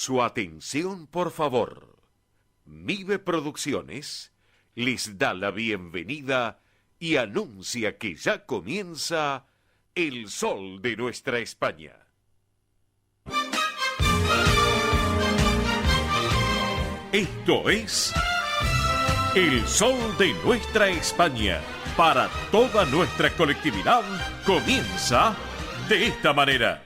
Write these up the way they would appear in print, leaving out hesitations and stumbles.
Su atención, por favor. Mive Producciones les da la bienvenida y anuncia que ya comienza El Sol de Nuestra España. Esto es El Sol de Nuestra España. Para toda nuestra colectividad comienza de esta manera.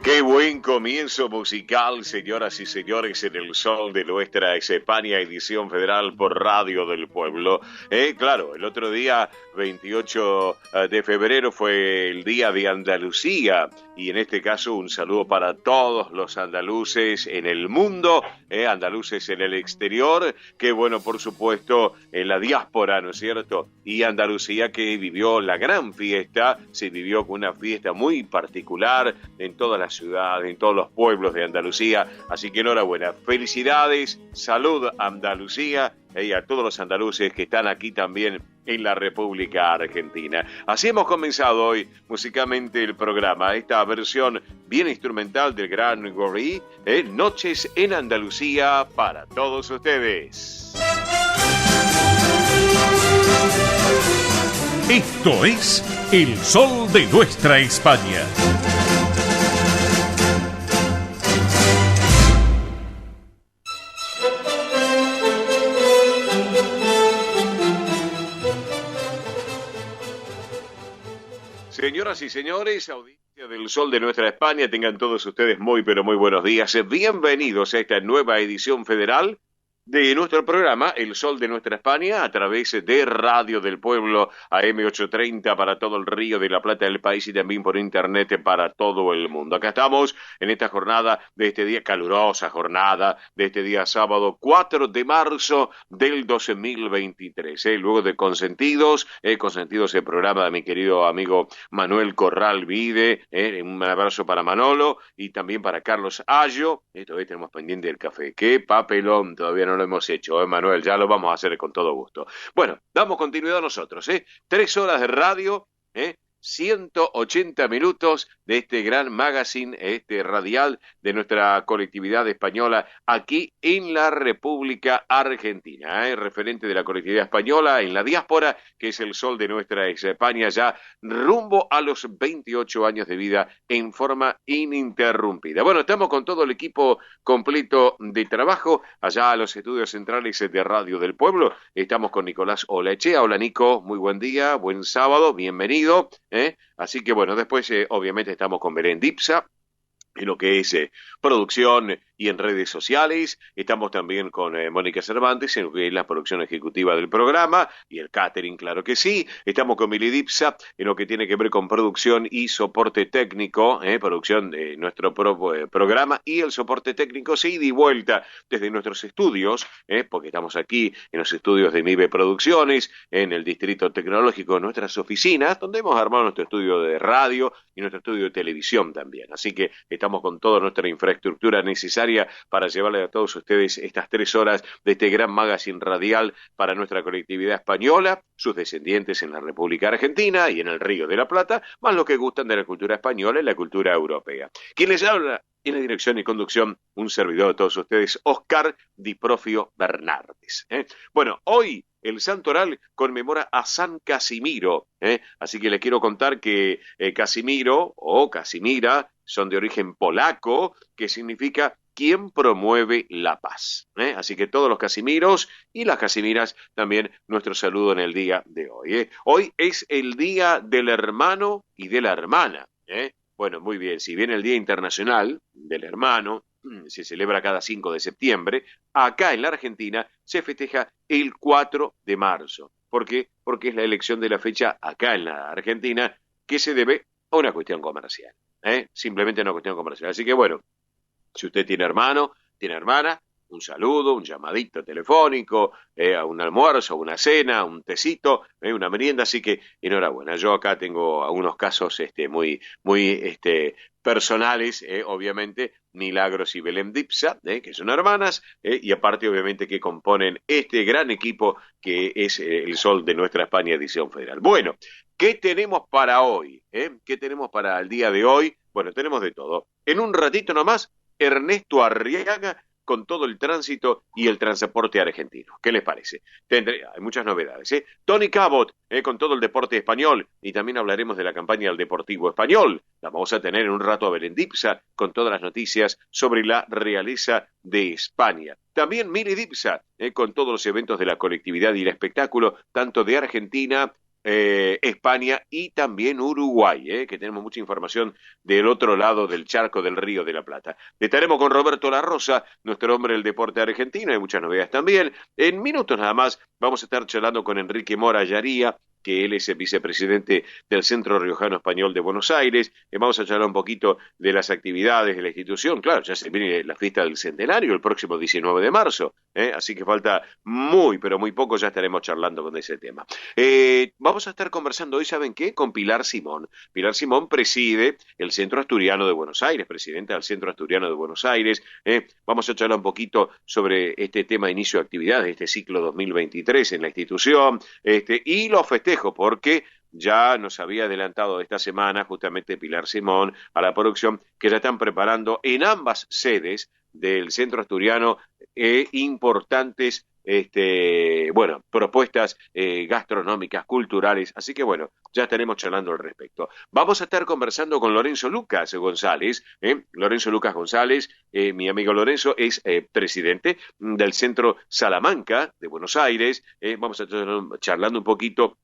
Qué buen comienzo musical, señoras y señores, en El Sol de Nuestra España, edición federal por Radio del Pueblo. Claro, el otro día, 28 de febrero, fue el Día de Andalucía, y en este caso un saludo para todos los andaluces en el mundo, andaluces en el exterior, que bueno, por supuesto, en la diáspora, ¿no es cierto? Y Andalucía, que vivió la gran fiesta, se vivió con una fiesta muy particular en todas las ciudades, en todos los pueblos de Andalucía, así que enhorabuena, felicidades, salud Andalucía, y a todos los andaluces que están aquí también en la República Argentina. Así hemos comenzado hoy musicalmente el programa, esta versión bien instrumental del gran Gorri, Noches en Andalucía para todos ustedes. Esto es El Sol de Nuestra España. Señoras y señores, audiencia del Sol de Nuestra España, tengan todos ustedes muy pero muy buenos días. Bienvenidos a esta nueva edición federal de nuestro programa El Sol de Nuestra España, a través de Radio del Pueblo AM830 para todo el Río de la Plata del país y también por internet para todo el mundo. Acá estamos en esta jornada de este día, calurosa jornada de este día sábado 4 de marzo del 2023. Luego de Consentidos el programa de mi querido amigo Manuel Corral Vide, un abrazo para Manolo y también para Carlos Ayo. Todavía tenemos pendiente el café. Qué papelón, todavía no lo hemos hecho, Manuel, ya lo vamos a hacer con todo gusto. Bueno, damos continuidad nosotros, 3 horas de radio, 180 minutos de este gran magazine, radial de nuestra colectividad española aquí en la República Argentina, referente de la colectividad española en la diáspora, que es El Sol de Nuestra España, ya rumbo a los 28 años de vida en forma ininterrumpida. Bueno, estamos con todo el equipo completo de trabajo allá a los estudios centrales de Radio del Pueblo. Estamos con Nicolás Olaechea. Hola Nico, muy buen día, buen sábado, bienvenido. Así que bueno, después obviamente estamos con Belén Dipsa en lo que es producción y en redes sociales. Estamos también con Mónica Cervantes en lo que es la producción ejecutiva del programa y el catering, claro que sí. Estamos con Mili Dipsa en lo que tiene que ver con producción y soporte técnico, producción de nuestro programa y el soporte técnico, sí, de vuelta desde nuestros estudios, porque estamos aquí en los estudios de Mive Producciones, en el Distrito Tecnológico, en nuestras oficinas, donde hemos armado nuestro estudio de radio y nuestro estudio de televisión también. Así que estamos con toda nuestra infraestructura necesaria para llevarle a todos ustedes estas 3 horas de este gran magazine radial para nuestra colectividad española, sus descendientes en la República Argentina y en el Río de la Plata, más los que gustan de la cultura española y la cultura europea. ¿Quién les habla? En la dirección y conducción, un servidor de todos ustedes, Oscar Di Profio Bernardes. Bueno, hoy el Santoral conmemora a San Casimiro, así que les quiero contar que Casimiro o Casimira son de origen polaco, que significa quien promueve la paz. Así que todos los Casimiros y las Casimiras también nuestro saludo en el día de hoy. Hoy es el Día del Hermano y de la Hermana. Bueno, muy bien, si bien el Día Internacional del Hermano se celebra cada 5 de septiembre, acá en la Argentina se festeja el 4 de marzo. ¿Por qué? Porque es la elección de la fecha acá en la Argentina que se debe a una cuestión comercial. Simplemente una cuestión comercial. Así que bueno, si usted tiene hermano, tiene hermana, un saludo, un llamadito telefónico, a un almuerzo, una cena, un tecito, una merienda, así que enhorabuena. Yo acá tengo algunos casos muy personales, obviamente, Milagros y Belén Dipsa, que son hermanas, y aparte obviamente que componen este gran equipo que es el Sol de Nuestra España Edición Federal. Bueno, ¿qué tenemos para hoy? ¿Qué tenemos para el día de hoy? Bueno, tenemos de todo. En un ratito nomás, Ernesto Arriaga con todo el tránsito y el transporte argentino. ¿Qué les parece? Hay muchas novedades. Tony Cabot con todo el deporte español, y también hablaremos de la campaña del Deportivo Español. La vamos a tener en un rato a Belén Dipsa con todas las noticias sobre la realeza de España. También Mili Dipsa con todos los eventos de la colectividad y el espectáculo, tanto de Argentina, España y también Uruguay, que tenemos mucha información del otro lado del charco del Río de la Plata. Estaremos con Roberto La Rosa, nuestro hombre del deporte argentino, hay muchas novedades también. En minutos nada más vamos a estar charlando con Enrique Mora Yaría, que él es el vicepresidente del Centro Riojano Español de Buenos Aires. Vamos a charlar un poquito de las actividades de la institución. Claro, ya se viene la fiesta del centenario el próximo 19 de marzo, así que falta muy, pero muy poco, ya estaremos charlando con ese tema. Vamos a estar conversando hoy, ¿saben qué? Con Pilar Simón. Pilar Simón preside el Centro Asturiano de Buenos Aires, presidenta del Centro Asturiano de Buenos Aires. Vamos a charlar un poquito sobre este tema de inicio de actividades de este ciclo 2023 en la institución, y los festejos, porque ya nos había adelantado esta semana justamente Pilar Simón a la producción que ya están preparando en ambas sedes del Centro Asturiano importantes propuestas gastronómicas, culturales, así que bueno, ya estaremos charlando al respecto. Vamos a estar conversando con Lorenzo Lucas González, Lorenzo Lucas González, mi amigo Lorenzo es presidente del Centro Salamanca de Buenos Aires. Vamos a estar charlando un poquito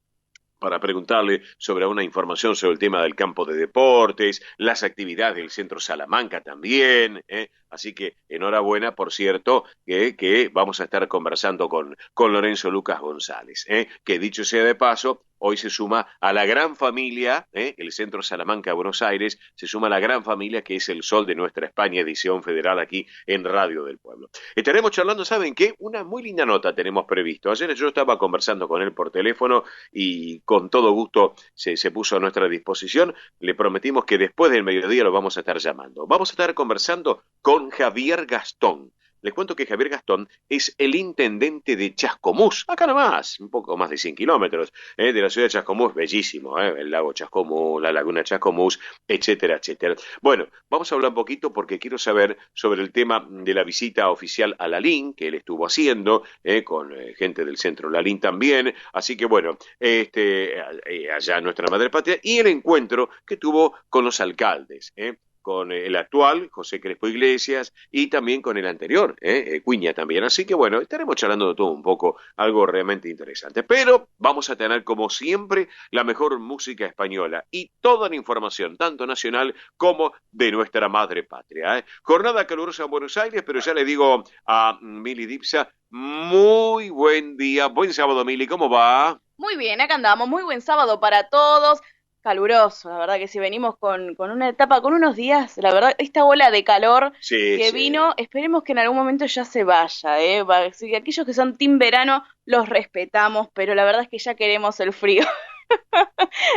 para preguntarle sobre una información sobre el tema del campo de deportes, las actividades del Centro Salamanca también, así que enhorabuena, por cierto, que vamos a estar conversando con Lorenzo Lucas González, que dicho sea de paso, hoy se suma a la gran familia, el Centro Salamanca de Buenos Aires, se suma a la gran familia que es el Sol de Nuestra España, edición federal aquí en Radio del Pueblo. Estaremos charlando, ¿saben qué? Una muy linda nota tenemos previsto. Ayer yo estaba conversando con él por teléfono y con todo gusto se puso a nuestra disposición. Le prometimos que después del mediodía lo vamos a estar llamando. Vamos a estar conversando con Javier Gastón. Les cuento que Javier Gastón es el intendente de Chascomús, acá nomás, un poco más de 100 kilómetros de la ciudad de Chascomús, bellísimo, el lago Chascomús, la laguna Chascomús, etcétera, etcétera. Bueno, vamos a hablar un poquito porque quiero saber sobre el tema de la visita oficial a Lalín, que él estuvo haciendo, con gente del centro Lalín también, así que bueno, allá en nuestra madre patria, y el encuentro que tuvo con los alcaldes, con el actual, José Crespo Iglesias, y también con el anterior, Cuña también. Así que bueno, estaremos charlando de todo un poco, algo realmente interesante. Pero vamos a tener, como siempre, la mejor música española y toda la información, tanto nacional como de nuestra madre patria. Jornada calurosa en Buenos Aires, pero ya le digo a Mili Dipsa, muy buen día, buen sábado, Mili, ¿cómo va? Muy bien, acá andamos, muy buen sábado para todos. Caluroso, la verdad que si venimos con una etapa, con unos días, la verdad, esta ola de calor que vino, esperemos que en algún momento ya se vaya, así que aquellos que son team verano los respetamos, pero la verdad es que ya queremos el frío.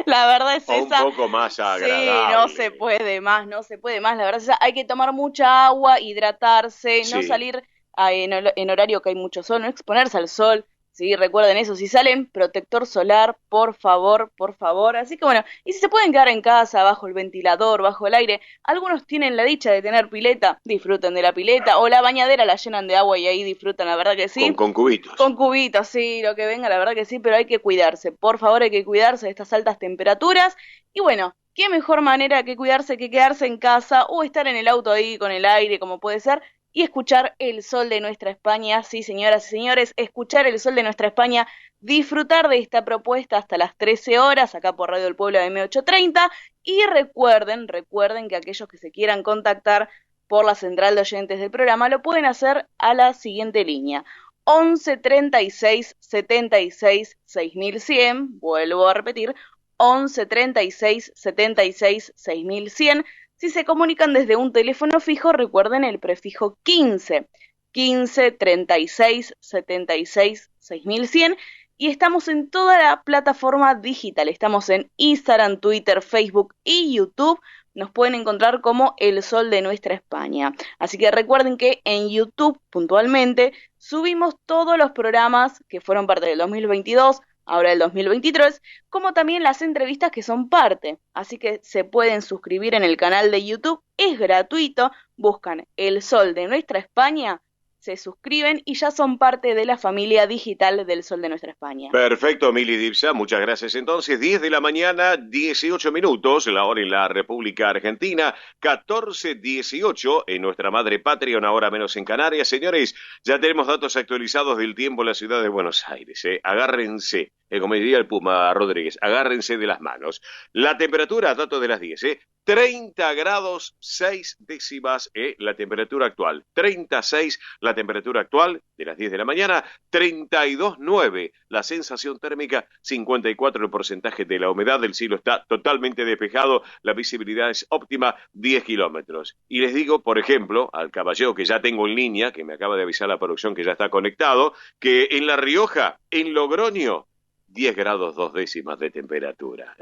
La verdad es esa. Un poco más agradable. Sí, no se puede más, no se puede más, la verdad es esa. Hay que tomar mucha agua, hidratarse, no salir en horario que hay mucho sol, no exponerse al sol. Sí, recuerden eso, si salen, protector solar, por favor, por favor. Así que bueno, y si se pueden quedar en casa, bajo el ventilador, bajo el aire, algunos tienen la dicha de tener pileta, disfruten de la pileta, o la bañadera la llenan de agua y ahí disfrutan, la verdad que sí. Con cubitos. Con cubitos, sí, lo que venga, la verdad que sí, pero hay que cuidarse, por favor hay que cuidarse de estas altas temperaturas. Y bueno, qué mejor manera que cuidarse que quedarse en casa o estar en el auto ahí con el aire, como puede ser, y escuchar el sol de nuestra España. Sí, señoras y señores, escuchar el sol de nuestra España, disfrutar de esta propuesta hasta las 13 horas, acá por Radio del Pueblo de M830, y recuerden que aquellos que se quieran contactar por la central de oyentes del programa lo pueden hacer a la siguiente línea: 11 36 76 6100, vuelvo a repetir, 11 36 76 6100. Si se comunican desde un teléfono fijo, recuerden el prefijo 15. 15 36 76 6100. Y estamos en toda la plataforma digital. Estamos en Instagram, Twitter, Facebook y YouTube. Nos pueden encontrar como El Sol de Nuestra España. Así que recuerden que en YouTube, puntualmente, subimos todos los programas que fueron parte del 2022, ahora del 2023, como también las entrevistas que son parte. Así que se pueden suscribir en el canal de YouTube. Es gratuito. Buscan El Sol de Nuestra España, se suscriben y ya son parte de la familia digital del Sol de Nuestra España. Perfecto, Mili Dipsa, muchas gracias. Entonces, 10 de la mañana, 18 minutos, la hora en la República Argentina, 14:18 en nuestra madre patria, una hora menos en Canarias. Señores, ya tenemos datos actualizados del tiempo en la ciudad de Buenos Aires. Agárrense, como diría el Puma Rodríguez, agárrense de las manos. La temperatura, datos de las 10, 30 grados 6 décimas, la temperatura actual. 36 la temperatura actual de las 10 de la mañana, 32,9 la sensación térmica, 54 el porcentaje de la humedad, el cielo está totalmente despejado, la visibilidad es óptima, 10 kilómetros. Y les digo, por ejemplo, al caballero que ya tengo en línea, que me acaba de avisar la producción que ya está conectado, que en La Rioja, en Logroño, 10 grados 2 décimas de temperatura.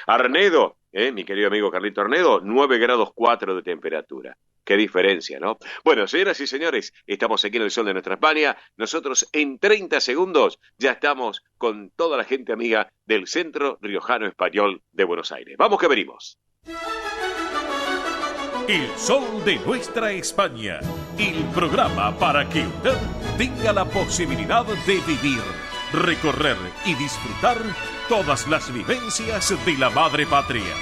Arnedo, mi querido amigo Carlito Arnedo, 9 grados 4 de temperatura. Qué diferencia, ¿no? Bueno, señoras y señores, estamos aquí en el Sol de Nuestra España. Nosotros en 30 segundos ya estamos con toda la gente amiga del Centro Riojano Español de Buenos Aires. Vamos que venimos. El Sol de Nuestra España, el programa para que usted tenga la posibilidad de vivir, recorrer y disfrutar todas las vivencias de la madre patria.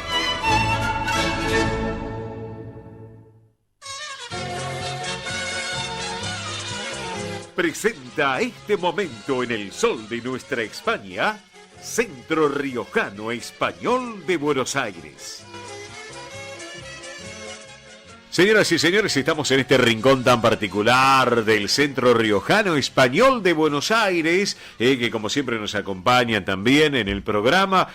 Presenta este momento en el Sol de Nuestra España, Centro Riojano Español de Buenos Aires. Señoras y señores, estamos en este rincón tan particular del Centro Riojano Español de Buenos Aires, que como siempre nos acompañan también en el programa,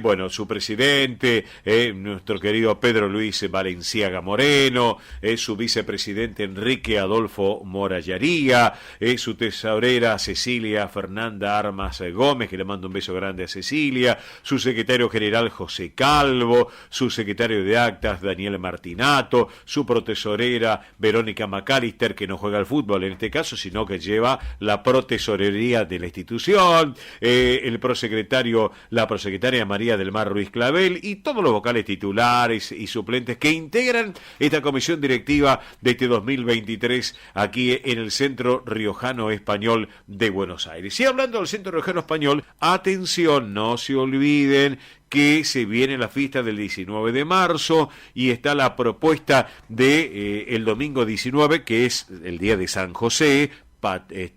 bueno, su presidente, nuestro querido Pedro Luis Valenciaga Moreno, su vicepresidente Enrique Adolfo Morallaría, su tesorera Cecilia Fernanda Armas Gómez, que le mando un beso grande a Cecilia, su secretario general José Calvo, su secretario de actas Daniel Martinato, su protesorera Verónica Macalister, que no juega al fútbol en este caso, sino que lleva la protesorería de la institución, el prosecretario, la prosecretaria María del Mar Ruiz Clavel y todos los vocales titulares y suplentes que integran esta comisión directiva de este 2023 aquí en el Centro Riojano Español de Buenos Aires. Y hablando del Centro Riojano Español, atención, no se olviden que se viene la fiesta del 19 de marzo y está la propuesta de el domingo 19, que es el día de San José,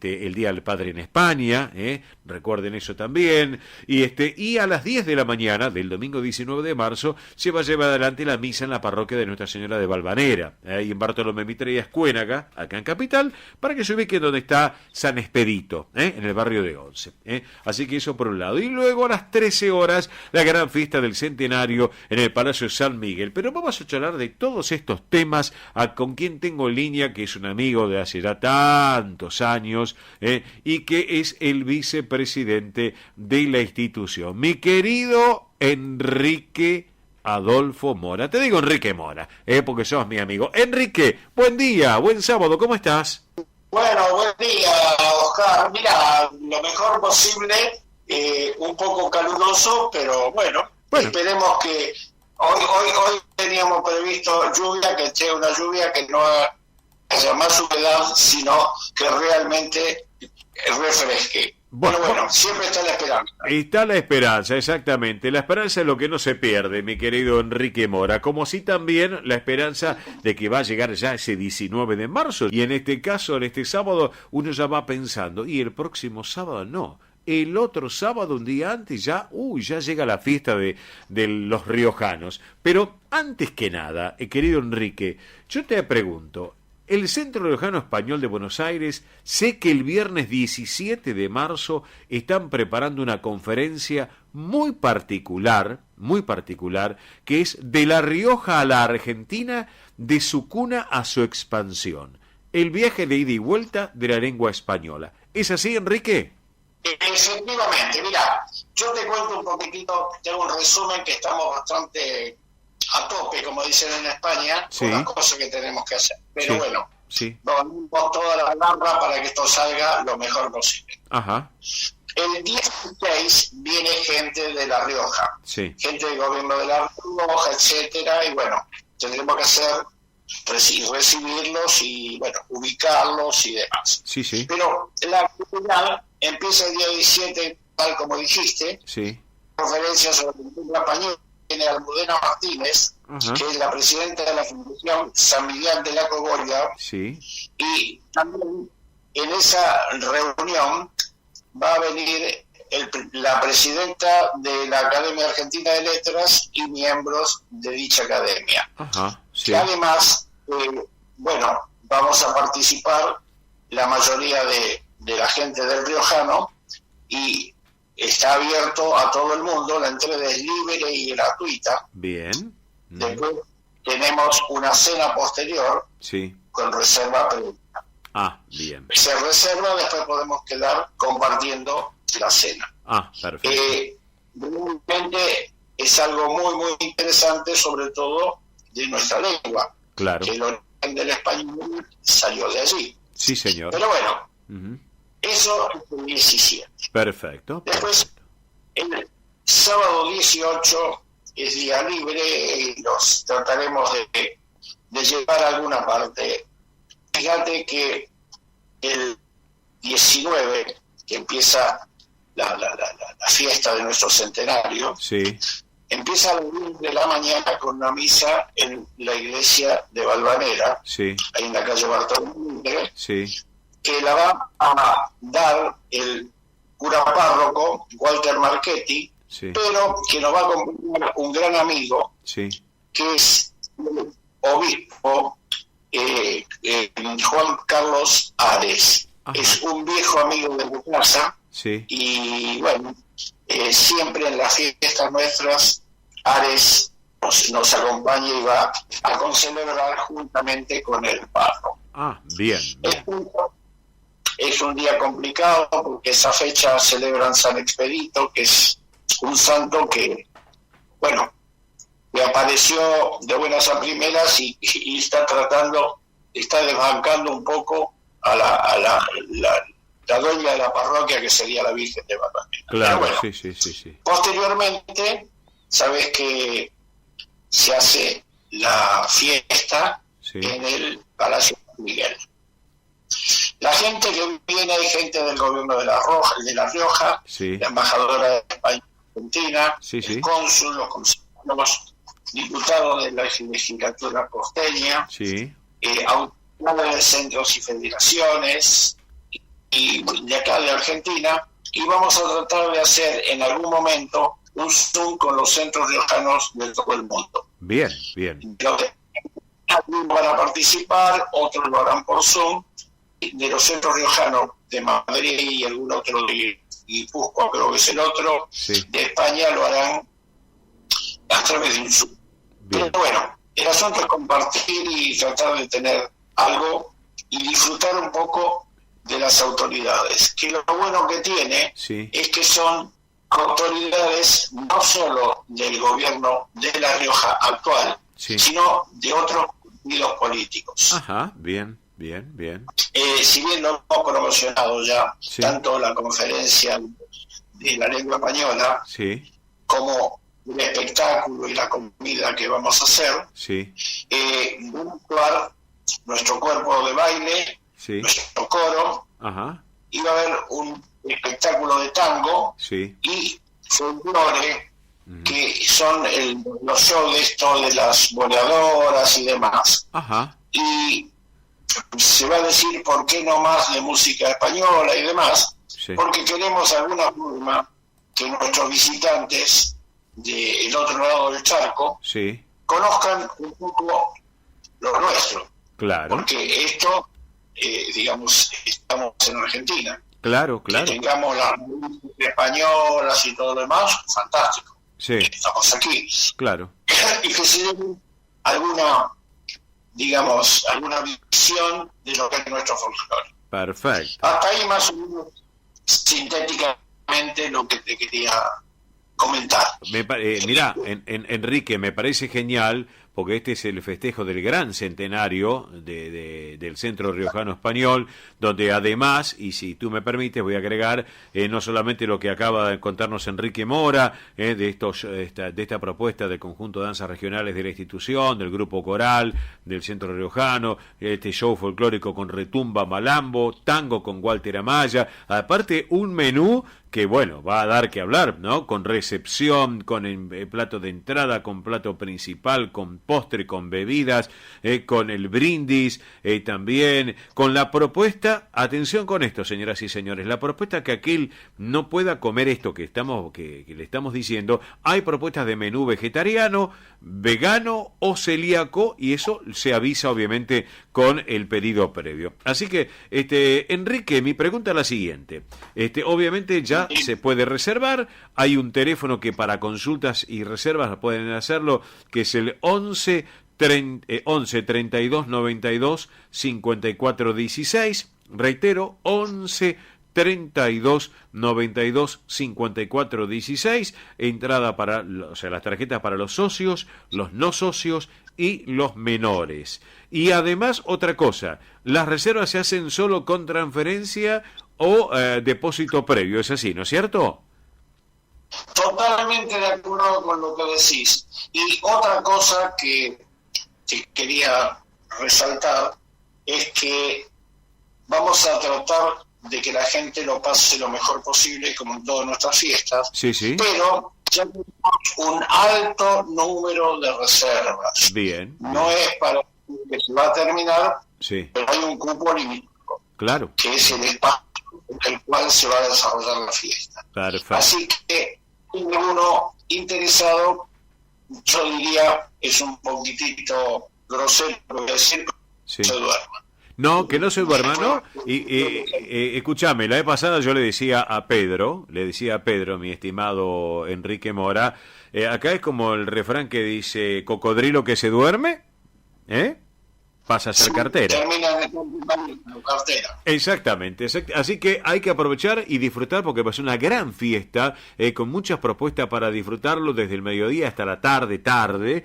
el Día del Padre en España, recuerden eso también, y a las 10 de la mañana del domingo 19 de marzo se va a llevar adelante la misa en la parroquia de Nuestra Señora de Valvanera, ahí en Bartolomé Mitre y Ascuénaga, acá en Capital, para que se ubique donde está San Expedito, en el barrio de Once. Así que eso por un lado. Y luego a las 13 horas, la gran fiesta del centenario en el Palacio San Miguel. Pero vamos a charlar de todos estos temas con quien tengo en línea, que es un amigo de hace ya tantos años, y que es el vicepresidente de la institución, mi querido Enrique Adolfo Mora. Te digo Enrique Mora, porque sos mi amigo. Enrique, buen día, buen sábado, ¿cómo estás? Bueno, buen día, Oscar. Mira, lo mejor posible, un poco caluroso, pero bueno, esperemos que hoy teníamos previsto lluvia, que sea una lluvia que no haya más humedad, sino que realmente refresque. Bueno, siempre está la esperanza. Está la esperanza, exactamente. La esperanza es lo que no se pierde, mi querido Enrique Mora. Como sí también la esperanza de que va a llegar ya ese 19 de marzo. Y en este caso, en este sábado, uno ya va pensando, y el próximo sábado no. El otro sábado, un día antes, ya llega la fiesta de los riojanos. Pero antes que nada, querido Enrique, yo te pregunto, el Centro Riojano Español de Buenos Aires, sé que el viernes 17 de marzo están preparando una conferencia muy particular, que es de La Rioja a la Argentina, de su cuna a su expansión. el viaje de ida y vuelta de la lengua española. ¿Es así, Enrique? Efectivamente, mira, yo te cuento un poquitito, tengo un resumen que estamos bastante a tope, como dicen en España, Sí. con las cosas que tenemos que hacer. Pero Sí. bueno, Sí. ponemos toda la garra para que esto salga lo mejor posible. Ajá. El 16 viene gente de La Rioja, Sí. gente del gobierno de La Rioja, etcétera, y bueno, tendremos que hacer recibirlos y bueno, ubicarlos y demás. Sí, sí. Pero la actividad empieza el día 17, tal como dijiste, Sí. conferencia sobre la lengua española. Tiene Almudena Martínez, Ajá. que es la presidenta de la Fundación San Miguel de la Cogolla, Sí. y también en esa reunión va a venir la presidenta de la Academia Argentina de Letras y miembros de dicha academia. Ajá. Sí. Y además, bueno, vamos a participar la mayoría de la gente del Riojano y está abierto a todo el mundo, la entrada es libre y gratuita. Bien. Después tenemos una cena posterior Sí. con reserva previa. Ah, bien. Se reserva, después podemos quedar compartiendo la cena. Ah, perfecto. Realmente es algo muy, muy interesante, sobre todo de nuestra lengua, Claro. que el origen del español salió de allí. Sí, señor. Pero bueno, Ujú. eso es el 17. Perfecto. Después, el sábado 18 es día libre y los trataremos de llevar a alguna parte. Fíjate que el 19, que empieza la fiesta de nuestro centenario, Sí. empieza a las 10 de la mañana con una misa en la iglesia de Valvanera, Sí. ahí en la calle Bartolomé, Sí. que la va a dar el cura párroco Walter Marchetti, Sí. pero que nos va a acompañar un gran amigo, Sí. que es el obispo Juan Carlos Ares. Ajá. Es un viejo amigo de mi casa Sí. y bueno, siempre en las fiestas nuestras Ares nos acompaña y va a concelebrar juntamente con el párroco. Ah, bien. Bien. Es un día complicado porque esa fecha celebran San Expedito, que es un santo que, bueno, que apareció de buenas a primeras y está desbancando un poco a la dueña de la parroquia, que sería la Virgen de Valvanera. Claro, Pero bueno, sí, sí, sí, sí. posteriormente, sabes que se hace la fiesta Sí. en el Palacio San Miguel. La gente que viene, hay gente del gobierno de La Rioja, Sí. la embajadora de España en Argentina, Sí, sí. el cónsul, los consulados, diputados de la legislatura porteña, Sí. autoridades de centros y federaciones, y de acá de Argentina, y vamos a tratar de hacer en algún momento un Zoom con los centros riojanos de todo el mundo. Bien, bien. Algunos van a participar, otros lo harán por Zoom. De los centros riojanos de Madrid y algún otro de Guipúzcoa, creo que es el otro, Sí. de España lo harán a través de un Zoom. Bien. Pero bueno, el asunto es compartir y tratar de tener algo y disfrutar un poco de las autoridades, que lo bueno que tiene Sí. es que son autoridades no solo del gobierno de La Rioja actual, Sí. sino de otros partidos políticos. Ajá, bien, bien, bien. Si bien lo hemos promocionado ya, Sí. tanto la conferencia de la lengua española Sí. como el espectáculo y la comida que vamos a hacer, Sí. vamos a actuar nuestro cuerpo de baile, Sí. nuestro coro, Ajá. y va a haber un espectáculo de tango Sí. y folclore, Ujú. que son los shows de esto de las boleadoras y demás. Ajá. Y se va a decir por qué no más de música española y demás, Sí. porque queremos de alguna forma que nuestros visitantes del otro lado del charco Sí. conozcan un poco lo nuestro, Claro. porque esto, digamos, estamos en Argentina, Claro, que claro. tengamos las músicas españolas y todo lo demás, fantástico, Sí. estamos aquí, Claro. y que se den alguna digamos, alguna visión de lo que es nuestro folclore. Perfecto. Hasta ahí más o menos sintéticamente lo que te quería comentar. Mirá, Enrique, me parece genial, porque este es el festejo del gran centenario del Centro Riojano Español, donde además, y si tú me permites, voy a agregar no solamente lo que acaba de contarnos Enrique Mora, de esta propuesta del conjunto de danzas regionales de la institución, del grupo coral del Centro Riojano, este show folclórico con retumba malambo, tango con Walter Amaya, aparte un menú que bueno, va a dar que hablar, ¿no? Con recepción, con el plato de entrada, con plato principal, con postre, con bebidas, con el brindis, también con la propuesta, atención con esto, señoras y señores, la propuesta que aquel no pueda comer esto que le estamos diciendo, hay propuestas de menú vegetariano, vegano o celíaco, y eso se avisa obviamente con el pedido previo. Así que, Enrique, mi pregunta es la siguiente. Obviamente ya se puede reservar, hay un teléfono que para consultas y reservas pueden hacerlo, que es el 11 32 92 54 16, reitero, 11 32 92 54 16, entrada para, o sea, las tarjetas para los socios, los no socios y los menores. Y además, otra cosa, las reservas se hacen solo con transferencia o depósito previo, es así, ¿no es cierto? Totalmente de acuerdo con lo que decís. Y otra cosa que quería resaltar es que vamos a tratar de que la gente lo pase lo mejor posible, como en todas nuestras fiestas, sí, sí. Pero ya tenemos un alto número de reservas. Bien. No es para que se va a terminar, sí, pero hay un cupo limitado. Claro. Que es el espacio en el cual se va a desarrollar la fiesta. Perfecto. Así que uno interesado, yo diría, es un poquitito grosero lo que decir, sí, se duerma. No, que no se duerma, ¿no? Y escúchame, la vez pasada yo le decía a Pedro, mi estimado Enrique Mora, acá es como el refrán que dice, cocodrilo que se duerme, pasa a ser cartera. Termina de cartera. Exactamente, así que hay que aprovechar y disfrutar porque va a ser una gran fiesta, con muchas propuestas para disfrutarlo desde el mediodía hasta la tarde,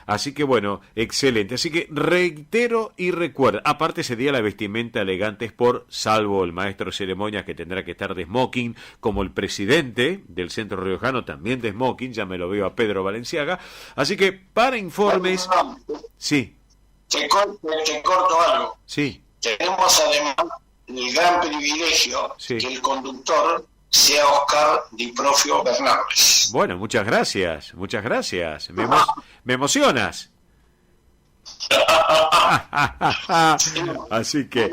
así que bueno, excelente. Así que reitero y recuerda, aparte ese día la vestimenta elegante es salvo el maestro de ceremonias que tendrá que estar de smoking, como el presidente del Centro Riojano también de smoking, ya me lo veo a Pedro Valenciaga, así que para informes... Sí. Te corto algo. Sí. Tenemos además el gran privilegio, sí, que el conductor sea Oscar Di Profio Bernardes. Bueno, muchas gracias. Me emocionas. Así que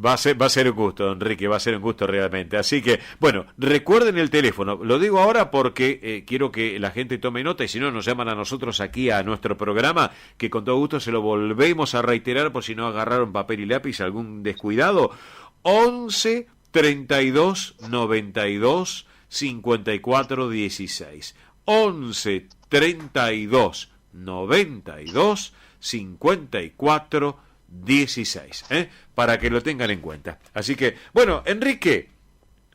va a ser un gusto, Enrique, va a ser un gusto realmente. Así que, bueno, recuerden el teléfono. Lo digo ahora porque quiero que la gente tome nota y si no nos llaman a nosotros aquí a nuestro programa, que con todo gusto se lo volvemos a reiterar por si no agarraron papel y lápiz, algún descuidado. 11 32 92 54 16. 11 32 92 54 16, para que lo tengan en cuenta. Así que, bueno, Enrique,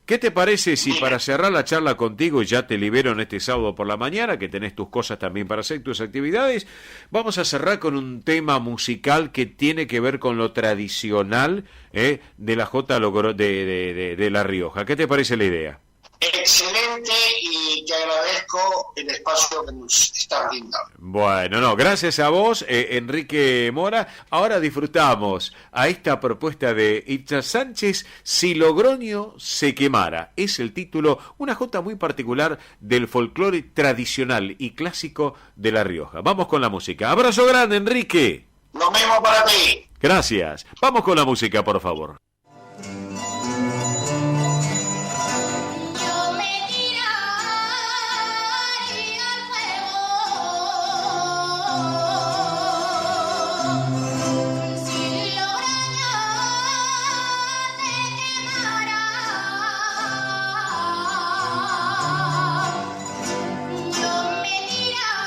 ¿qué te parece si para cerrar la charla contigo, y ya te libero en este sábado por la mañana, que tenés tus cosas también para hacer, tus actividades, vamos a cerrar con un tema musical que tiene que ver con lo tradicional de la Jota de La Rioja? ¿Qué te parece la idea? Excelente, y te agradezco el espacio que nos estás brindando. Bueno, no, gracias a vos, Enrique Mora. Ahora disfrutamos a esta propuesta de Itza Sánchez, Si Logroño se quemara. Es el título, una jota muy particular del folclore tradicional y clásico de La Rioja. Vamos con la música. Abrazo grande, Enrique. Lo mismo para ti. Gracias. Vamos con la música, por favor. Yo me tiraría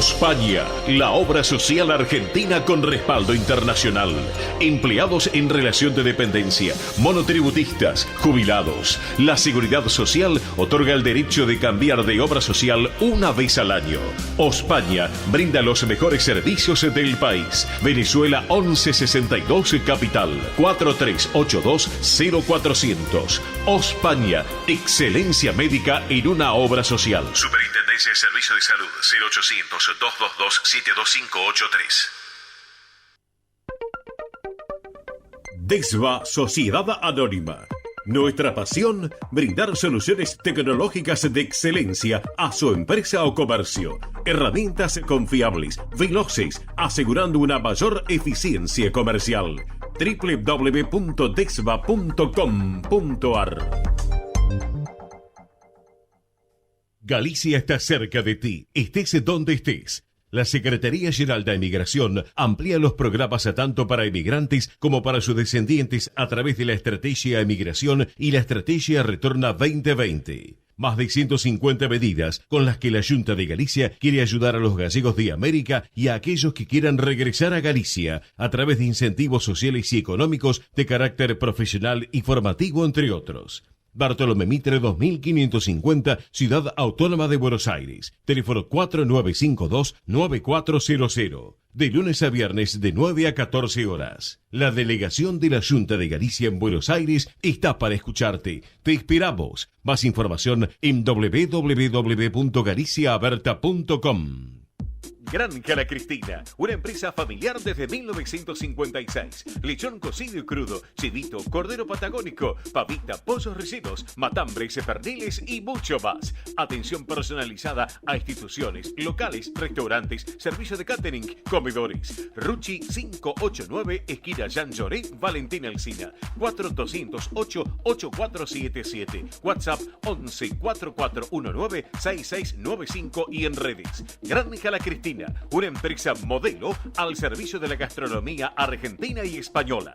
Ospaña, la obra social argentina con respaldo internacional. Empleados en relación de dependencia, monotributistas, jubilados. La Seguridad Social otorga el derecho de cambiar de obra social una vez al año. Ospaña brinda los mejores servicios del país. Venezuela 1162 Capital 4382-0400. Ospaña, excelencia médica en una obra social. Superintendencia de Servicio de Salud 0800-222-72583. DESVA Sociedad Anónima. Nuestra pasión, brindar soluciones tecnológicas de excelencia a su empresa o comercio. Herramientas confiables, veloces, asegurando una mayor eficiencia comercial. www.desva.com.ar. Galicia está cerca de ti, estés donde estés. La Secretaría General de Emigración amplía los programas tanto para emigrantes como para sus descendientes a través de la Estrategia Emigración y la Estrategia Retorna 2020. Más de 150 medidas con las que la Junta de Galicia quiere ayudar a los gallegos de América y a aquellos que quieran regresar a Galicia a través de incentivos sociales y económicos de carácter profesional y formativo, entre otros. Bartolomé Mitre 2550, Ciudad Autónoma de Buenos Aires. Teléfono 4952-9400. De lunes a viernes de 9 a 14 horas. La delegación de la Junta de Galicia en Buenos Aires está para escucharte. Te esperamos. Más información en www.galiciaaberta.com. Granja La Cristina, una empresa familiar desde 1956. Lechón cocido y crudo, chivito, cordero patagónico, pavita, pollos rellenos, matambres, perniles y mucho más. Atención personalizada a instituciones, locales, restaurantes, servicio de catering, comedores. Ruchi 589, esquina Jean Lloré, Valentín Alsina. 4208-8477. WhatsApp 11-4419-6695 y en redes. Granja La Cristina, una empresa modelo al servicio de la gastronomía argentina y española.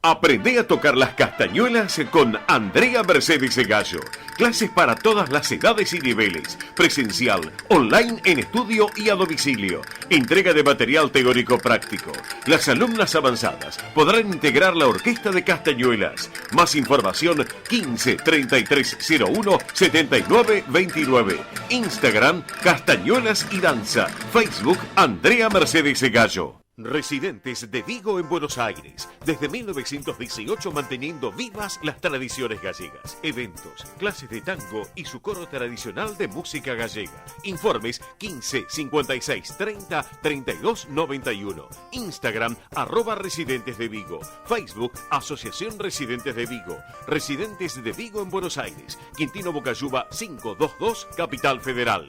Aprende a tocar las castañuelas con Andrea Mercedes Gallo. Clases para todas las edades y niveles. Presencial, online, en estudio y a domicilio. Entrega de material teórico práctico. Las alumnas avanzadas podrán integrar la orquesta de castañuelas. Más información 15 3301 79 29. Instagram Castañuelas y Danza. Facebook Andrea Mercedes Gallo. Residentes de Vigo en Buenos Aires, desde 1918 manteniendo vivas las tradiciones gallegas, eventos, clases de tango y su coro tradicional de música gallega. Informes 15 56 30 32 91. Instagram @Residentes de Vigo. Facebook Asociación Residentes de Vigo. Residentes de Vigo en Buenos Aires. Quintino Bocayuba 522, Capital Federal.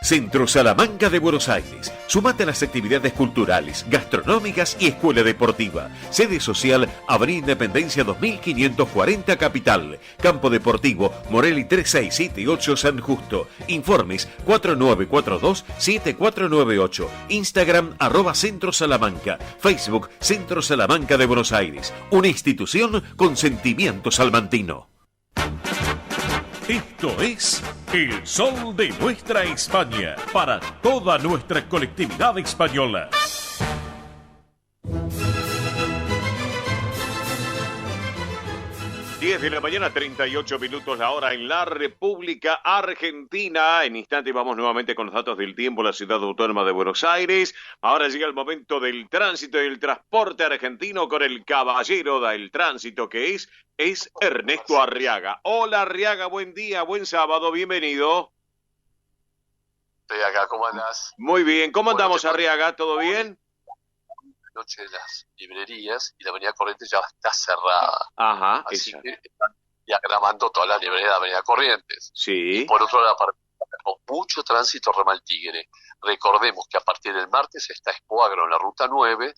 Centro Salamanca de Buenos Aires. Sumate a las actividades culturales, gastronómicas y escuela deportiva. Sede social, Avenida Independencia 2540 Capital. Campo Deportivo, Morelli 3678 San Justo. Informes 4942-7498. Instagram @Centro Salamanca. Facebook Centro Salamanca de Buenos Aires. Una institución con sentimiento salmantino. Esto es El Sol de Nuestra España, para toda nuestra colectividad española. 10 de la mañana, 38 minutos la hora en la República Argentina. En instante vamos nuevamente con los datos del tiempo, la ciudad autónoma de Buenos Aires. Ahora llega el momento del tránsito y el transporte argentino con el caballero del tránsito que es Ernesto Arriaga. Hola Arriaga, buen día, buen sábado, bienvenido. Estoy acá, ¿cómo andás? Muy bien, ¿cómo andamos Arriaga? ¿Todo bien? Noche de las librerías y la avenida Corrientes ya está cerrada. Ajá. Así que están diagramando toda la librería de avenida Corrientes. Sí. Y por otro lado, con mucho tránsito ramal Tigre. Recordemos que a partir del martes está Expo Agro en la ruta 9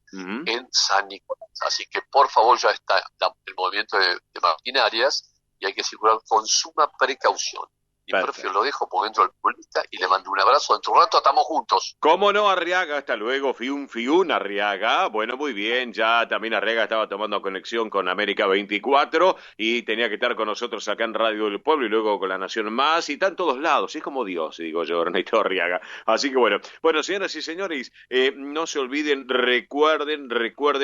en San Nicolás. Así que por favor ya está el movimiento de maquinarias y hay que circular con suma precaución. Y Perfio lo dejo porque entro al futbolista y le mando un abrazo. Dentro de un rato estamos juntos. ¿Cómo no, Arriaga? Hasta luego, Fiun Arriaga. Bueno, muy bien, ya también Arriaga estaba tomando conexión con América 24 y tenía que estar con nosotros acá en Radio del Pueblo y luego con La Nación Más y está en todos lados. Es como Dios, digo yo, Ernesto Arriaga. Así que bueno, señoras y señores, no se olviden, recuerden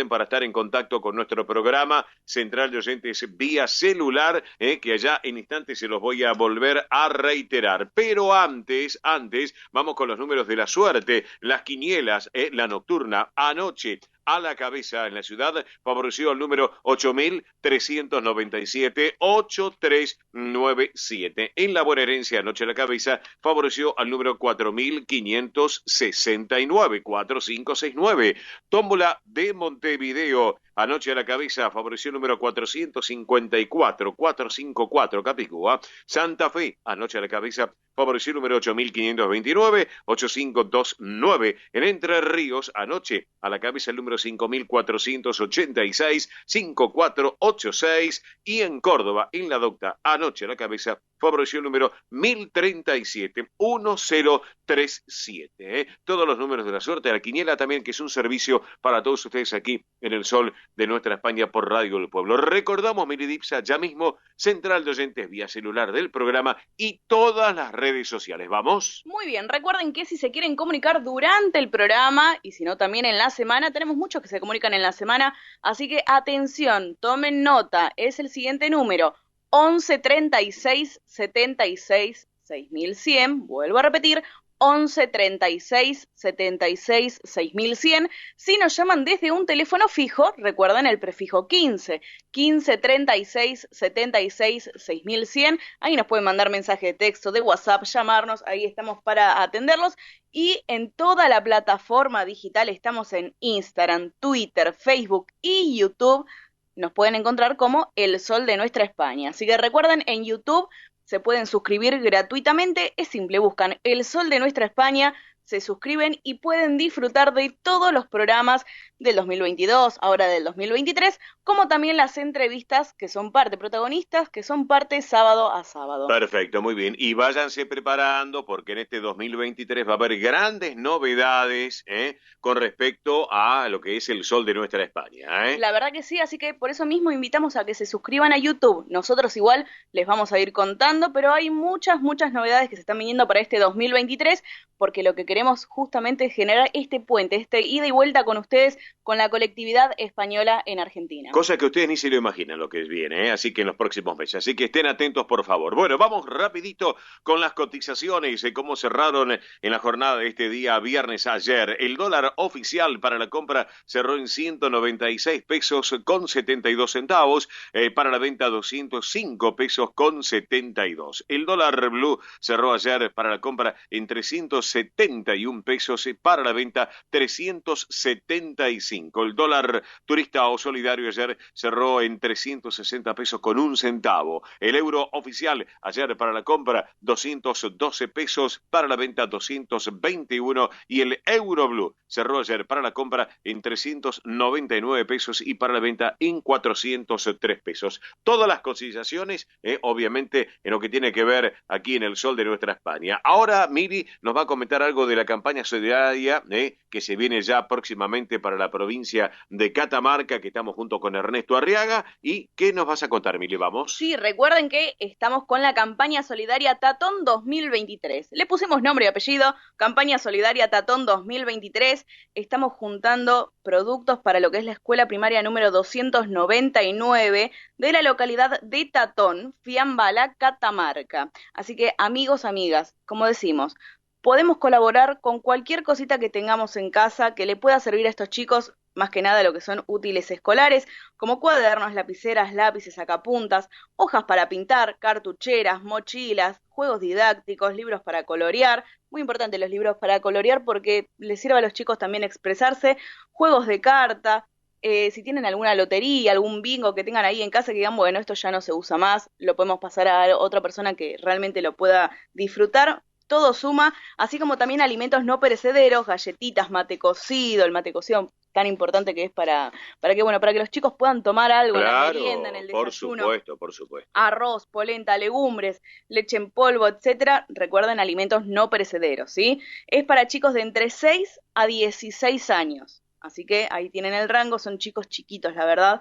para estar en contacto con nuestro programa Central de Oyentes vía celular, que allá en instantes se los voy a volver a reiterar. Pero antes, vamos con los números de la suerte, las quinielas, la nocturna, anoche. A la cabeza en la ciudad favoreció el número 8397, 8397. En la bonaerense anoche a la cabeza favoreció al número 4569, 4569. Tómbola de Montevideo anoche a la cabeza favoreció el número 454, 454, Capicúa. Santa Fe anoche a la cabeza favoreció el número 8529, 8529. En Entre Ríos anoche a la cabeza el número 5486, 5486. Y en Córdoba, en La Docta, anoche a la cabeza favoreció el número 1037, 1037. Todos los números de la suerte, la quiniela también, que es un servicio para todos ustedes aquí en el Sol de Nuestra España por Radio del Pueblo. Recordamos, Miridipsa, ya mismo, Central de Oyentes vía celular del programa y todas las redes sociales. ¿Vamos? Muy bien, recuerden que si se quieren comunicar durante el programa y si no también en la semana, tenemos muchos que se comunican en la semana, así que atención, tomen nota, es el siguiente número: 11 36 76 6100, vuelvo a repetir, 11 36 76 6100. Si nos llaman desde un teléfono fijo, recuerden el prefijo 15 36 76 6100. Ahí nos pueden mandar mensaje de texto, de WhatsApp, llamarnos, ahí estamos para atenderlos. Y en toda la plataforma digital estamos en Instagram, Twitter, Facebook y YouTube. Nos pueden encontrar como El Sol de Nuestra España. Así que recuerden, en YouTube se pueden suscribir gratuitamente, es simple, buscan El Sol de Nuestra España, se suscriben y pueden disfrutar de todos los programas del 2022, ahora del 2023, como también las entrevistas que son parte, protagonistas que son parte sábado a sábado. Perfecto, muy bien. Y váyanse preparando porque en este 2023 va a haber grandes novedades con respecto a lo que es El Sol de Nuestra España. La verdad que sí, así que por eso mismo invitamos a que se suscriban a YouTube. Nosotros igual les vamos a ir contando, pero hay muchas novedades que se están viniendo para este 2023, porque lo que queremos justamente es generar este puente, este ida y vuelta con ustedes, con la colectividad española en Argentina. Cosa que ustedes ni se lo imaginan lo que viene, así que en los próximos meses. Así que estén atentos, por favor. Bueno, vamos rapidito con las cotizaciones, cómo cerraron en la jornada de este día viernes ayer. El dólar oficial para la compra cerró en 196 pesos con 72 centavos, para la venta 205 pesos con 72. El dólar blue cerró ayer para la compra en 371 pesos, para la venta 375. El dólar turista o solidario ayer cerró en 360 pesos con un centavo. El euro oficial ayer para la compra 212 pesos, para la venta 221. Y el euro blue cerró ayer para la compra en 399 pesos y para la venta en 403 pesos. Todas las cotizaciones, obviamente, en lo que tiene que ver aquí en El Sol de Nuestra España. Ahora Miri nos va a comentar algo de la campaña solidaria que se viene ya próximamente para la provincia de Catamarca, que estamos junto con Ernesto Arriaga. ¿Y qué nos vas a contar, Mili? Vamos. Sí, recuerden que estamos con la campaña solidaria Tatón 2023. Le pusimos nombre y apellido, campaña solidaria Tatón 2023. Estamos juntando productos para lo que es la escuela primaria número 299 de la localidad de Tatón, Fiambala, Catamarca. Así que, amigos, amigas, como decimos, podemos colaborar con cualquier cosita que tengamos en casa que le pueda servir a estos chicos, más que nada lo que son útiles escolares, como cuadernos, lapiceras, lápices, sacapuntas, hojas para pintar, cartucheras, mochilas, juegos didácticos, libros para colorear. Muy importante los libros para colorear porque les sirve a los chicos también expresarse, juegos de carta. Si tienen alguna lotería, algún bingo que tengan ahí en casa que digan, bueno, esto ya no se usa más, lo podemos pasar a otra persona que realmente lo pueda disfrutar. Todo suma, así como también alimentos no perecederos, galletitas, mate cocido, el mate cocido tan importante que es para que los chicos puedan tomar algo en la Claro, merienda, en el desayuno. por supuesto. Arroz, polenta, legumbres, leche en polvo, etcétera. Recuerden, alimentos no perecederos, ¿sí? Es para chicos de entre 6 a 16 años. Así que ahí tienen el rango, son chicos chiquitos, la verdad,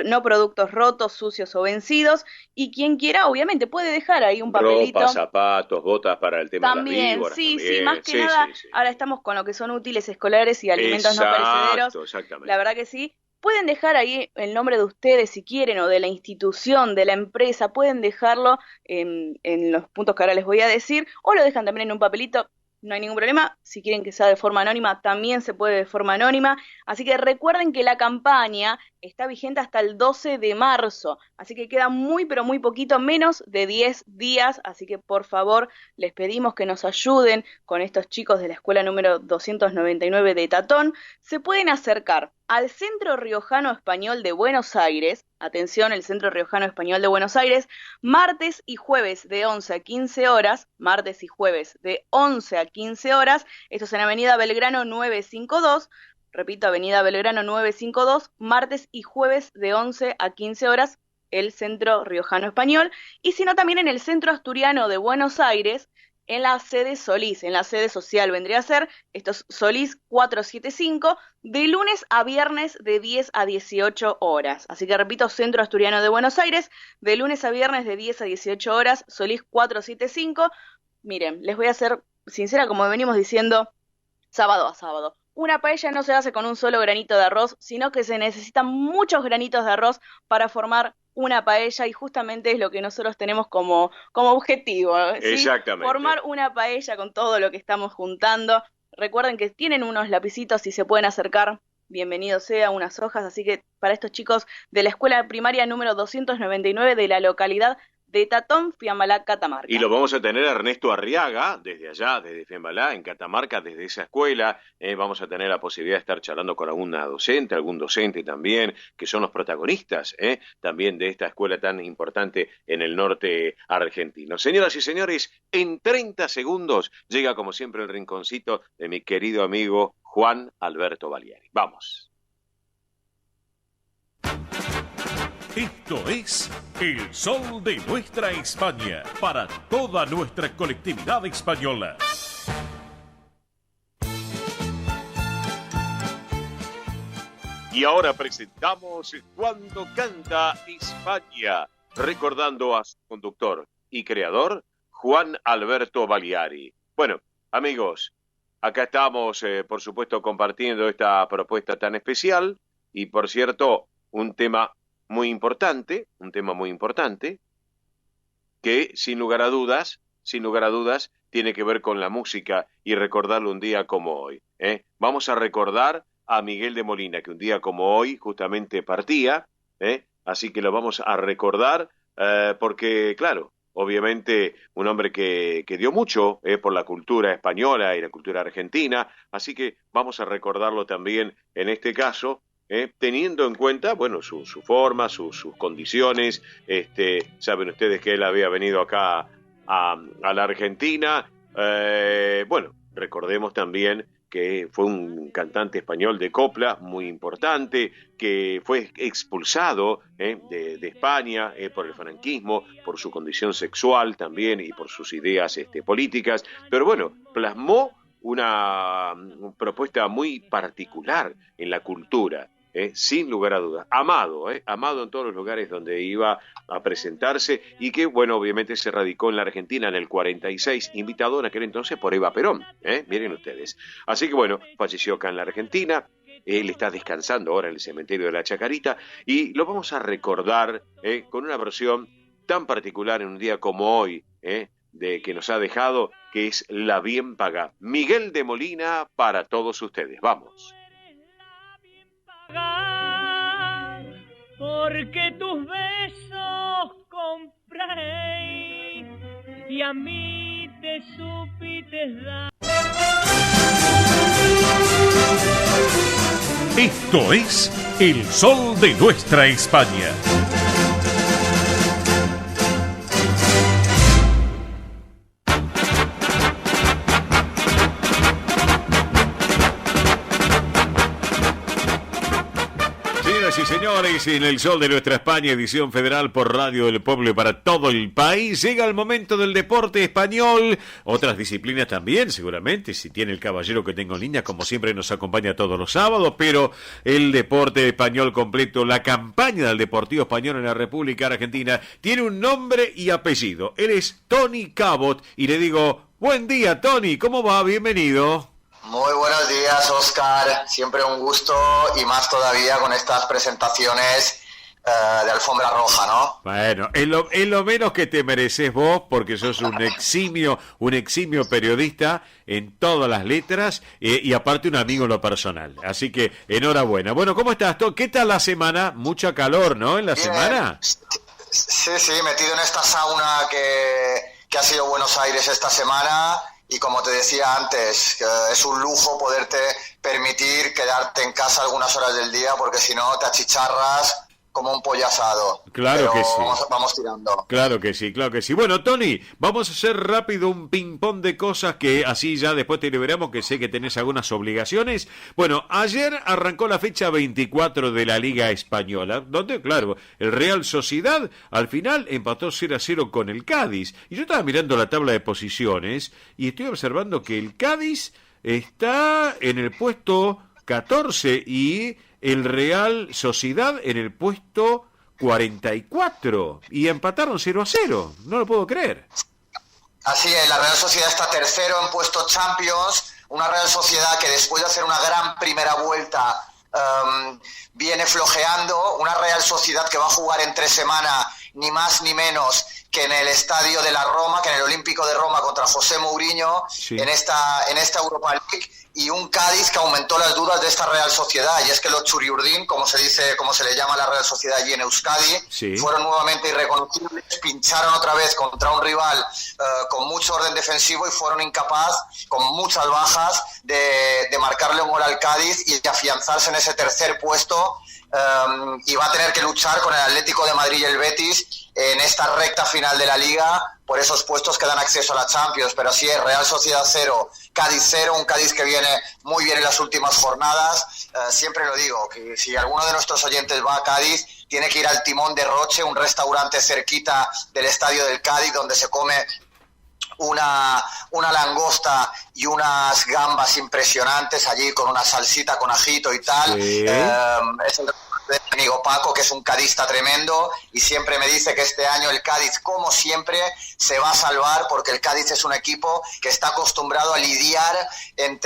no productos rotos, sucios o vencidos, y quien quiera, obviamente, puede dejar ahí un papelito. Ropa, zapatos, botas para el tema también, de las víboras. sí, También. sí, más que nada, sí. ahora estamos con lo que son útiles escolares y alimentos no perecederos. Exactamente. La verdad que sí. Pueden dejar ahí el nombre de ustedes si quieren, o de la institución, de la empresa, pueden dejarlo en los puntos que ahora les voy a decir, o lo dejan también en un papelito. No hay ningún problema, si quieren que sea de forma anónima, también se puede de forma anónima, así que recuerden que la campaña está vigente hasta el 12 de marzo, así que queda muy pero muy poquito, menos de 10 días, así que por favor les pedimos que nos ayuden con estos chicos de la escuela número 299 de Tatón. Se pueden acercar al Centro Riojano Español de Buenos Aires, atención, el Centro Riojano Español de Buenos Aires, martes y jueves de 11 a 15 horas, martes y jueves de 11 a 15 horas, esto es en Avenida Belgrano 952, repito, Avenida Belgrano 952, martes y jueves de 11 a 15 horas, el Centro Riojano Español, y si no también en el Centro Asturiano de Buenos Aires, en la sede Solís, en la sede social vendría a ser, esto es Solís 475, de lunes a viernes de 10 a 18 horas. Así que repito, Centro Asturiano de Buenos Aires, de lunes a viernes de 10 a 18 horas, Solís 475. Miren, les voy a ser sincera, como venimos diciendo, sábado a sábado. Una paella no se hace con un solo granito de arroz, sino que se necesitan muchos granitos de arroz para formar una paella, y justamente es lo que nosotros tenemos como objetivo, ¿sí? Exactamente. Formar una paella con todo lo que estamos juntando. Recuerden que tienen unos lapicitos, si se pueden acercar, bienvenido sea, unas hojas, así que para estos chicos de la escuela primaria número 299 de la localidad de Tatón, Fiambalá, Catamarca. Y lo vamos a tener a Ernesto Arriaga, desde allá, desde Fiambalá, en Catamarca, desde esa escuela. Vamos a tener la posibilidad de estar charlando con algún docente también, que son los protagonistas también de esta escuela tan importante en el norte argentino. Señoras y señores, en 30 segundos llega como siempre el rinconcito de mi querido amigo Juan Alberto Baliari. Vamos. Esto es El Sol de Nuestra España, para toda nuestra colectividad española. Y ahora presentamos Cuando Canta España, recordando a su conductor y creador, Juan Alberto Baliari. Bueno, amigos, acá estamos, por supuesto, compartiendo esta propuesta tan especial y, por cierto, un tema muy importante, que sin lugar a dudas, tiene que ver con la música y recordarlo un día como hoy. Vamos a recordar a Miguel de Molina, que un día como hoy justamente partía, así que lo vamos a recordar porque, claro, obviamente un hombre que dio mucho por la cultura española y la cultura argentina, así que vamos a recordarlo también en este caso, teniendo en cuenta, bueno, su forma, sus condiciones. Saben ustedes que él había venido acá a la Argentina. Bueno, recordemos también que fue un cantante español de copla muy importante, que fue expulsado de España por el franquismo, por su condición sexual también y por sus ideas políticas, pero bueno, plasmó una propuesta muy particular en la cultura. Sin lugar a dudas, amado en todos los lugares donde iba a presentarse, y que, bueno, obviamente se radicó en la Argentina en el 46, invitado en aquel entonces por Eva Perón, miren ustedes. Así que, bueno, falleció acá en la Argentina, él está descansando ahora en el cementerio de la Chacarita, y lo vamos a recordar con una versión tan particular en un día como hoy, de que nos ha dejado, que es La Bien Paga. Miguel de Molina para todos ustedes, vamos. Porque tus besos compraré y a mí te supiste dar. Esto es El Sol de Nuestra España. Señoras y señores, en el sol de nuestra España, edición federal por Radio del Pueblo y para todo el país, llega el momento del deporte español. Otras disciplinas también, seguramente, si tiene el caballero que tengo en línea, como siempre nos acompaña todos los sábados, pero el deporte español completo, la campaña del Deportivo Español en la República Argentina, tiene un nombre y apellido. Él es Tony Cabot y le digo, buen día Tony, ¿cómo va? Bienvenido. Muy buenos días, Oscar. Siempre un gusto y más todavía con estas presentaciones de alfombra roja, ¿no? Bueno, es lo menos que te mereces vos porque sos un eximio periodista en todas las letras y aparte un amigo en lo personal. Así que enhorabuena. Bueno, ¿cómo estás? ¿Qué tal la semana? Mucha calor, ¿no? En la semana. Sí, metido en esta sauna que ha sido Buenos Aires esta semana. Y como te decía antes, es un lujo poderte permitir quedarte en casa algunas horas del día, porque si no te achicharras como un pollo asado. Claro. Pero que sí. Vamos tirando. Claro que sí. Bueno, Tony, vamos a hacer rápido un ping-pong de cosas que así ya después te liberamos, que sé que tenés algunas obligaciones. Bueno, ayer arrancó la fecha 24 de la Liga Española, donde, claro, el Real Sociedad al final empató 0-0 con el Cádiz. Y yo estaba mirando la tabla de posiciones y estoy observando que el Cádiz está en el puesto 14 y el Real Sociedad en el puesto 44 y empataron 0-0, no lo puedo creer. Así es, la Real Sociedad está tercero en puesto Champions, una Real Sociedad que después de hacer una gran primera vuelta viene flojeando, una Real Sociedad que va a jugar entre semana ni más ni menos que en el estadio de la Roma, que en el Olímpico de Roma contra José Mourinho, sí, en esta Europa League, y un Cádiz que aumentó las dudas de esta Real Sociedad, y es que los Churiurdin, como se le llama a la Real Sociedad allí en Euskadi, sí, fueron nuevamente irreconocibles, pincharon otra vez contra un rival con mucho orden defensivo y fueron incapaz, con muchas bajas, de marcarle un gol al Cádiz y de afianzarse en ese tercer puesto, y va a tener que luchar con el Atlético de Madrid y el Betis en esta recta final de la Liga por esos puestos que dan acceso a la Champions. Pero así es, Real Sociedad 0, Cádiz 0, un Cádiz que viene muy bien en las últimas jornadas. Siempre lo digo, que si alguno de nuestros oyentes va a Cádiz, tiene que ir al Timón de Roche, un restaurante cerquita del estadio del Cádiz, donde se come una langosta y unas gambas impresionantes allí con una salsita con ajito y tal. Sí. Es el de mi amigo Paco, que es un cadista tremendo y siempre me dice que este año el Cádiz, como siempre, se va a salvar, porque el Cádiz es un equipo que está acostumbrado a lidiar en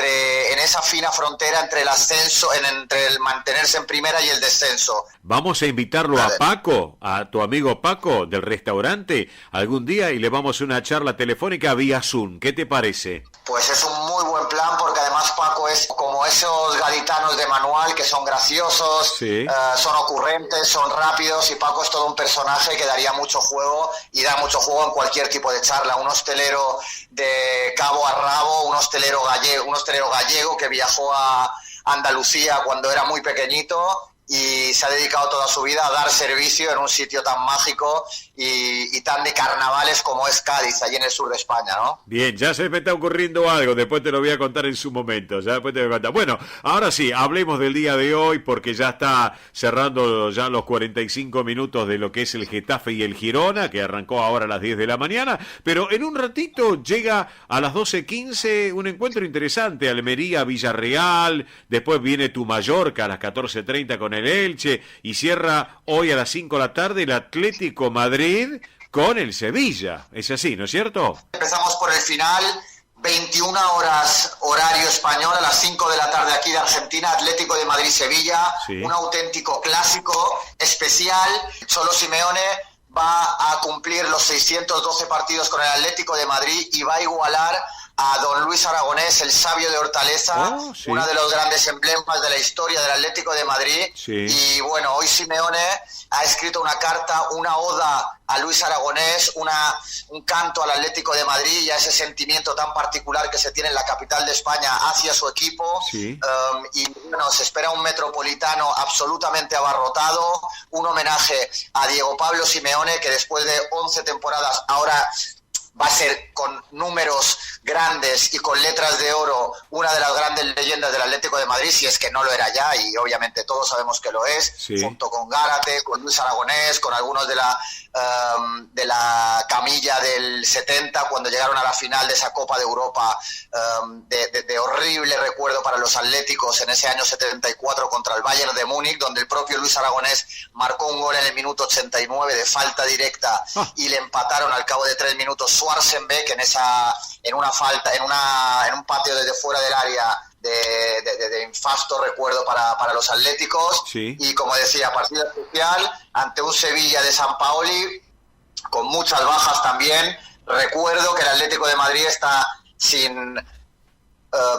esa fina frontera entre el ascenso, entre el mantenerse en primera y el descenso. Vamos a invitarlo a Paco, a tu amigo Paco del restaurante, algún día, y le vamos a una charla telefónica vía Zoom. ¿Qué te parece? Pues es un muy buen plan, porque además Paco es como esos gaditanos de manual que son graciosos, sí, son ocurrentes, son rápidos, y Paco es todo un personaje que daría mucho juego y da mucho juego en cualquier tipo de charla. Un hostelero de cabo a rabo, un hostelero gallego que viajó a Andalucía cuando era muy pequeñito y se ha dedicado toda su vida a dar servicio en un sitio tan mágico y tan de carnavales como es Cádiz, allí en el sur de España, ¿no? Bien, ya se me está ocurriendo algo, después te lo voy a contar en su momento, ya después te voy a contar. Bueno, ahora sí, hablemos del día de hoy, porque ya está cerrando ya los 45 minutos de lo que es el Getafe y el Girona, que arrancó ahora a las 10 de la mañana, pero en un ratito llega a las 12:15 un encuentro interesante, Almería-Villarreal, después viene tu Mallorca a las 14:30 con el Elche, y cierra hoy a las 5 de la tarde el Atlético Madrid con el Sevilla. Es así, ¿no es cierto? Empezamos por el final, 21 horas horario español, a las 5 de la tarde aquí de Argentina, Atlético de Madrid-Sevilla, sí, un auténtico clásico especial. Cholo Simeone va a cumplir los 612 partidos con el Atlético de Madrid y va a igualar a don Luis Aragonés, el sabio de Hortaleza, sí, uno de los grandes emblemas de la historia del Atlético de Madrid. Sí. Y bueno, hoy Simeone ha escrito una carta, una oda a Luis Aragonés, un canto al Atlético de Madrid y a ese sentimiento tan particular que se tiene en la capital de España hacia su equipo. Sí. Y bueno, se espera un Metropolitano absolutamente abarrotado, un homenaje a Diego Pablo Simeone, que después de 11 temporadas ahora va a ser con números grandes y con letras de oro una de las grandes leyendas del Atlético de Madrid, si es que no lo era ya, y obviamente todos sabemos que lo es, junto con Gárate, con Luis Aragonés, con algunos de la camilla del 70, cuando llegaron a la final de esa Copa de Europa, de horrible recuerdo para los atléticos en ese año 74 contra el Bayern de Múnich, donde el propio Luis Aragonés marcó un gol en el minuto 89 de falta directa y le empataron al cabo de 3 minutos Schwarzenbeck en un patio desde fuera del área de infasto recuerdo para los atléticos. Y como decía, partido especial ante un Sevilla de Sampaoli con muchas bajas también. Recuerdo que el Atlético de Madrid está sin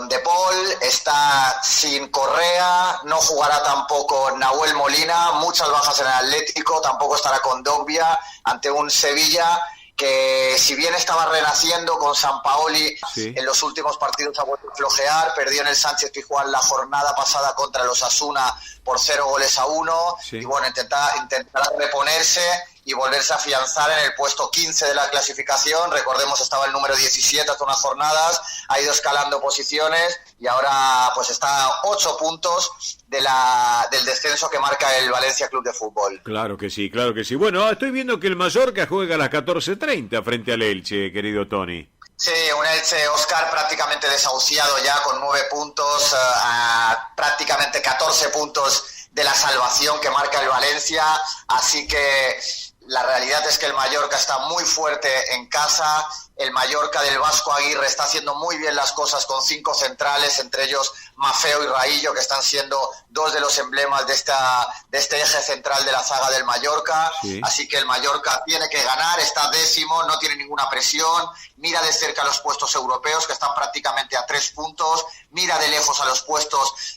De Paul, está sin Correa, no jugará tampoco Nahuel Molina, muchas bajas en el Atlético, tampoco estará Kondogbia, ante un Sevilla que, si bien estaba renaciendo con Sampaoli, en los últimos partidos ha vuelto a flojear. Perdió en el Sánchez-Pizjuán la jornada pasada contra los Osasuna por 0-1, y bueno, intentará reponerse y volverse a afianzar en el puesto 15 de la clasificación. Recordemos, estaba el número 17 hace unas jornadas, ha ido escalando posiciones y ahora pues está a 8 puntos del descenso que marca el Valencia Club de Fútbol. Claro que sí, claro que sí. Bueno, estoy viendo que el Mallorca juega a las 14:30 frente al Elche, querido Tony. Sí, un Elche, Óscar, prácticamente desahuciado ya con 9 puntos, a prácticamente 14 puntos de la salvación que marca el Valencia, así que la realidad es que el Mallorca está muy fuerte en casa. El Mallorca del Vasco Aguirre está haciendo muy bien las cosas con 5 centrales, entre ellos Mafeo y Raillo, que están siendo 2 de los emblemas de este eje central de la zaga del Mallorca. Así que el Mallorca tiene que ganar, está 10º, no tiene ninguna presión, mira de cerca los puestos europeos, que están prácticamente a 3 puntos, mira de lejos a los puestos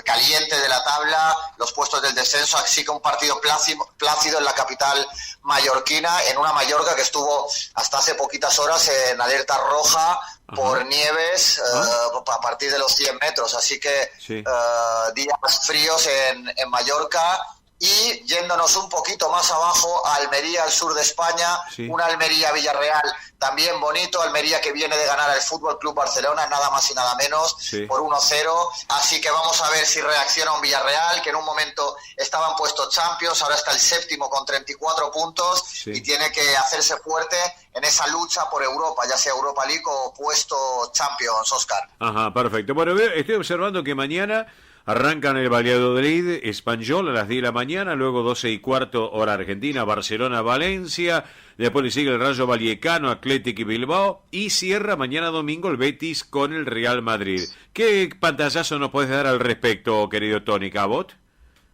calientes de la tabla, los puestos del descenso, así que un partido plácido en la capital mallorquina, en una Mallorca que estuvo hasta hace poquitas horas en alerta roja por nieves a partir de los 100 metros, así que días fríos en Mallorca. Y yéndonos un poquito más abajo, a Almería, al sur de España, una Almería-Villarreal también bonito. Almería que viene de ganar al Fútbol Club Barcelona, nada más y nada menos, por 1-0. Así que vamos a ver si reacciona un Villarreal, que en un momento estaba en puesto Champions, ahora está el 7º con 34 puntos y tiene que hacerse fuerte en esa lucha por Europa, ya sea Europa League o puesto Champions, Óscar. Ajá, perfecto. Bueno, estoy observando que mañana arrancan el Valladolid Espanyol a las 10 de la mañana, luego 12:15 hora argentina, Barcelona-Valencia, después le sigue el Rayo Vallecano, Athletic y Bilbao, y cierra mañana domingo el Betis con el Real Madrid. ¿Qué pantallazo nos puedes dar al respecto, querido Tony Cabot?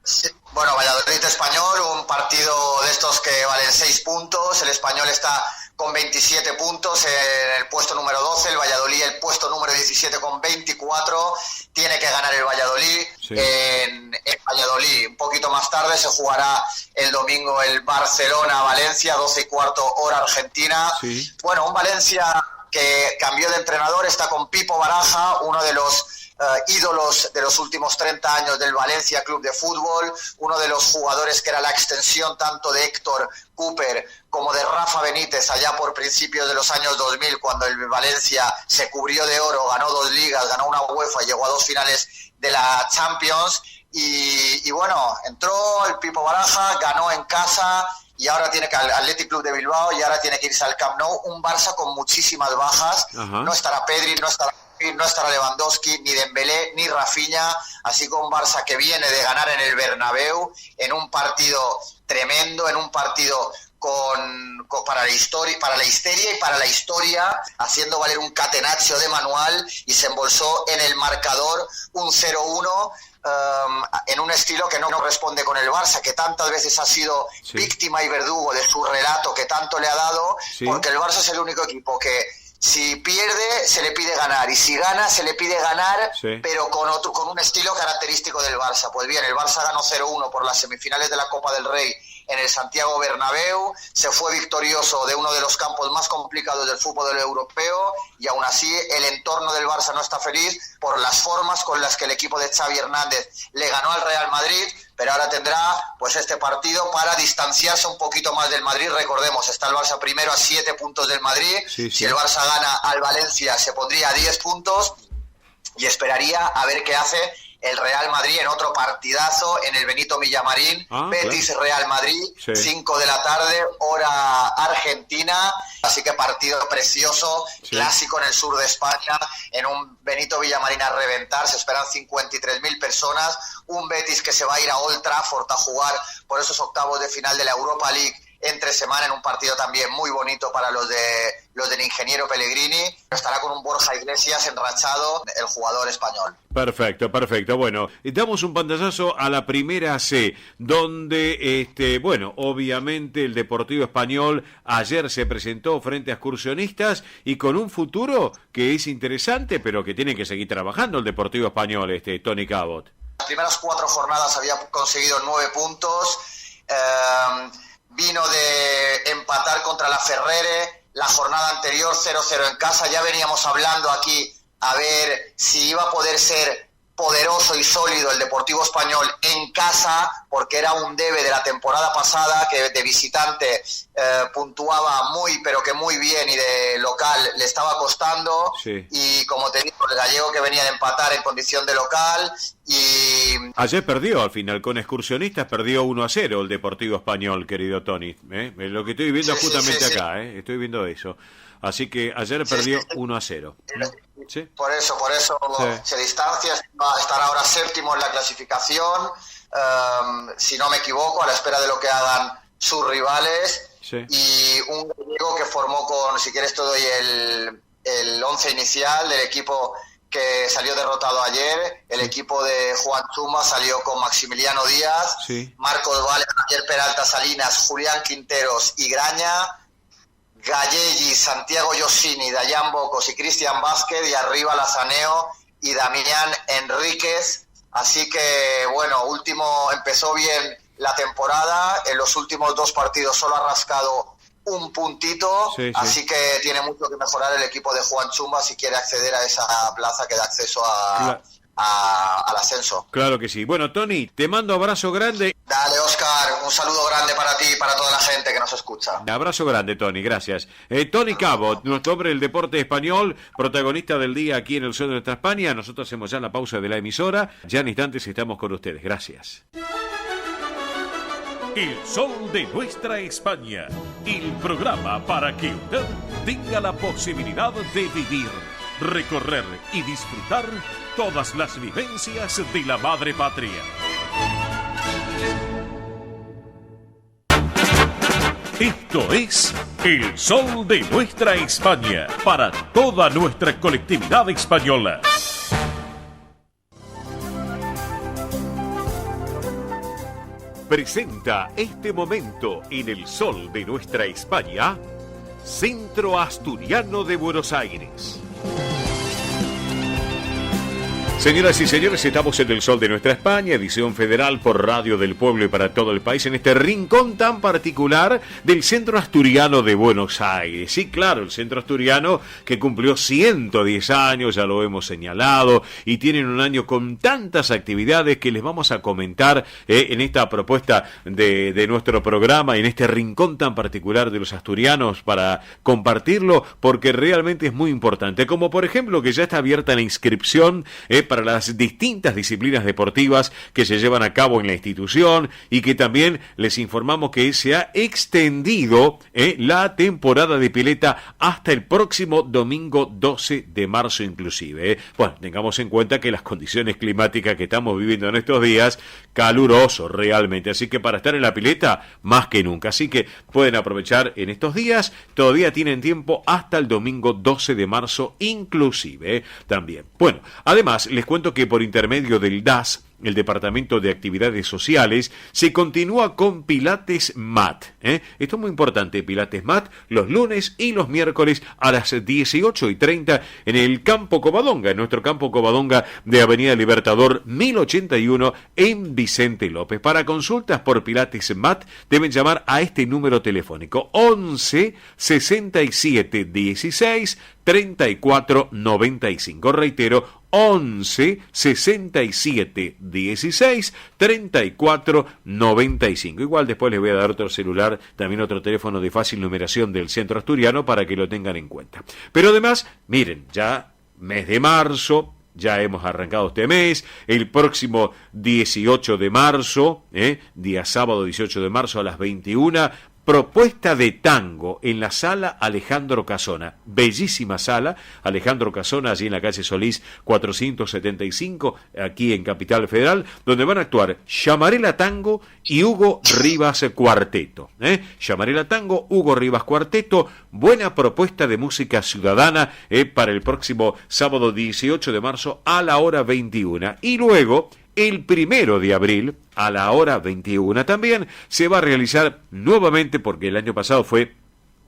Sí. Bueno, Valladolid-Español, un partido de estos que valen 6 puntos, el Español está con 27 puntos en el puesto número 12, el Valladolid el puesto número 17 con 24, tiene que ganar el Valladolid en Valladolid. Un poquito más tarde se jugará el domingo el Barcelona-Valencia, 12:15 hora argentina. Bueno, un Valencia que cambió de entrenador, está con Pipo Baraja, uno de los ídolos de los últimos 30 años del Valencia Club de Fútbol, uno de los jugadores que era la extensión tanto de Héctor Cooper como de Rafa Benítez allá por principios de los años 2000, cuando el Valencia se cubrió de oro, ganó 2 ligas, ganó una UEFA y llegó a 2 finales de la Champions. Y bueno, entró el Pipo Baraja, ganó en casa y ahora tiene que al Athletic Club de Bilbao y ahora tiene que irse al Camp Nou. Un Barça con muchísimas bajas, no estará Pedri, no estará Lewandowski, ni Dembélé, ni Rafinha, así que un Barça que viene de ganar en el Bernabéu, en un partido tremendo, en un partido para la histeria y para la historia, haciendo valer un catenaccio de manual, y se embolsó en el marcador un 0-1, en un estilo que no responde con el Barça, que tantas veces ha sido víctima y verdugo de su relato que tanto le ha dado, porque el Barça es el único equipo que si pierde se le pide ganar y si gana se le pide ganar, pero con un estilo característico del Barça. Pues bien, el Barça ganó 0-1 por las semifinales de la Copa del Rey en el Santiago Bernabéu, se fue victorioso de uno de los campos más complicados del fútbol europeo y aún así el entorno del Barça no está feliz por las formas con las que el equipo de Xavi Hernández le ganó al Real Madrid, pero ahora tendrá pues este partido para distanciarse un poquito más del Madrid. Recordemos, está el Barça primero a 7 puntos del Madrid, si el Barça gana al Valencia se pondría a 10 puntos y esperaría a ver qué hace el Real Madrid en otro partidazo en el Benito Villamarín, Betis-Real Madrid, 5 de la tarde, hora argentina, así que partido precioso, clásico en el sur de España, en un Benito Villamarín a reventar, se esperan 53.000 personas, un Betis que se va a ir a Old Trafford a jugar por esos octavos de final de la Europa League entre semana, en un partido también muy bonito para los del ingeniero Pellegrini. Estará con un Borja Iglesias enrachado, el jugador español. Perfecto. Bueno, damos un pantallazo a la Primera C, donde, obviamente el Deportivo Español ayer se presentó frente a Excursionistas y con un futuro que es interesante, pero que tiene que seguir trabajando el Deportivo Español, Tony Cabot. Las primeras 4 jornadas había conseguido 9 puntos, vino de empatar contra la Ferrere, la jornada anterior 0-0 en casa, ya veníamos hablando aquí a ver si iba a poder ser poderoso y sólido el Deportivo Español en casa, porque era un debe de la temporada pasada, que de visitante puntuaba pero que muy bien, y de local le estaba costando, y como te digo, el gallego que venía de empatar en condición de local, y ayer perdió al final con Excursionistas, perdió 1-0 el Deportivo Español, querido Tony, lo que estoy viendo justamente acá, estoy viendo eso. Así que ayer perdió 1-0. ¿Sí? Por eso se distancia, estará ahora séptimo en la clasificación, si no me equivoco, a la espera de lo que hagan sus rivales. Y un gallego que formó si quieres te doy el 11 inicial del equipo que salió derrotado ayer. El equipo de Juan Chuma salió con Maximiliano Díaz, Marcos Vale, Javier Peralta Salinas, Julián Quinteros y Graña, Gallegi, Santiago Yossini, Dayan Bocos y Cristian Vázquez, y arriba Lazaneo y Damián Enríquez. Así que, empezó bien la temporada, en los últimos 2 partidos solo ha rascado un puntito, así que tiene mucho que mejorar el equipo de Juan Chumba si quiere acceder a esa plaza que da acceso al ascenso. Claro que sí. Bueno, Tony, te mando abrazo grande. Dale, Oscar, un saludo grande para ti y para toda la gente que nos escucha. Abrazo grande, Tony, gracias. Tony Cabot, nuestro hombre del deporte español, protagonista del día aquí en el Sol de Nuestra España. Nosotros hacemos ya la pausa de la emisora. Ya en instantes estamos con ustedes. Gracias. El Sol de Nuestra España, el programa para que usted tenga la posibilidad de vivir, recorrer y disfrutar todas las vivencias de la madre patria. Esto es El Sol de Nuestra España, para toda nuestra colectividad española. Presenta este momento en El Sol de Nuestra España, Centro Asturiano de Buenos Aires. Señoras y señores, estamos en El Sol de Nuestra España, edición federal por Radio del Pueblo y para todo el país, en este rincón tan particular del Centro Asturiano de Buenos Aires. Sí, claro, el Centro Asturiano que cumplió 110 años, ya lo hemos señalado, y tienen un año con tantas actividades que les vamos a comentar en esta propuesta de nuestro programa, en este rincón tan particular de los asturianos, para compartirlo, porque realmente es muy importante. Como por ejemplo que ya está abierta la inscripción para las distintas disciplinas deportivas que se llevan a cabo en la institución, y que también les informamos que se ha extendido la temporada de pileta hasta el próximo domingo 12 de marzo inclusive. Bueno, tengamos en cuenta que las condiciones climáticas que estamos viviendo en estos días, caluroso realmente, así que para estar en la pileta más que nunca, así que pueden aprovechar en estos días, todavía tienen tiempo hasta el domingo 12 de marzo inclusive también. Bueno, además les cuento que por intermedio del DAS, el Departamento de Actividades Sociales, se continúa con Pilates Mat. Esto es muy importante, Pilates Mat, los lunes y los miércoles a las 18:30 en el Campo Covadonga, en nuestro Campo Covadonga de Avenida Libertador 1081 en Vicente López. Para consultas por Pilates Mat deben llamar a este número telefónico 11 67 16 34 95. Reitero, 11 67 16 34 95. Igual después les voy a dar otro celular, también otro teléfono de fácil numeración del Centro Asturiano para que lo tengan en cuenta. Pero además, miren, ya mes de marzo, ya hemos arrancado este mes, el próximo 18 de marzo, día sábado 18 de marzo a las 21, propuesta de tango en la sala Alejandro Casona, bellísima sala, Alejandro Casona, allí en la calle Solís 475, aquí en Capital Federal, donde van a actuar Llamarela Tango y Hugo Rivas Cuarteto. Llamarela Tango, Hugo Rivas Cuarteto, buena propuesta de música ciudadana para el próximo sábado 18 de marzo a la hora 21. Y luego, el 1 de abril, a la hora 21 también, se va a realizar nuevamente, porque el año pasado fue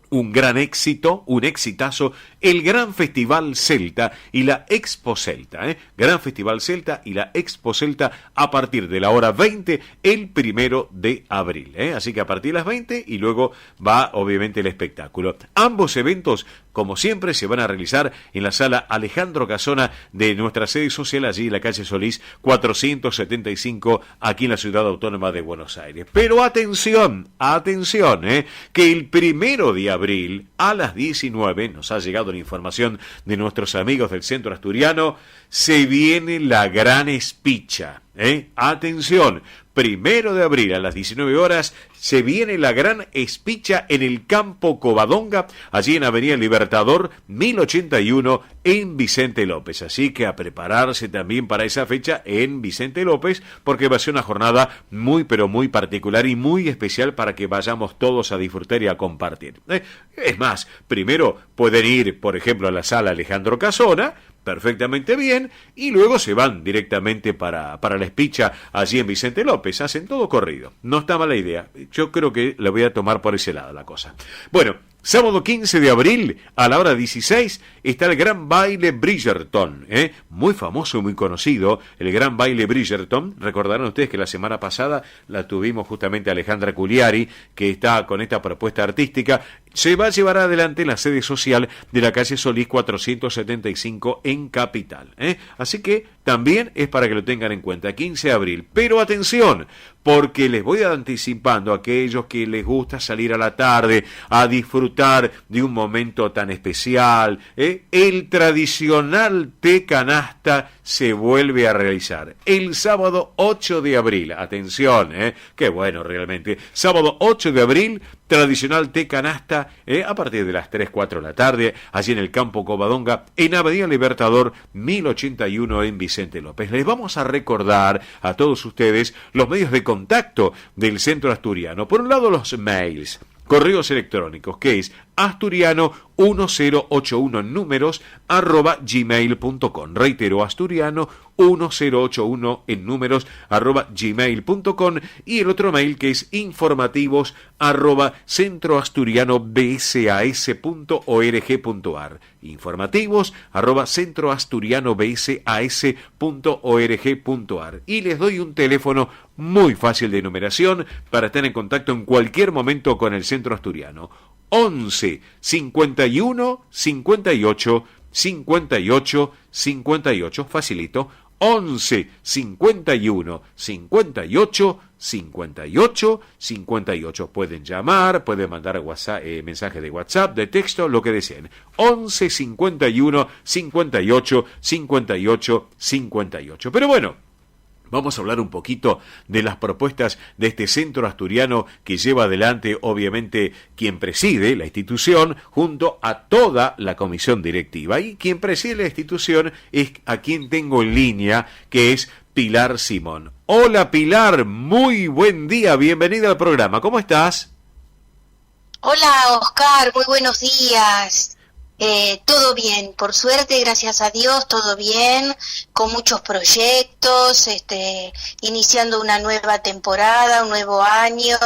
un gran éxito, un exitazo, el Gran Festival Celta y la Expo Celta. Gran Festival Celta y la Expo Celta a partir de la hora 20, el 1 de abril. Así que a partir de las 20 y luego va obviamente el espectáculo. Ambos eventos, como siempre, se van a realizar en la sala Alejandro Casona de nuestra sede social, allí en la calle Solís 475, aquí en la ciudad autónoma de Buenos Aires. Pero atención, que el 1 de abril a las 19, nos ha llegado la información de nuestros amigos del Centro Asturiano, se viene la gran espicha. Atención, 1 de abril a las 19 horas se viene la gran espicha en el Campo Covadonga, allí en Avenida Libertador 1081 en Vicente López. Así que a prepararse también para esa fecha en Vicente López, porque va a ser una jornada muy pero muy particular y muy especial para que vayamos todos a disfrutar y a compartir. Es más, primero pueden ir, por ejemplo, a la sala Alejandro Casona, perfectamente bien, y luego se van directamente para la espicha allí en Vicente López. Hacen todo corrido. No está mala idea. Yo creo que la voy a tomar por ese lado la cosa. Bueno, sábado 15 de abril, a la hora 16, está el Gran Baile Bridgerton, muy famoso y muy conocido, el Gran Baile Bridgerton. Recordarán ustedes que la semana pasada la tuvimos justamente a Alejandra Culiari, que está con esta propuesta artística. Se va a llevar adelante en la sede social de la calle Solís 475 en Capital. Así que también es para que lo tengan en cuenta, 15 de abril. Pero atención, porque les voy anticipando a aquellos que les gusta salir a la tarde a disfrutar de un momento tan especial, el tradicional té canasta se vuelve a realizar el sábado 8 de abril. Atención, qué bueno realmente. Sábado 8 de abril, tradicional té canasta, a partir de las 3, 4 de la tarde, allí en el Campo Covadonga, en Avenida Libertador 1081 en Vicente López. Les vamos a recordar a todos ustedes los medios de contacto del Centro Asturiano. Por un lado, los mails, correos electrónicos, que es asturiano1081 en números @gmail.com. Reitero, asturiano1081 en números @gmail.com, y el otro mail que es informativos @centroasturianobsas.org.ar. informativos @centroasturianobsas.org.ar. Y les doy un teléfono muy fácil de numeración para estar en contacto en cualquier momento con el Centro Asturiano: 11 51 58 58 58, facilito, 11 51 58 58 58. Pueden llamar, pueden mandar WhatsApp, mensaje de WhatsApp, de texto, lo que deseen. 11 51 58 58 58. Pero bueno, vamos a hablar un poquito de las propuestas de este Centro Asturiano que lleva adelante, obviamente, quien preside la institución junto a toda la comisión directiva. Y quien preside la institución es a quien tengo en línea, que es Pilar Simón. Hola Pilar, muy buen día, bienvenida al programa. ¿Cómo estás? Hola Oscar, muy buenos días. Todo bien, por suerte, gracias a Dios, todo bien, con muchos proyectos, iniciando una nueva temporada, un nuevo año,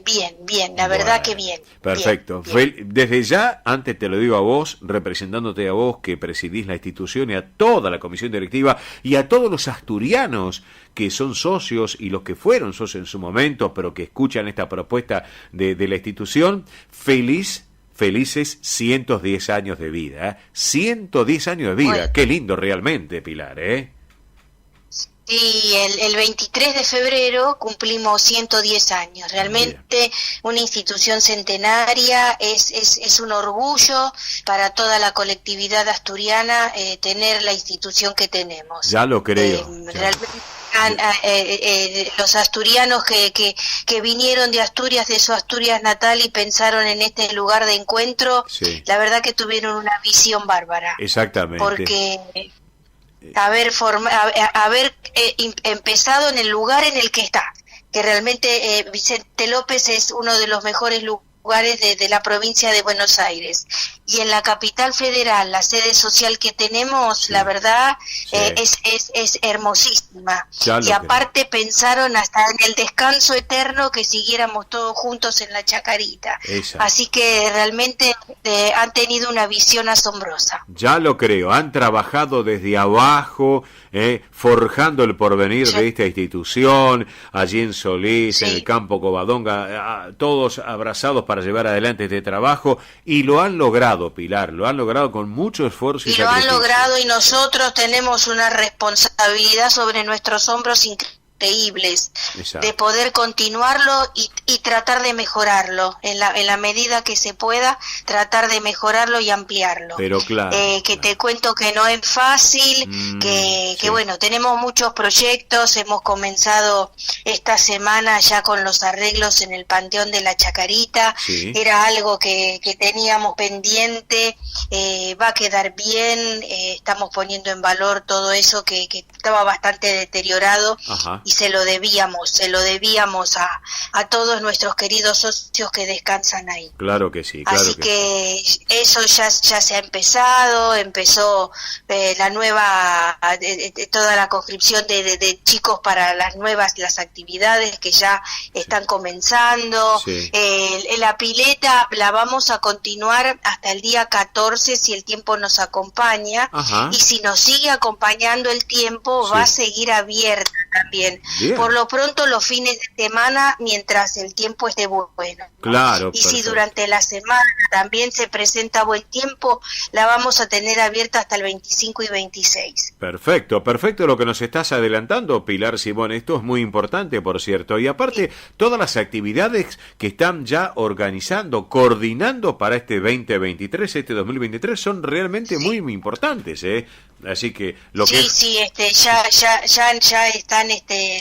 bien, la verdad que bien. Perfecto. Bien. Desde ya, antes te lo digo a vos, representándote a vos que presidís la institución y a toda la comisión directiva y a todos los asturianos que son socios y los que fueron socios en su momento, pero que escuchan esta propuesta de la institución, felices 110 años de vida, ¿eh? 110 años de vida, bueno. Qué lindo realmente, Pilar, ¿eh? Sí, el 23 de febrero cumplimos 110 años. Realmente una institución centenaria, es un orgullo para toda la colectividad asturiana tener la institución que tenemos. Ya lo creo. Realmente los asturianos que vinieron de Asturias, de su Asturias natal y pensaron en este lugar de encuentro, sí. La verdad que tuvieron una visión bárbara. Exactamente. Porque haber empezado en el lugar en el que está, que realmente Vicente López es uno de los mejores lugares de la provincia de Buenos Aires, y en la capital federal, la sede social que tenemos, sí. La verdad, sí. Es hermosísima, y aparte pensaron hasta en el descanso eterno que siguiéramos todos juntos en la Chacarita. Exacto. Así que realmente han tenido una visión asombrosa. Ya lo creo, han trabajado desde abajo, forjando el porvenir, sí. De esta institución, allí en Solís, sí. En el campo Covadonga, todos abrazados para llevar adelante este trabajo, y lo han logrado, Pilar, lo han logrado con mucho esfuerzo y lo han logrado, y nosotros tenemos una responsabilidad sobre nuestros hombros increíbles. Exacto. De poder continuarlo y tratar de mejorarlo en la medida que se pueda, tratar de mejorarlo y ampliarlo. Pero claro, que te cuento que no es fácil, que bueno, tenemos muchos proyectos, hemos comenzado esta semana ya con los arreglos en el Panteón de la Chacarita, sí. Era algo que teníamos pendiente, va a quedar bien, estamos poniendo en valor todo eso que estaba bastante deteriorado. Ajá. Y se lo debíamos a todos nuestros queridos socios que descansan ahí. Claro que sí. Claro Así que eso ya se ha empezó la nueva, toda la conscripción de chicos para las actividades que ya están comenzando. Sí. La pileta la vamos a continuar hasta el día 14 si el tiempo nos acompaña. Ajá. Y si nos sigue acompañando el tiempo, sí. Va a seguir abierta también. Bien. Por lo pronto los fines de semana, mientras el tiempo esté bueno. Claro. Y si durante la semana también se presenta buen tiempo, la vamos a tener abierta hasta el 25 y 26. Perfecto lo que nos estás adelantando, Pilar Simón. Esto es muy importante, por cierto. Y aparte, todas las actividades que están ya organizando, coordinando para este 2023, son realmente muy importantes, ¿eh? Así que ya están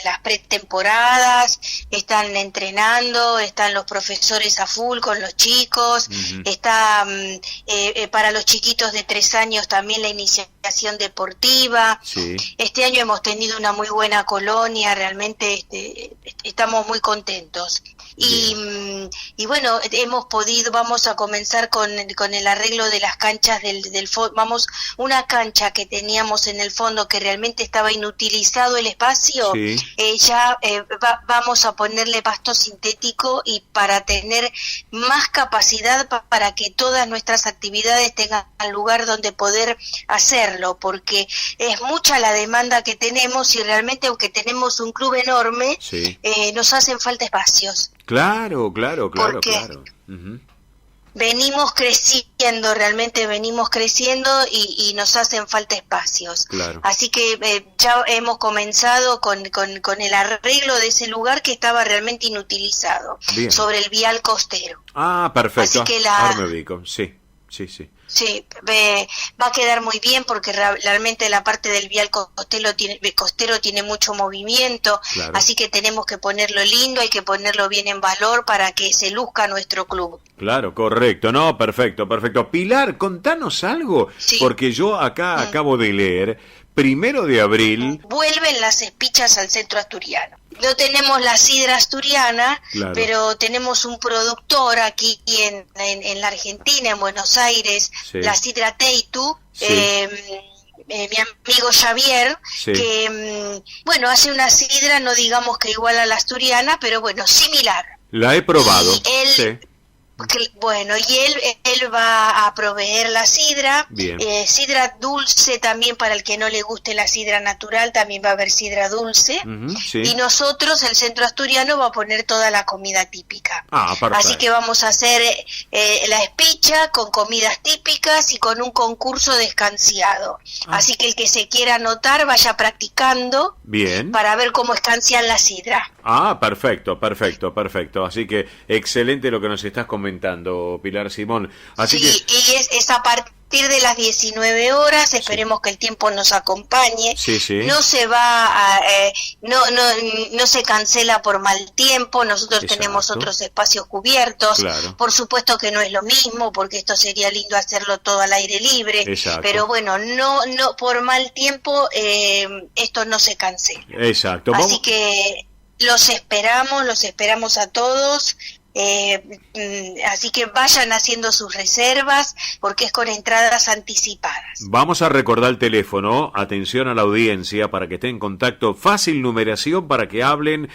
las pretemporadas, están entrenando, están los profesores a full con los chicos, uh-huh. Está para los chiquitos de 3 años también la iniciación deportiva. Sí. Este año hemos tenido una muy buena colonia, realmente estamos muy contentos. Y bueno, vamos a comenzar con el arreglo de las canchas del fondo. Una cancha que teníamos en el fondo que realmente estaba inutilizado el espacio, sí. Vamos a ponerle pasto sintético y para tener más capacidad para que todas nuestras actividades tengan lugar donde poder hacerlo, porque es mucha la demanda que tenemos y realmente aunque tenemos un club enorme, sí. Nos hacen falta espacios. Claro. Uh-huh. Venimos creciendo y nos hacen falta espacios. Claro. Así que ya hemos comenzado con el arreglo de ese lugar que estaba realmente inutilizado. Bien. Sobre el vial costero. Ah, perfecto. Así que ahora me ubico, sí. Sí, va a quedar muy bien porque realmente la parte del vial costero tiene mucho movimiento, claro. Así que tenemos que ponerlo lindo, hay que ponerlo bien en valor para que se luzca nuestro club. Claro, correcto, no, perfecto. Pilar, contanos algo, sí. Porque yo acá acabo de leer, 1 de abril... Vuelven las espichas al centro asturiano. No tenemos la sidra asturiana, claro, pero tenemos un productor aquí en la Argentina, en Buenos Aires, sí, la sidra Teitu, sí, mi amigo Xavier, sí, que, bueno, hace una sidra, no digamos que igual a la asturiana, pero bueno, similar. La he probado. Y él, sí. Bueno, y él va a proveer la sidra, Bien. Sidra dulce también, para el que no le guste la sidra natural, también va a haber sidra dulce. Sí. Y nosotros, el centro asturiano, va a poner toda la comida típica. Perfecto. Así que vamos a hacer la espicha con comidas típicas y con un concurso de escanciado. Así que el que se quiera anotar vaya practicando. Bien. Para ver cómo escancian la sidra. Perfecto. Así que excelente lo que nos estás comentando, Pilar Simón. Así sí, que... y es a partir de las 19 horas, esperemos que el tiempo nos acompañe. Sí, sí. No se va a, no se cancela por mal tiempo, nosotros Exacto. tenemos otros espacios cubiertos. Claro. Por supuesto que no es lo mismo, porque esto sería lindo hacerlo todo al aire libre. Exacto. Pero bueno, no por mal tiempo esto no se cancela. Exacto. Así que los esperamos a todos. Así que vayan haciendo sus reservas, porque es con entradas anticipadas. Vamos a recordar el teléfono, atención a la audiencia, para que estén en contacto, fácil numeración para que hablen,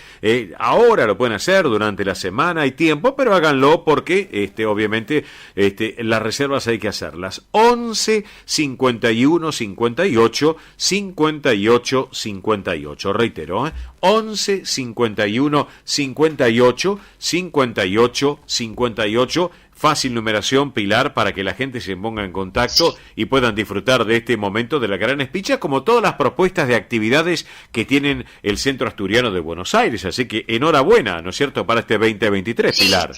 ahora lo pueden hacer, durante la semana hay tiempo, pero háganlo porque obviamente las reservas hay que hacerlas. 11 51 58 58 58, reitero, 11 51 58 58 58, fácil numeración, Pilar, para que la gente se ponga en contacto y puedan disfrutar de este momento de la Gran Espicha, como todas las propuestas de actividades que tienen el Centro Asturiano de Buenos Aires. Así que enhorabuena, ¿no es cierto?, para este 2023, sí. Pilar.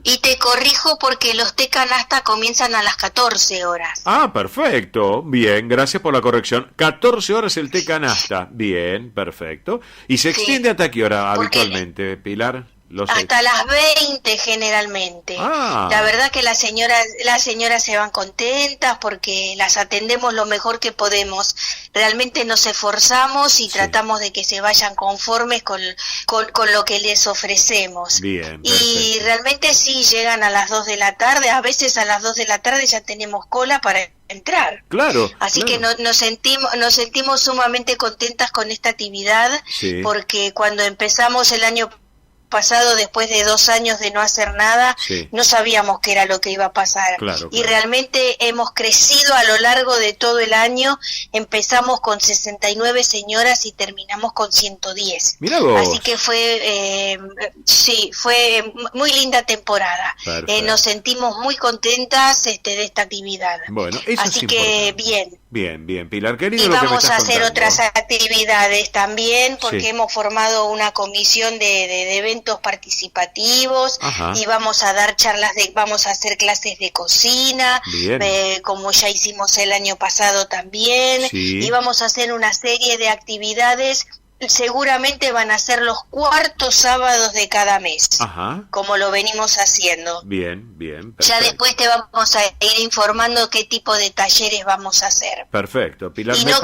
Y te corrijo porque los té canasta comienzan a las 14 horas. Perfecto. Bien, gracias por la corrección. 14 horas el té canasta. Bien, perfecto. ¿Y se extiende hasta qué hora habitualmente, Pilar? Hasta las 20 generalmente. La verdad que las señoras se van contentas porque las atendemos lo mejor que podemos. Realmente nos esforzamos y tratamos de que se vayan conformes con lo que les ofrecemos. Bien, y realmente sí llegan a las 2 de la tarde, a veces a las 2 de la tarde ya tenemos cola para entrar. Claro. Así que nos sentimos sumamente contentas con esta actividad, porque cuando empezamos el año pasado, después de 2 años de no hacer nada, no sabíamos qué era lo que iba a pasar. Y realmente hemos crecido a lo largo de todo el año. Empezamos con 69 señoras y terminamos con 110. Mirá vos. Así que fue muy linda temporada. Nos sentimos muy contentas de esta actividad. Bueno, eso así es que importante. Bien, Pilar, querido. Y lo vamos que me a estás hacer contando. otras actividades también, porque hemos formado una comisión de eventos participativos. Y vamos a dar vamos a hacer clases de cocina, como ya hicimos el año pasado también. Y vamos a hacer una serie de actividades. Seguramente van a ser los cuartos sábados de cada mes, como lo venimos haciendo. Bien. Perfecto. Ya después te vamos a ir informando qué tipo de talleres vamos a hacer. Perfecto, Pilar. Y no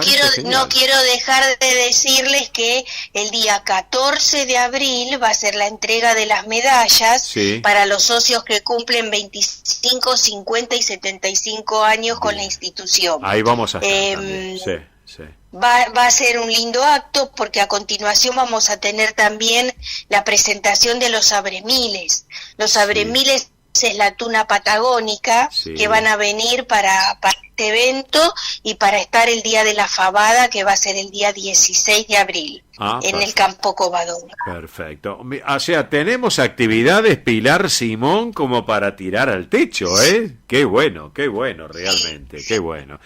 quiero dejar de decirles que el día 14 de abril va a ser la entrega de las medallas para los socios que cumplen 25, 50 y 75 años con la institución. Ahí vamos a estar también. Sí. Va a ser un lindo acto, porque a continuación vamos a tener también la presentación de los abremiles. Los abremiles es la tuna patagónica que van a venir para este evento y para estar el día de la fabada, que va a ser el día 16 de abril en el Campo Covadonga. Perfecto. O sea, tenemos actividades, Pilar Simón, como para tirar al techo, ¿eh? Qué bueno, realmente, qué bueno.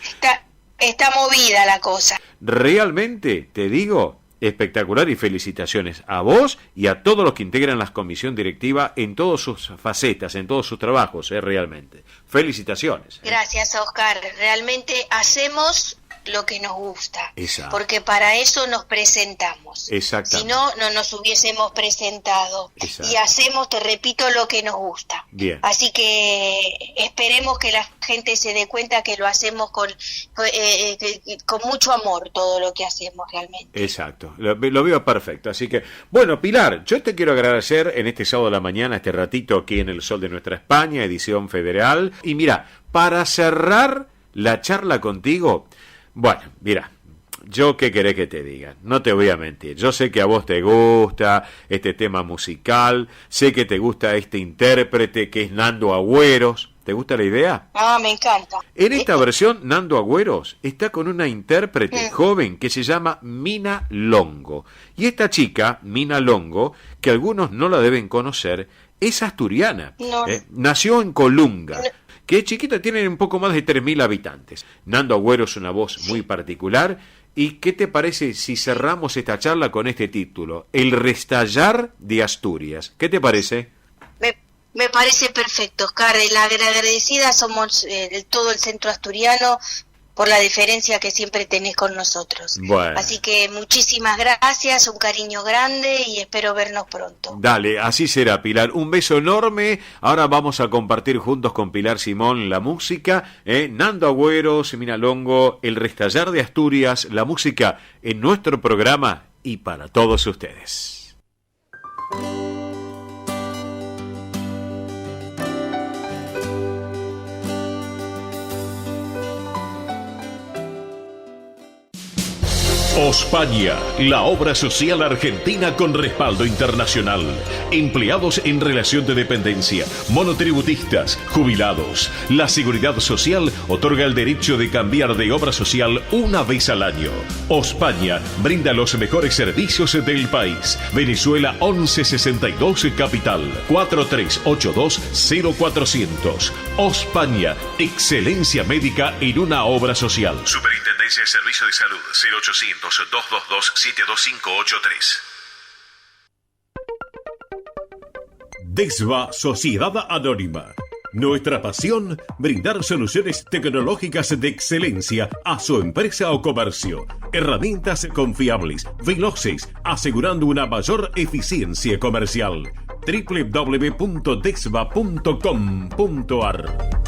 Está movida la cosa. Realmente, te digo, espectacular, y felicitaciones a vos y a todos los que integran la comisión directiva en todas sus facetas, en todos sus trabajos, realmente. Felicitaciones. Gracias, Oscar. Realmente hacemos lo que nos gusta. Exacto. Porque para eso nos presentamos. Exactamente. Si no, no nos hubiésemos presentado. Exacto. Y hacemos, te repito, lo que nos gusta. Bien. Así que esperemos que la gente se dé cuenta que lo hacemos con mucho amor, todo lo que hacemos realmente. Exacto, lo veo perfecto. Así que, bueno, Pilar, yo te quiero agradecer en este sábado de la mañana, este ratito aquí en El Sol de Nuestra España, edición federal. Y mira, para cerrar la charla contigo, bueno, mira, yo qué querés que te diga, no te voy a mentir, yo sé que a vos te gusta este tema musical, sé que te gusta este intérprete que es Nando Agüeros. ¿Te gusta la idea? Ah, me encanta. En esta versión, Nando Agüeros está con una intérprete joven que se llama Mina Longo. Y esta chica, Mina Longo, que algunos no la deben conocer, es asturiana. No. Nació en Colunga, que es chiquita, tiene un poco más de 3.000 habitantes. Nando Agüeros es una voz muy particular. ¿Y qué te parece si cerramos esta charla con este título? El restallar de Asturias. ¿Qué te parece? Me parece perfecto, Oscar. La agradecida somos todo el centro asturiano por la deferencia que siempre tenés con nosotros. Bueno. Así que muchísimas gracias, un cariño grande y espero vernos pronto. Dale, así será, Pilar. Un beso enorme. Ahora vamos a compartir juntos con Pilar Simón la música. Nando Agüeros, Mina Longo, El restallar de Asturias, la música en nuestro programa y para todos ustedes. Ospaña, la obra social argentina con respaldo internacional. Empleados en relación de dependencia, monotributistas, jubilados. La Seguridad Social otorga el derecho de cambiar de obra social una vez al año. Ospaña brinda los mejores servicios del país. Venezuela 1162 Capital, 4382-0400. Ospaña, excelencia médica en una obra social. Superintendencia de Servicio de Salud, 0800-222-72583. DESVA Sociedad Anónima. Nuestra pasión, brindar soluciones tecnológicas de excelencia a su empresa o comercio. Herramientas confiables, veloces, asegurando una mayor eficiencia comercial. www.desva.com.ar.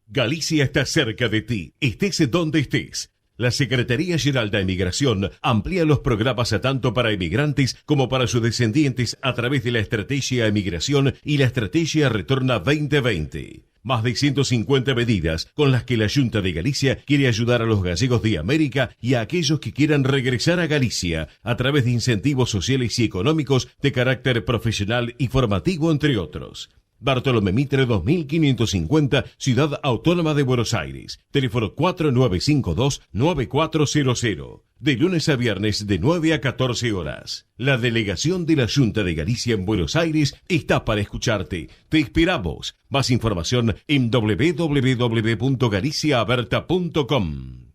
Galicia está cerca de ti, estés donde estés. La Secretaría General de Emigración amplía los programas tanto para emigrantes como para sus descendientes a través de la Estrategia Emigración y la Estrategia Retorna 2020. Más de 150 medidas con las que la Junta de Galicia quiere ayudar a los gallegos de América y a aquellos que quieran regresar a Galicia a través de incentivos sociales y económicos de carácter profesional y formativo, entre otros. Bartolomé Mitre 2550, Ciudad Autónoma de Buenos Aires. Teléfono 4952-9400. De lunes a viernes de 9 a 14 horas. La delegación de la Junta de Galicia en Buenos Aires está para escucharte. Te esperamos. Más información en www.galiciaaberta.com.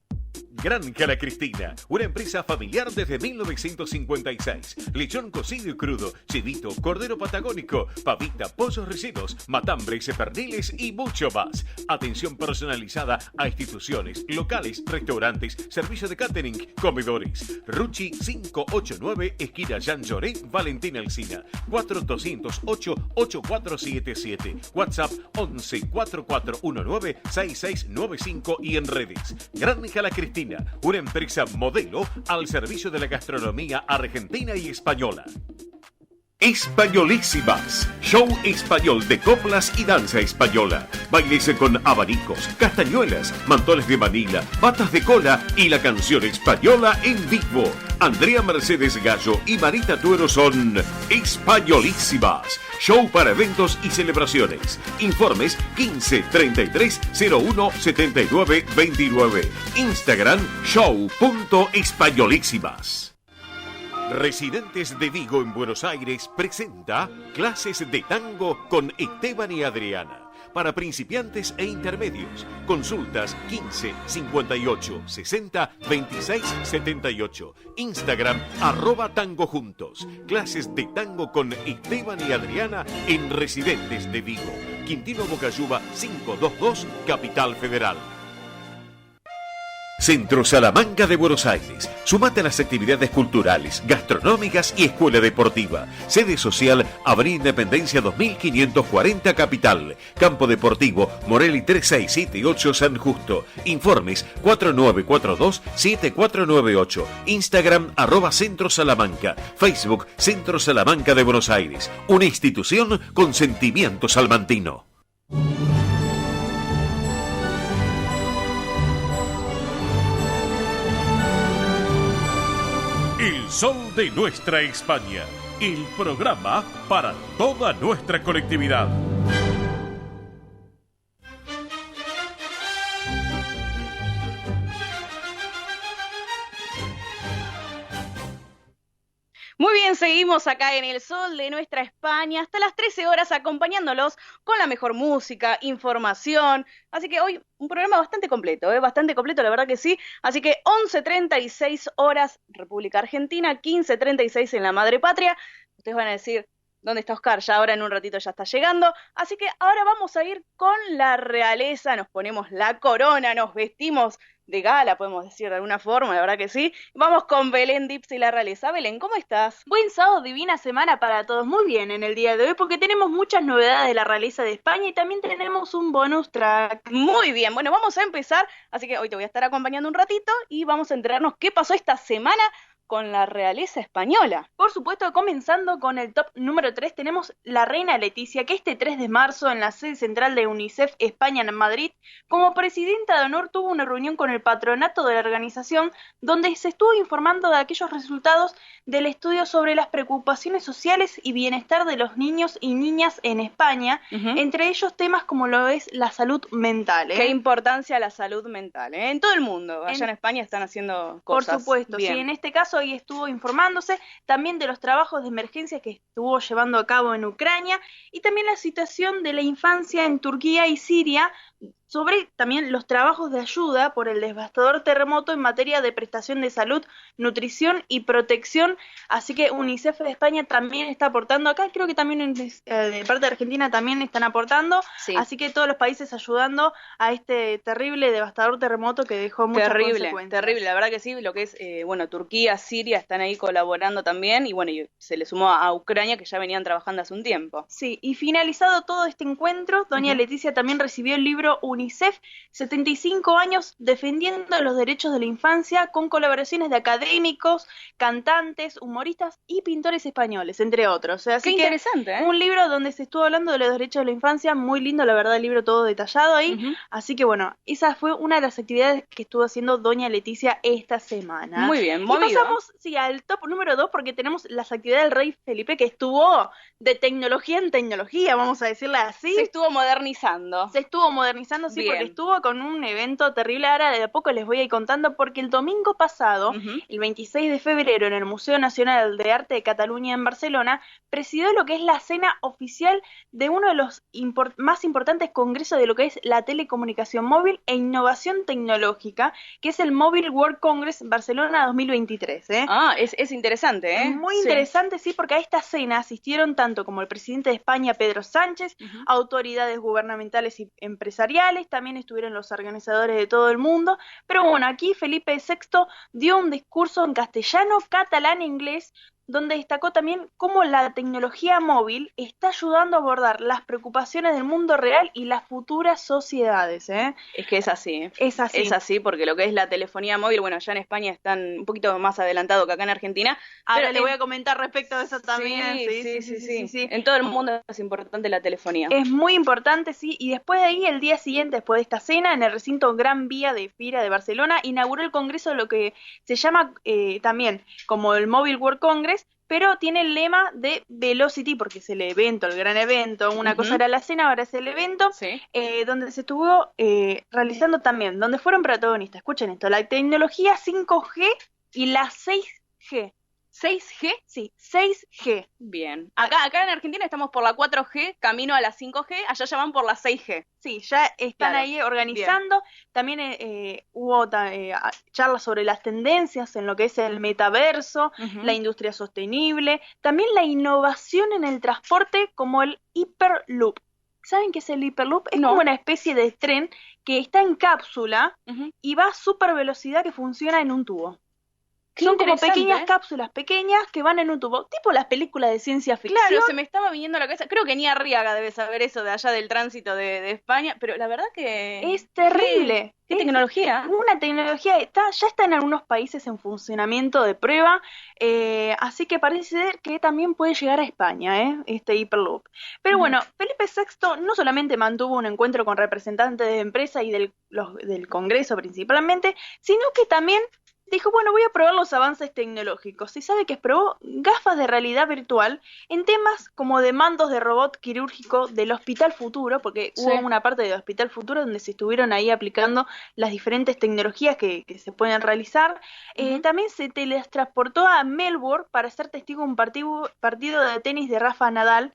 Granja La Cristina, una empresa familiar desde 1956. Lechón cocido y crudo, chivito, cordero patagónico, pavita, pollos rellenos, matambres, perniles y mucho más. Atención personalizada a instituciones, locales, restaurantes, servicio de catering, comedores. Ruchi 589, esquina Jean Lloré, Valentín Alsina. 4208-8477. WhatsApp 11-4419-6695 y en redes. Granja La Cristina, una empresa modelo al servicio de la gastronomía argentina y española. Españolísimas, show español de coplas y danza española. Bailes con abanicos, castañuelas, mantones de Manila, batas de cola y la canción española en vivo. Andrea Mercedes Gallo y Marita Tuero son Españolísimas. Show para eventos y celebraciones. Informes 15 33 01 79 29. Instagram show.españolísimas. Residentes de Vigo en Buenos Aires presenta clases de tango con Esteban y Adriana. Para principiantes e intermedios. Consultas 15 58 60 26 78. Instagram @tangojuntos. Clases de tango con Esteban y Adriana en Residentes de Vigo. Quintino Bocayuba 522, Capital Federal. Centro Salamanca de Buenos Aires. Sumate a las actividades culturales, gastronómicas y escuela deportiva. Sede social, Avenida Independencia 2540 Capital. Campo Deportivo, Morelli 3678 San Justo. Informes 4942-7498. Instagram @Centro Salamanca. Facebook Centro Salamanca de Buenos Aires. Una institución con sentimiento salmantino. El sol de nuestra España, el programa para toda nuestra colectividad. Muy bien, seguimos acá en el sol de nuestra España hasta las 13 horas acompañándolos con la mejor música, información. Así que hoy un programa bastante completo, la verdad que sí. Así que 11:36 horas República Argentina, 15:36 en la Madre Patria. Ustedes van a decir, ¿dónde está Oscar? Ya ahora en un ratito ya está llegando. Así que ahora vamos a ir con la realeza, nos ponemos la corona, nos vestimos de gala, podemos decir de alguna forma, la verdad que sí. Vamos con Belén Dips y la realeza. Belén, ¿cómo estás? Buen sábado, divina semana para todos. Muy bien en el día de hoy porque tenemos muchas novedades de la realeza de España y también tenemos un bonus track. Muy bien, bueno, vamos a empezar. Así que hoy te voy a estar acompañando un ratito y vamos a enterarnos qué pasó esta semana con la realeza española. Por supuesto, comenzando con el top número 3, tenemos la reina Leticia, que este 3 de marzo en la sede central de UNICEF España en Madrid, como presidenta de honor tuvo una reunión con el patronato de la organización donde se estuvo informando de aquellos resultados del estudio sobre las preocupaciones sociales y bienestar de los niños y niñas en España, entre ellos temas como lo es la salud mental. Qué importancia la salud mental, en todo el mundo. Allá en España están haciendo cosas. Por supuesto, bien. Sí, en este caso y estuvo informándose también de los trabajos de emergencia que estuvo llevando a cabo en Ucrania y también la situación de la infancia en Turquía y Siria, sobre también los trabajos de ayuda por el devastador terremoto en materia de prestación de salud, nutrición y protección. Así que UNICEF de España también está aportando acá, creo que también de parte de Argentina también están aportando, sí. Así que todos los países ayudando a este terrible, devastador terremoto que dejó muchas consecuencias. Terrible, la verdad que sí, lo que es, Turquía, Siria están ahí colaborando también y bueno, y se le sumó a Ucrania que ya venían trabajando hace un tiempo. Sí, y finalizado todo este encuentro, doña Leticia también recibió el libro UNICEF, 75 años defendiendo los derechos de la infancia, con colaboraciones de académicos, cantantes, humoristas y pintores españoles, entre otros. Así que interesante, un libro donde se estuvo hablando de los derechos de la infancia, muy lindo, la verdad, el libro todo detallado ahí. Así que bueno, esa fue una de las actividades que estuvo haciendo doña Leticia esta semana. Muy bien, movido. Y pasamos al top número 2 porque tenemos las actividades del rey Felipe, que estuvo de tecnología en tecnología, vamos a decirla así. Se estuvo modernizando, sí, bien. Porque estuvo con un evento terrible. Ahora de a poco les voy a ir contando, porque el domingo pasado, el 26 de febrero, en el Museo Nacional de Arte de Cataluña en Barcelona, presidió lo que es la cena oficial de uno de los más importantes congresos de lo que es la telecomunicación móvil e innovación tecnológica, que es el Mobile World Congress Barcelona 2023. Es interesante, Muy interesante, sí, porque a esta cena asistieron tanto como el presidente de España, Pedro Sánchez, autoridades gubernamentales y empresariales, también estuvieron los organizadores de todo el mundo, pero bueno, aquí Felipe VI dio un discurso en castellano, catalán e inglés, donde destacó también cómo la tecnología móvil está ayudando a abordar las preocupaciones del mundo real y las futuras sociedades. Es que es así. Es así. Es así, porque lo que es la telefonía móvil, bueno, allá en España están un poquito más adelantado que acá en Argentina. Ahora le voy a comentar respecto de eso también. Sí. En todo el mundo es importante la telefonía. Es muy importante, sí, y después de ahí, el día siguiente, después de esta cena, en el recinto Gran Vía de Fira de Barcelona, inauguró el congreso, lo que se llama también como el Mobile World Congress, pero tiene el lema de Velocity, porque es el evento, el gran evento. Una cosa era la cena, ahora es el evento, donde se estuvo realizando también, donde fueron protagonistas, escuchen esto, la tecnología 5G y la 6G. ¿6G? Sí, 6G. Bien. Acá en Argentina estamos por la 4G, camino a la 5G, allá ya van por la 6G. Sí, ya están ahí organizando. Bien. También hubo charlas sobre las tendencias en lo que es el metaverso, la industria sostenible, también la innovación en el transporte como el Hyperloop. ¿Saben qué es el Hyperloop? Es como una especie de tren que está en cápsula y va a super velocidad que funciona en un tubo. Son como pequeñas cápsulas pequeñas que van en un tubo, tipo las películas de ciencia ficción. Claro, se me estaba viniendo a la cabeza. Creo que ni Arriaga debe saber eso de allá del tránsito de España, pero la verdad que... Es terrible. ¿Qué tecnología? Una tecnología ya está en algunos países en funcionamiento de prueba, así que parece ser que también puede llegar a España, este Hyperloop. Pero bueno, Felipe VI no solamente mantuvo un encuentro con representantes de empresa y del Congreso principalmente, sino que también dijo, bueno, voy a probar los avances tecnológicos. Y sabe que probó gafas de realidad virtual en temas como de mandos de robot quirúrgico del Hospital Futuro, porque hubo una parte del Hospital Futuro donde se estuvieron ahí aplicando las diferentes tecnologías que se pueden realizar. También se teletransportó a Melbourne para ser testigo de un partido de tenis de Rafa Nadal,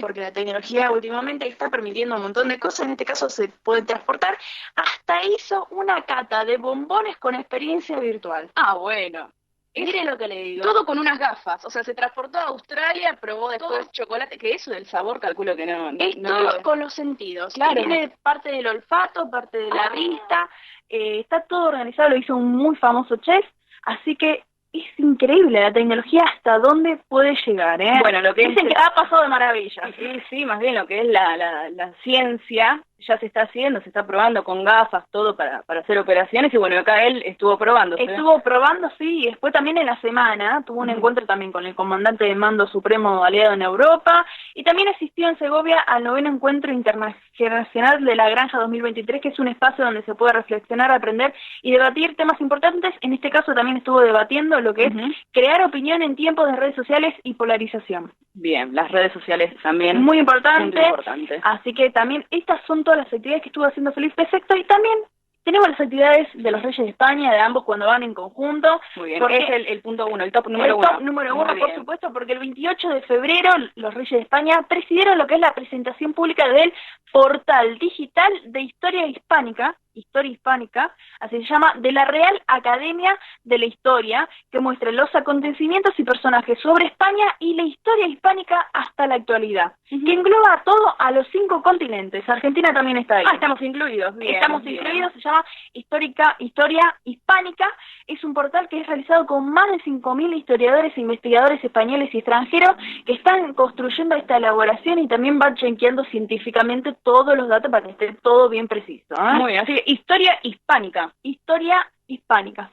porque la tecnología últimamente está permitiendo un montón de cosas, en este caso se puede transportar. Hasta hizo una cata de bombones con experiencia virtual. Ah, bueno. Mire lo que le digo. Todo con unas gafas. O sea, se transportó a Australia, probó después chocolate, que eso del sabor calculo que no. Todo con los sentidos. Claro. Tiene parte del olfato, parte de la vista. Está todo organizado, lo hizo un muy famoso chef. Así que es increíble la tecnología hasta dónde puede llegar, ¿eh? Bueno, lo que dicen que ha pasado de maravilla. Sí, más bien lo que es la ciencia ya se está haciendo, se está probando con gafas, todo para hacer operaciones, y bueno, acá él estuvo probando. Estuvo probando, sí, y después también en la semana tuvo un encuentro también con el comandante de mando supremo aliado en Europa, y también asistió en Segovia al 9º encuentro internacional de la Granja 2023, que es un espacio donde se puede reflexionar, aprender y debatir temas importantes. En este caso también estuvo debatiendo lo que es crear opinión en tiempos de redes sociales y polarización. Bien, las redes sociales también. Muy importante. Así que también estas son todas las actividades que estuvo haciendo Felipe VI, y también tenemos las actividades de los Reyes de España, de ambos cuando van en conjunto. Muy bien, porque es el punto uno, el top número uno. El top número uno, por supuesto, porque el 28 de febrero los Reyes de España presidieron lo que es la presentación pública del portal digital de Historia Hispánica, así se llama, de la Real Academia de la Historia, que muestra los acontecimientos y personajes sobre España y la historia hispánica hasta la actualidad, que engloba a todo a los 5 continentes. Argentina también está ahí. Estamos incluidos. Bien, estamos incluidos, se llama Historia Hispánica. Es un portal que es realizado con más de 5.000 historiadores e investigadores españoles y extranjeros que están construyendo esta elaboración y también van chequeando científicamente todos los datos para que esté todo bien preciso, ¿eh? Muy bien, así que Historia Hispánica,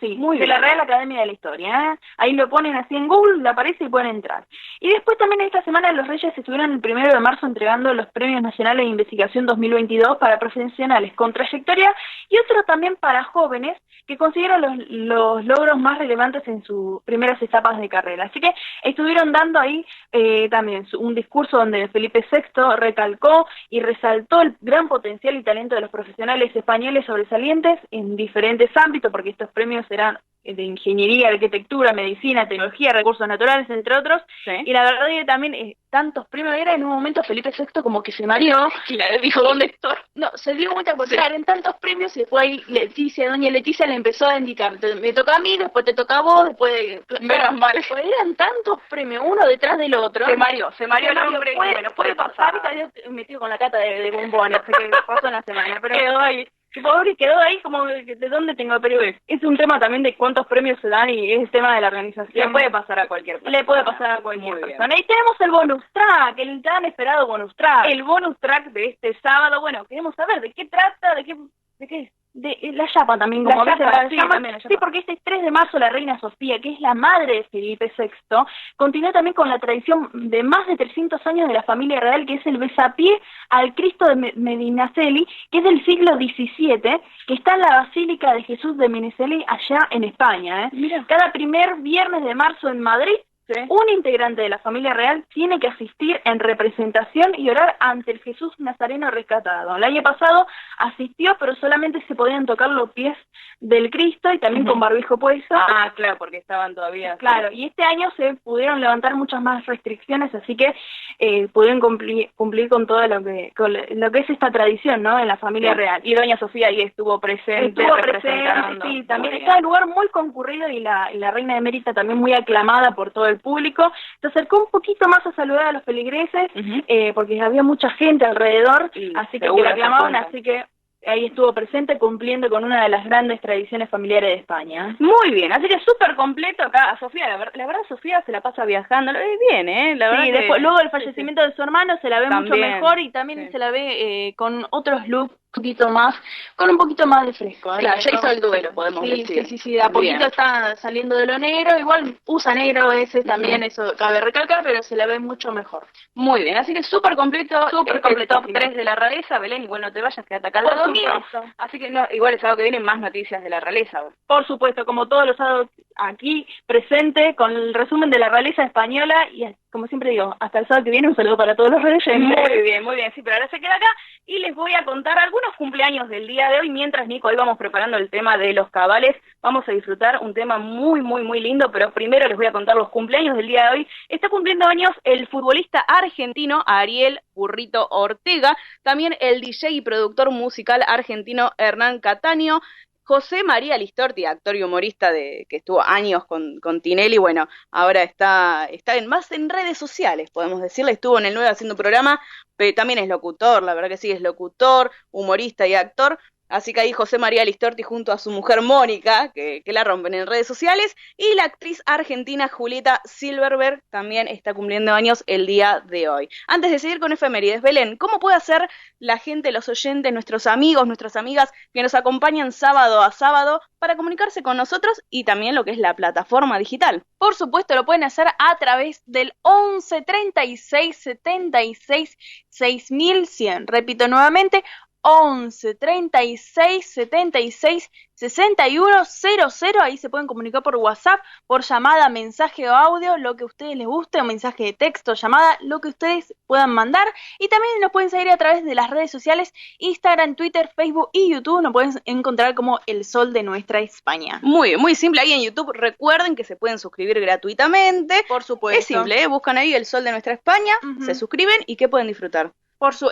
sí, muy de bien. La Real Academia de la Historia, ¿eh? Ahí lo ponen así en Google, le aparece y pueden entrar. Y después también esta semana los Reyes estuvieron el 1 de marzo entregando los Premios Nacionales de Investigación 2022 para profesionales con trayectoria y otros también para jóvenes que consiguieron los logros más relevantes en sus primeras etapas de carrera. Así que estuvieron dando ahí también un discurso donde Felipe VI recalcó y resaltó el gran potencial y talento de los profesionales españoles sobresalientes en diferentes ámbitos, porque estos premios serán de ingeniería, arquitectura, medicina, tecnología, recursos naturales, entre otros. Y la verdad es que también tantos premios era, en un momento Felipe VI como que se mareó, y le dijo, ¿dónde estoy? No, se dio cuenta porque eran tantos premios, y después ahí doña Leticia le empezó a indicar, me toca a mí, después te toca a vos, después... Menos mal. Eran tantos premios, uno detrás del otro. Se mareó el hombre. Puede pasar. Ahorita yo metido con la cata de bombones, así que pasó en la semana, pero quedó ahí. Pobre, quedó ahí como de dónde tengo, pero es un tema también de cuántos premios se dan y es el tema de la organización. Le puede pasar a cualquier persona. Le puede pasar a cualquier persona. Y tenemos el bonus track, el tan esperado bonus track. El bonus track de este sábado. Bueno, queremos saber de qué trata, de qué es. De la Yapa también, como a veces la llama. Sí, porque este 3 de marzo la reina Sofía, que es la madre de Felipe VI, continúa también con la tradición de más de 300 años de la familia real, que es el besapié al Cristo de Medinaceli, que es del siglo XVII, que está en la Basílica de Jesús de Medinaceli, allá en España. Mira. Cada primer viernes de marzo en Madrid, un integrante de la familia real tiene que asistir en representación y orar ante el Jesús Nazareno rescatado. El año pasado asistió, pero solamente se podían tocar los pies del Cristo y también con barbijo puesto. Ah, claro, porque estaban todavía... Claro, y este año se pudieron levantar muchas más restricciones, así que pudieron cumplir con todo lo que es esta tradición, ¿no?, en la familia real. Y doña Sofía ahí estuvo presente, sí, también está el lugar muy concurrido y la reina emérita también muy aclamada por todo el el público, se acercó un poquito más a saludar a los feligreses, porque había mucha gente alrededor, así que la aclamaban, así que ahí estuvo presente cumpliendo con una de las grandes tradiciones familiares de España. Muy bien, así que súper completo acá a Sofía, la verdad Sofía se la pasa viajando, lo ve bien, la verdad sí, que... después, luego del fallecimiento de su hermano se la ve también, mucho mejor y también se la ve con otros looks con un poquito más de fresco. Claro, ya hizo el duelo, podemos decir. Sí, de a poquito está saliendo de lo negro, igual usa negro a veces también, eso cabe recalcar, pero se la ve mucho mejor. Muy bien, así que súper completo, top 3 de la realeza, Belén, igual no te vayas, quédate acá al domingo. Así que igual el sábado que viene más noticias de la realeza. Por supuesto, como todos los sábados aquí presente con el resumen de la realeza española y como siempre digo, hasta el sábado que viene un saludo para todos los reyes. Muy bien, sí, pero ahora se queda acá y les voy a contar algunos cumpleaños del día de hoy, mientras Nico hoy vamos preparando el tema de los cabales, vamos a disfrutar un tema muy lindo, pero primero les voy a contar los cumpleaños del día de hoy. Está cumpliendo años el futbolista argentino Ariel Burrito Ortega, también el DJ y productor musical argentino Hernán Cataño, José María Listorti, actor y humorista que estuvo años con Tinelli, bueno, ahora está más en redes sociales, podemos decirle, estuvo en el 9 haciendo programa, pero también es locutor, la verdad que sí, es locutor, humorista y actor. Así que ahí José María Listorti junto a su mujer Mónica, que la rompen en redes sociales, y la actriz argentina Julieta Silverberg también está cumpliendo años el día de hoy. Antes de seguir con efemérides, Belén, ¿cómo puede hacer la gente, los oyentes, nuestros amigos, nuestras amigas que nos acompañan sábado a sábado para comunicarse con nosotros y también lo que es la plataforma digital? Por supuesto, lo pueden hacer a través del 11 36 76 6100. Repito nuevamente, 11 36 76 6100. Ahí se pueden comunicar por WhatsApp, por llamada, mensaje o audio, lo que a ustedes les guste, o mensaje de texto, llamada, lo que ustedes puedan mandar. Y también nos pueden seguir a través de las redes sociales, Instagram, Twitter, Facebook y YouTube. Nos pueden encontrar como El Sol de Nuestra España. Muy simple, ahí en YouTube recuerden que se pueden suscribir gratuitamente. Por supuesto. Es simple, buscan ahí El Sol de Nuestra España, se suscriben y ¿qué pueden disfrutar?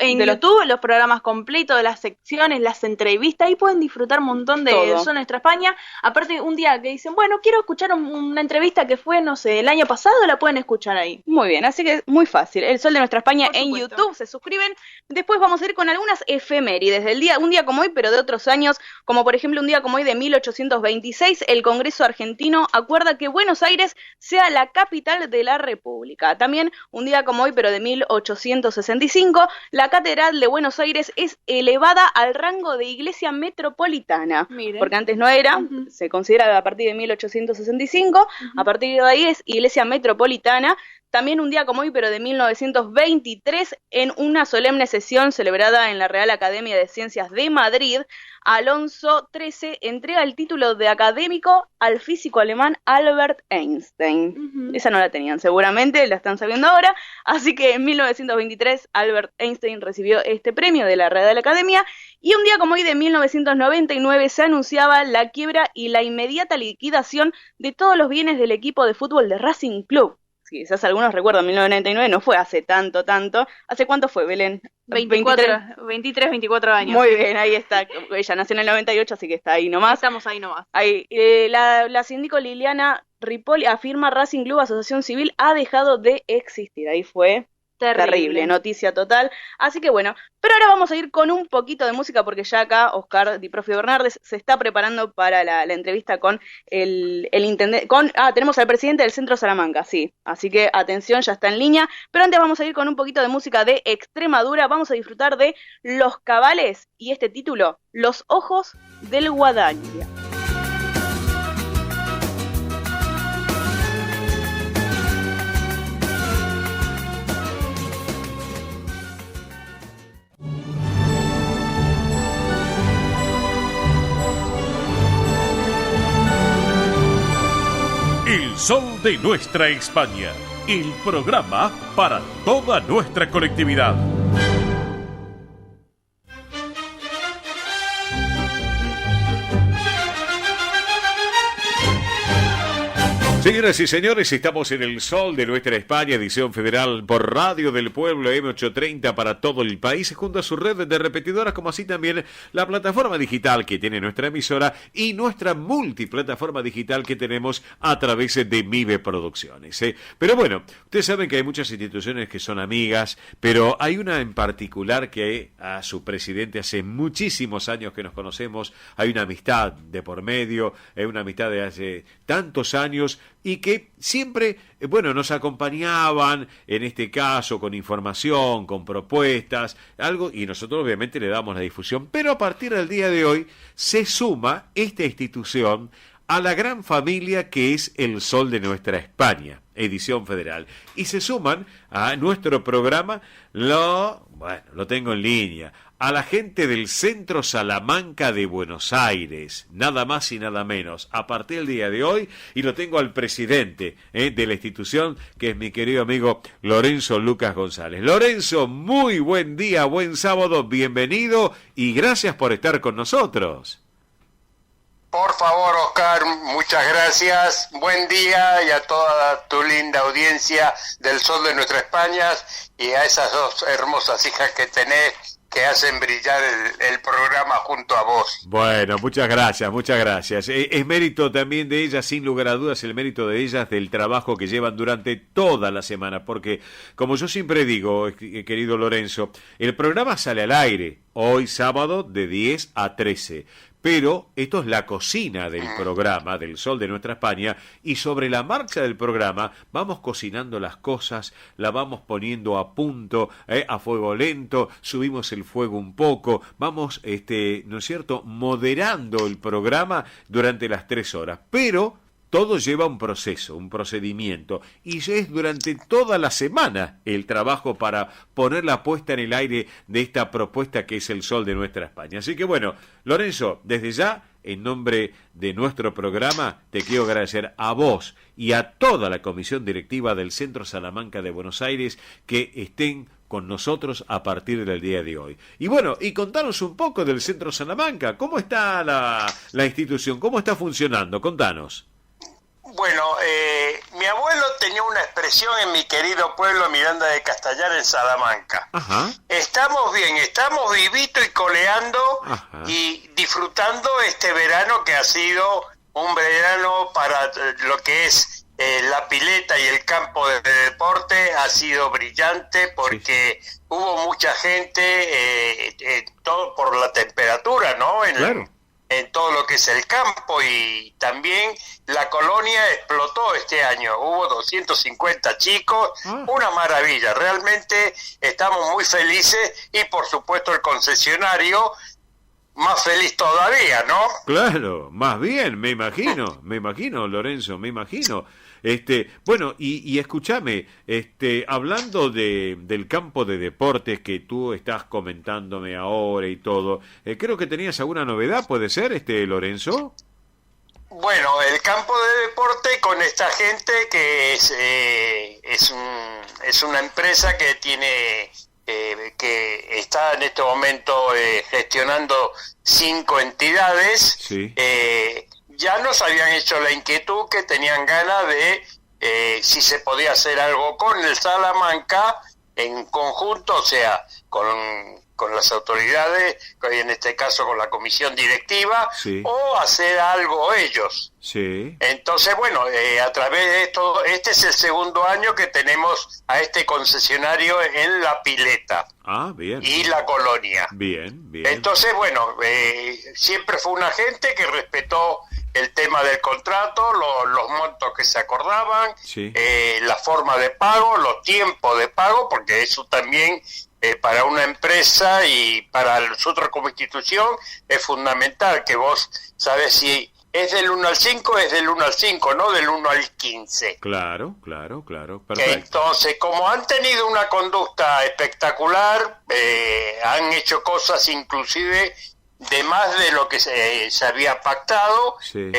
En YouTube, los programas completos de las secciones, las entrevistas, ahí pueden disfrutar un montón de El Sol de Nuestra España. Aparte, un día que dicen, bueno, quiero escuchar una entrevista que fue, no sé, el año pasado, la pueden escuchar ahí. Muy bien, así que muy fácil. El Sol de Nuestra España en YouTube, se suscriben. Después vamos a ir con algunas efemérides del día, un día como hoy, pero de otros años, como por ejemplo un día como hoy de 1826, el Congreso argentino acuerda que Buenos Aires sea la capital de la República. También un día como hoy, pero de 1865, la Catedral de Buenos Aires es elevada al rango de iglesia metropolitana. Miren. Porque antes no era, se considera a partir de 1865, a partir de ahí es iglesia metropolitana. También un día como hoy, pero de 1923, en una solemne sesión celebrada en la Real Academia de Ciencias de Madrid, Alonso XIII entrega el título de académico al físico alemán Albert Einstein. Esa no la tenían seguramente, la están sabiendo ahora. Así que en 1923 Albert Einstein recibió este premio de la Real Academia. Y un día como hoy de 1999 se anunciaba la quiebra y la inmediata liquidación de todos los bienes del equipo de fútbol de Racing Club. Quizás algunos recuerdan, 1999 no fue hace tanto. ¿Hace cuánto fue, Belén? 23, 24 años. Muy bien, ahí está. Ella nació en el 98, así que está ahí nomás. Estamos ahí nomás. Ahí, la síndico Liliana Ripoll afirma Racing Club Asociación Civil ha dejado de existir. Ahí fue terrible, noticia total. Así que bueno, pero ahora vamos a ir con un poquito de música porque ya acá Oscar Di Profio Bernardes se está preparando para la entrevista con el intendente, tenemos al presidente del Centro Salamanca, sí, así que atención, ya está en línea, pero antes vamos a ir con un poquito de música de Extremadura, vamos a disfrutar de Los Cabales y este título, Los Ojos del Guadaña. El Sol de Nuestra España, el programa para toda nuestra colectividad. Señoras y señores, estamos en el sol de nuestra España, edición federal por Radio del Pueblo M830 para todo el país, junto a su red de repetidoras, como así también la plataforma digital que tiene nuestra emisora y nuestra multiplataforma digital que tenemos a través de MIBE Producciones. Pero bueno, ustedes saben que hay muchas instituciones que son amigas, pero hay una en particular que a su presidente hace muchísimos años que nos conocemos, hay una amistad de por medio, una amistad de hace tantos años, y que siempre, bueno, nos acompañaban, en este caso, con información, con propuestas, algo, y nosotros obviamente le damos la difusión, pero a partir del día de hoy se suma esta institución a la gran familia que es el Sol de Nuestra España, edición federal, y se suman a nuestro programa, lo tengo en línea, a la gente del Centro Salamanca de Buenos Aires, nada más y nada menos, a partir del día de hoy, y lo tengo al presidente de la institución, que es mi querido amigo Lorenzo Lucas González. Lorenzo, muy buen día, buen sábado, bienvenido, y gracias por estar con nosotros. Por favor, Oscar, muchas gracias, buen día, y a toda tu linda audiencia del Sol de Nuestra España, y a esas dos hermosas hijas que tenés, que hacen brillar el programa junto a vos. Bueno, muchas gracias, muchas gracias. Es mérito también de ellas, sin lugar a dudas, el mérito de ellas del trabajo que llevan durante toda la semana, porque, como yo siempre digo, querido Lorenzo, el programa sale al aire hoy sábado de 10 a 13, pero esto es la cocina del programa, del Sol de Nuestra España, y sobre la marcha del programa vamos cocinando las cosas, la vamos poniendo a punto, a fuego lento, subimos el fuego un poco, vamos, ¿no es cierto?, moderando el programa durante las 3 horas, pero todo lleva un proceso, un procedimiento, y es durante toda la semana el trabajo para poner la puesta en el aire de esta propuesta que es el Sol de Nuestra España. Así que bueno, Lorenzo, desde ya, en nombre de nuestro programa, te quiero agradecer a vos y a toda la comisión directiva del Centro Salamanca de Buenos Aires que estén con nosotros a partir del día de hoy. Y bueno, y contanos un poco del Centro Salamanca, ¿cómo está la institución? ¿Cómo está funcionando? Contanos. Bueno, mi abuelo tenía una expresión en mi querido pueblo Miranda de Castellar, en Salamanca. Ajá. Estamos bien, estamos vivito y coleando. Ajá. Y disfrutando este verano que ha sido un verano para lo que es la pileta y el campo de deporte. Ha sido brillante porque sí, hubo mucha gente, todo por la temperatura, ¿no? Claro. En todo lo que es el campo, y también la colonia explotó este año, hubo 250 chicos, una maravilla, realmente estamos muy felices, y por supuesto el concesionario más feliz todavía, ¿no? Claro, más bien, me imagino, Lorenzo, me imagino. Bueno, y escúchame, hablando del campo de deportes que tú estás comentándome ahora y todo, creo que tenías alguna novedad, ¿puede ser, Lorenzo? Bueno, el campo de deporte con esta gente que es una empresa que tiene que está en este momento gestionando 5 entidades. Sí. Ya nos habían hecho la inquietud que tenían ganas de si se podía hacer algo con el Salamanca en conjunto, o sea, con las autoridades, en este caso con la comisión directiva, sí, o hacer algo ellos. Sí. Entonces, bueno, a través de esto, este es el segundo año que tenemos a este concesionario en La Pileta. Ah, bien. Y la colonia. Bien, bien. Entonces, bueno, siempre fue una gente que respetó el tema del contrato, los montos que se acordaban, sí, la forma de pago, los tiempos de pago, porque eso también para una empresa y para nosotros como institución es fundamental, que vos sabés si es del 1 al 5, es del 1 al 5, no del 1 al 15. Claro, perfecto. Entonces, como han tenido una conducta espectacular, han hecho cosas inclusive de más de lo que se había pactado. Sí.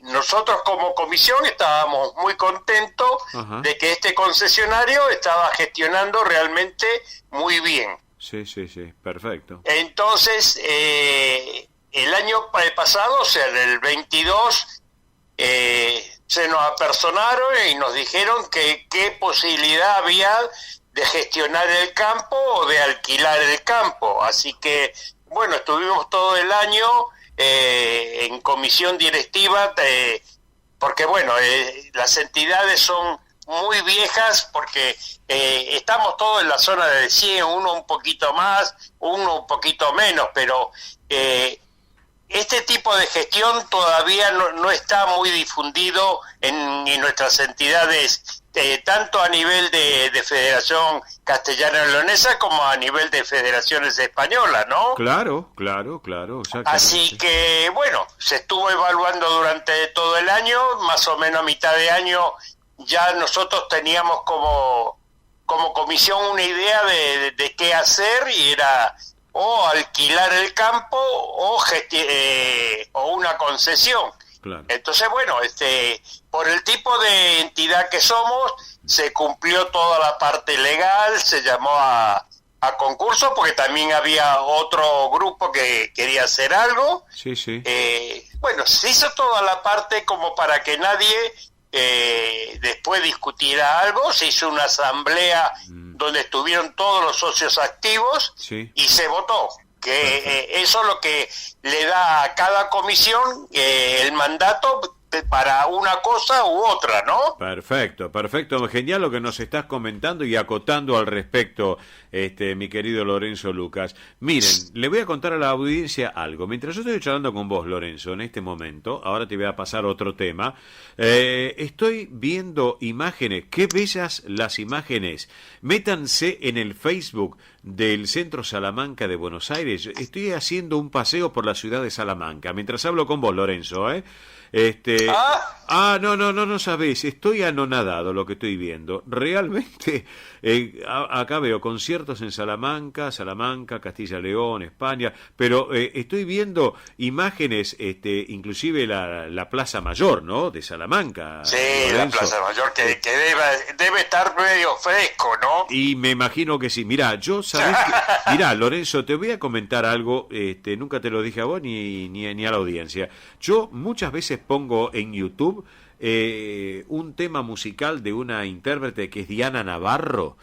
Nosotros como comisión estábamos muy contentos, ajá, de que este concesionario estaba gestionando realmente muy bien. Sí, perfecto. Entonces, el año pasado, o sea, del 22, se nos apersonaron y nos dijeron que qué posibilidad había de gestionar el campo o de alquilar el campo. Así que, bueno, estuvimos todo el año en comisión directiva, porque, bueno, las entidades son muy viejas, porque estamos todos en la zona de 100, uno un poquito más, uno un poquito menos, pero este tipo de gestión todavía no está muy difundido en nuestras entidades, tanto a nivel de Federación Castellana Leonesa como a nivel de federaciones españolas, ¿no? Claro. Así que, bueno, se estuvo evaluando durante todo el año, más o menos a mitad de año ya nosotros teníamos como comisión una idea de qué hacer, y era o alquilar el campo o una concesión. Claro. Entonces, bueno, por el tipo de entidad que somos, se cumplió toda la parte legal, se llamó a concurso, porque también había otro grupo que quería hacer algo. Sí. Bueno, se hizo toda la parte como para que nadie después discutiera algo. Se hizo una asamblea donde estuvieron todos los socios activos, y se votó. Que eso es lo que le da a cada comisión el mandato para una cosa u otra, ¿no? Perfecto, genial lo que nos estás comentando y acotando al respecto, mi querido Lorenzo Lucas. Miren, le voy a contar a la audiencia algo. Mientras yo estoy charlando con vos, Lorenzo, en este momento, ahora te voy a pasar otro tema, estoy viendo imágenes, qué bellas las imágenes. Métanse en el Facebook del Centro Salamanca de Buenos Aires. Estoy haciendo un paseo por la ciudad de Salamanca, mientras hablo con vos, Lorenzo, no sabés, estoy anonadado lo que estoy viendo. Realmente, acá veo conciertos en Salamanca, Castilla León, España, pero estoy viendo imágenes, inclusive la Plaza Mayor, ¿no?, de Salamanca. Sí, Lorenzo. la Plaza Mayor, que debe estar medio fresco, ¿no? Y me imagino que sí. Mirá, mirá, Lorenzo, te voy a comentar algo, nunca te lo dije a vos ni a la audiencia. Yo muchas veces pongo en YouTube un tema musical de una intérprete que es Diana Navarro,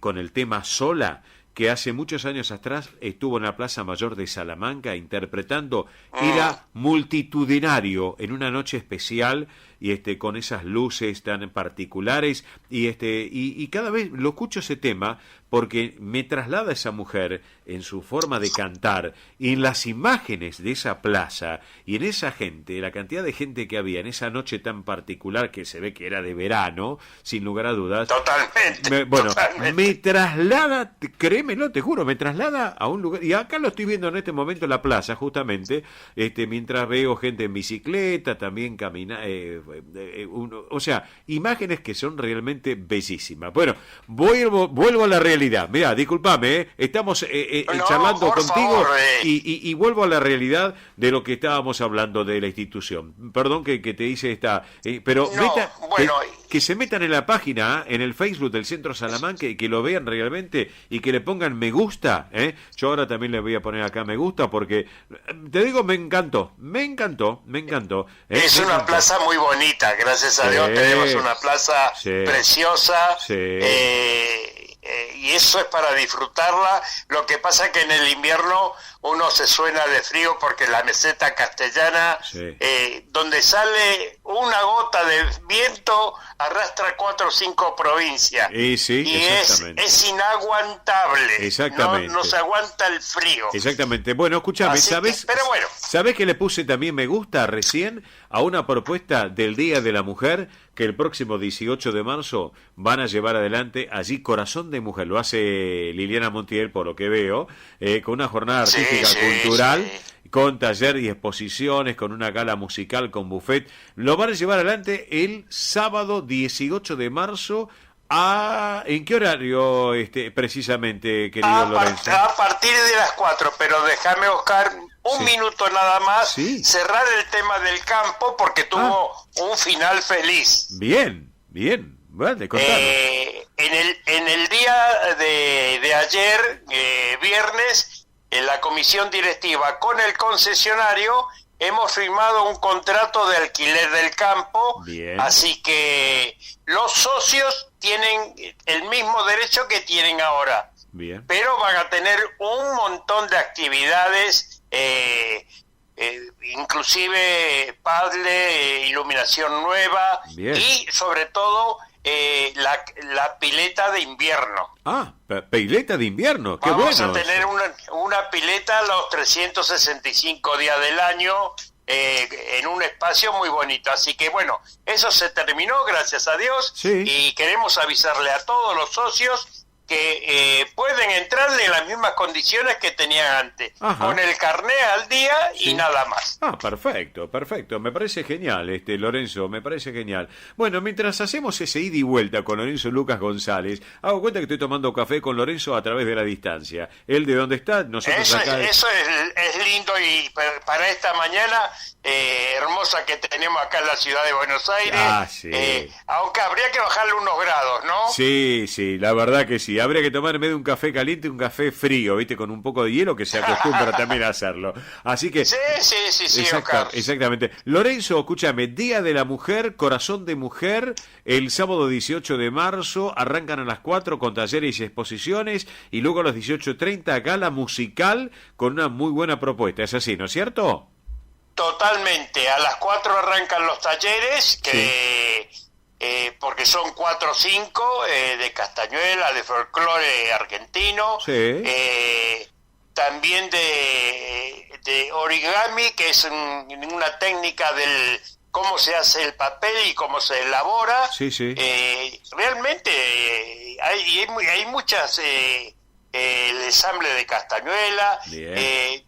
con el tema Sola, que hace muchos años atrás estuvo en la Plaza Mayor de Salamanca interpretando. Era multitudinario en una noche especial, y con esas luces tan particulares, y cada vez lo escucho ese tema porque me traslada a esa mujer en su forma de cantar, y en las imágenes de esa plaza y en esa gente, la cantidad de gente que había en esa noche tan particular, que se ve que era de verano, sin lugar a dudas. Totalmente. Me traslada, créemelo, te juro, me traslada a un lugar, y acá lo estoy viendo en este momento en la plaza, justamente, mientras veo gente en bicicleta, también o sea, imágenes que son realmente bellísimas. Bueno, vuelvo a la realidad. Mirá, discúlpame, estamos charlando contigo, y vuelvo a la realidad de lo que estábamos hablando de la institución. Perdón que te hice esta... pero que se metan en la página, en el Facebook del Centro Salamanca, y que lo vean realmente, y que le pongan me gusta. Yo ahora también le voy a poner acá me gusta, porque, te digo, me encantó. Es una plaza muy bonita, gracias a Dios tenemos una plaza preciosa. Y eso es para disfrutarla. Lo que pasa es que en el invierno uno se suena de frío, porque la meseta castellana, donde sale una gota de viento, arrastra 4 o 5 provincias. Y es inaguantable. Exactamente. No se aguanta el frío. Exactamente. Bueno, escúchame, ¿sabes que le puse también me gusta recién a una propuesta del Día de la Mujer, que el próximo 18 de marzo van a llevar adelante allí, Corazón de Mujer? Lo hace Liliana Montiel, por lo que veo, con una jornada artística cultural, con taller y exposiciones, con una gala musical, con buffet. Lo van a llevar adelante el sábado 18 de marzo. ¿En qué horario precisamente, querido Lorenzo? A partir de las 4, pero déjame, Oscar, un minuto nada más, cerrar el tema del campo, porque tuvo un final feliz. Bien, vale, contanos. En el día de ayer, viernes, en la comisión directiva con el concesionario hemos firmado un contrato de alquiler del campo, Bien. así que los socios tienen el mismo derecho que tienen ahora, Bien. pero van a tener un montón de actividades, inclusive paddle, iluminación nueva. Bien. Y sobre todo la pileta de invierno. Ah, pileta de invierno, qué Vamos bueno. a tener una pileta los 365 días del año en un espacio muy bonito. Así que bueno, eso se terminó, gracias a Dios. Sí. Y queremos avisarle a todos los socios que pueden entrar en las mismas condiciones que tenían antes, Ajá. con el carné al día y Sí. nada más. Ah, perfecto, perfecto. Me parece genial, Lorenzo, me parece genial. Bueno, mientras hacemos ese ida y vuelta con Lorenzo Lucas González, hago cuenta que estoy tomando café con Lorenzo a través de la distancia. Él de dónde está, nosotros Eso, acá. eso es lindo, y para esta mañana hermosa que tenemos acá en la ciudad de Buenos Aires, Ah, sí. Aunque habría que bajarle unos grados, ¿no? Sí, sí, la verdad que sí. Habría que tomar en vez de un café caliente, un café frío, ¿viste? Con un poco de hielo, que se acostumbra también a hacerlo. Así que... Sí, Oscar. Exactamente. Lorenzo, escúchame, Día de la Mujer, Corazón de Mujer, el sábado 18 de marzo, arrancan a las 4 con talleres y exposiciones, y luego a las 18:30 gala musical con una muy buena propuesta. Es así, ¿no es cierto? Totalmente. A las 4 arrancan los talleres, que porque son 4 o 5, de castañuela, de folclore argentino, Sí. También de origami, que es una técnica del cómo se hace el papel y cómo se elabora. Sí, sí. Realmente hay muchas, el ensamble de castañuela, Bien.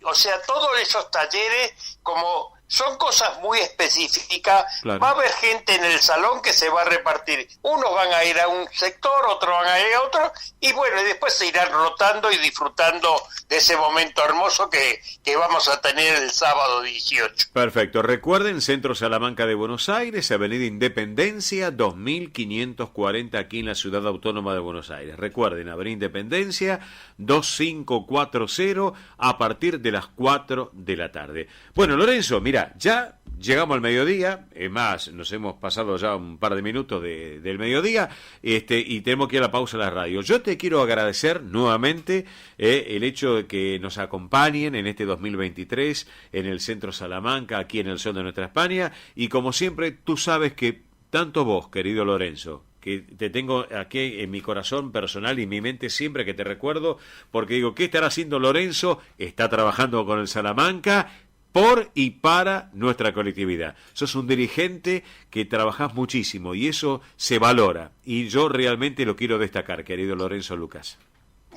o sea, todos esos talleres, como son cosas muy específicas, Claro. va a haber gente en el salón que se va a repartir. Unos van a ir a un sector, otros van a ir a otro, y bueno, y después se irán rotando y disfrutando de ese momento hermoso que vamos a tener el sábado 18. Perfecto. Recuerden, Centro Salamanca de Buenos Aires, Avenida Independencia, 2540, aquí en la Ciudad Autónoma de Buenos Aires. Recuerden, Avenida Independencia, 2540, a partir de las 4 de la tarde. Bueno, Lorenzo, mira, ya llegamos al mediodía, es más, nos hemos pasado ya un par de minutos del mediodía, y tenemos que ir a la pausa a la radio. Yo te quiero agradecer nuevamente el hecho de que nos acompañen en este 2023 en el Centro Salamanca, aquí en el Sol de Nuestra España, y como siempre, tú sabes que tanto vos, querido Lorenzo, que te tengo aquí en mi corazón personal y en mi mente siempre que te recuerdo, porque digo, ¿qué estará haciendo Lorenzo? Está trabajando con el Salamanca por y para nuestra colectividad. Sos un dirigente que trabajás muchísimo y eso se valora. Y yo realmente lo quiero destacar, querido Lorenzo Lucas.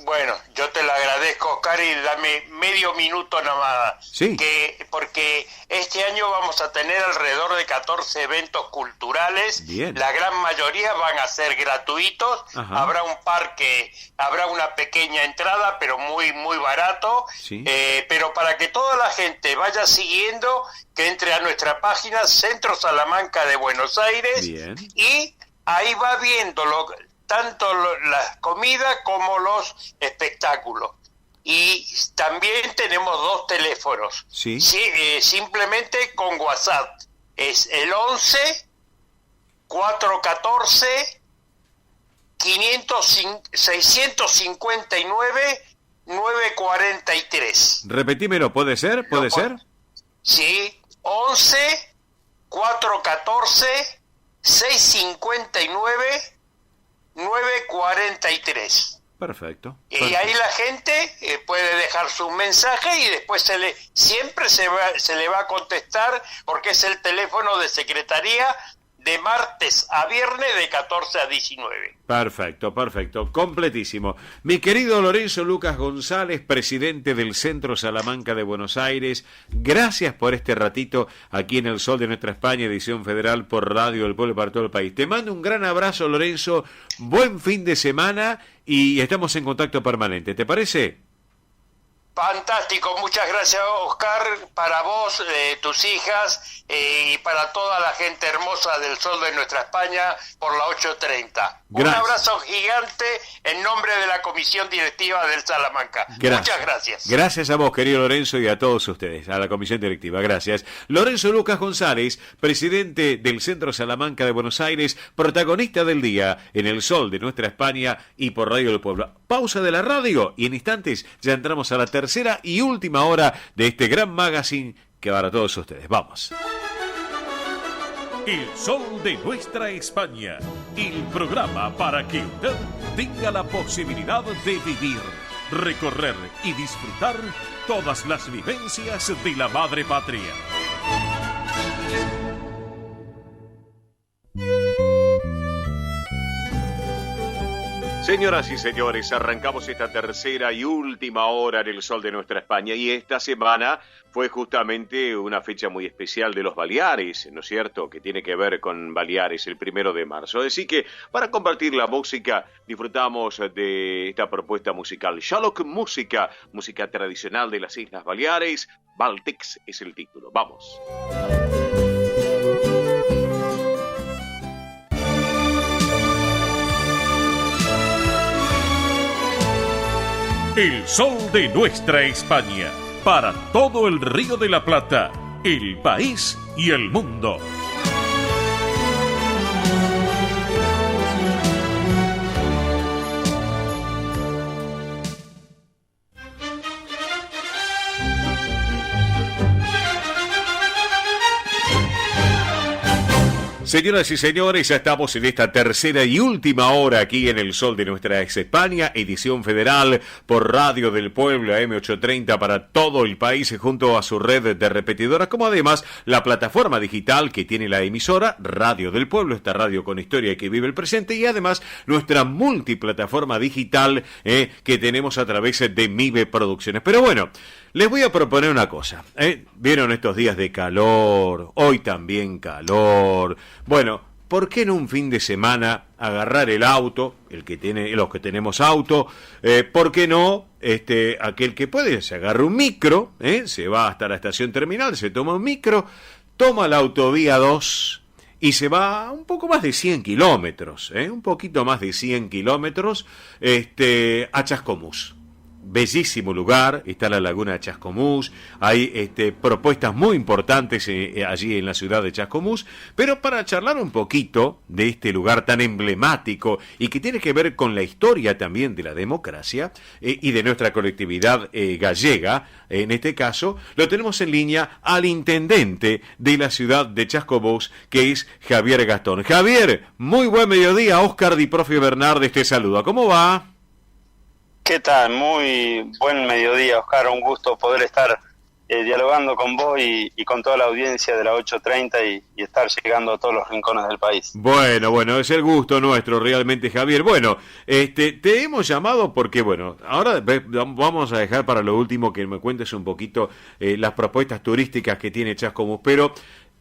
Bueno, yo te lo agradezco, Oscar, y dame medio minuto nomás. Sí. Porque este año vamos a tener alrededor de 14 eventos culturales. Bien. La gran mayoría van a ser gratuitos. Ajá. Habrá un parque, habrá una pequeña entrada, pero muy, muy barato. Sí. Pero para que toda la gente vaya siguiendo, que entre a nuestra página Centro Salamanca de Buenos Aires. Bien. Y ahí va viendo tanto las comidas como los espectáculos. Y también tenemos 2 teléfonos. Sí. Simplemente con WhatsApp. Es el 11 414 659 943. Repetímelo, ¿puede ser? ¿Puede ser? Sí, 11 414 659 943. Perfecto. Y ahí la gente puede dejar su mensaje y después siempre se le va a contestar, porque es el teléfono de secretaría de martes a viernes de 14 a 19. Perfecto, perfecto, completísimo. Mi querido Lorenzo Lucas González, presidente del Centro Salamanca de Buenos Aires, gracias por este ratito aquí en el Sol de Nuestra España, edición federal por Radio del Pueblo para todo el país. Te mando un gran abrazo, Lorenzo, buen fin de semana y estamos en contacto permanente, ¿te parece? Fantástico, muchas gracias Oscar, para vos, tus hijas y para toda la gente hermosa del Sol de Nuestra España por la 8:30. Un abrazo gigante en nombre de la Comisión Directiva del Salamanca. Muchas gracias. Gracias a vos, querido Lorenzo, y a todos ustedes, a la Comisión Directiva. Gracias. Lorenzo Lucas González, presidente del Centro Salamanca de Buenos Aires, protagonista del día en el Sol de Nuestra España y por Radio del Pueblo. Pausa de la radio y en instantes ya entramos a la tercera y última hora de este gran magazine que para todos ustedes. Vamos. El Sol de Nuestra España, el programa para que usted tenga la posibilidad de vivir, recorrer y disfrutar todas las vivencias de la madre patria. Señoras y señores, arrancamos esta tercera y última hora en el Sol de Nuestra España y esta semana fue justamente una fecha muy especial de los Baleares, ¿no es cierto?, que tiene que ver con Baleares, el 1 de marzo. Así que para compartir la música disfrutamos de esta propuesta musical. Shallock Música, música tradicional de las Islas Baleares. Baltex es el título. Vamos. El Sol de Nuestra España, para todo el Río de la Plata, el país y el mundo. Señoras y señores, ya estamos en esta tercera y última hora aquí en el Sol de Nuestra España, edición federal por Radio del Pueblo AM830 para todo el país junto a su red de repetidoras, como además la plataforma digital que tiene la emisora Radio del Pueblo, esta radio con historia que vive el presente, y además nuestra multiplataforma digital que tenemos a través de MIBE Producciones. Pero bueno, les voy a proponer una cosa. Vieron estos días de calor, hoy también calor. Bueno, ¿por qué en un fin de semana agarrar el auto, los que tenemos auto? ¿Por qué no aquel que puede? Se agarra un micro, se va hasta la estación terminal, se toma un micro, toma la autovía 2 y se va un poco más de 100 kilómetros, un poquito más de 100 kilómetros a Chascomús. Bellísimo lugar, está la laguna de Chascomús, hay propuestas muy importantes allí en la ciudad de Chascomús, pero para charlar un poquito de este lugar tan emblemático y que tiene que ver con la historia también de la democracia y de nuestra colectividad gallega, en este caso, lo tenemos en línea al intendente de la ciudad de Chascomús, que es Javier Gastón. Javier, muy buen mediodía, Óscar Di Profio Bernardes te saluda, ¿cómo va? ¿Qué tal? Muy buen mediodía, Oscar. Un gusto poder estar dialogando con vos y con toda la audiencia de la 830 y estar llegando a todos los rincones del país. Bueno, es el gusto nuestro realmente, Javier. Bueno, te hemos llamado porque, bueno, ahora vamos a dejar para lo último que me cuentes un poquito las propuestas turísticas que tiene Chascomús, pero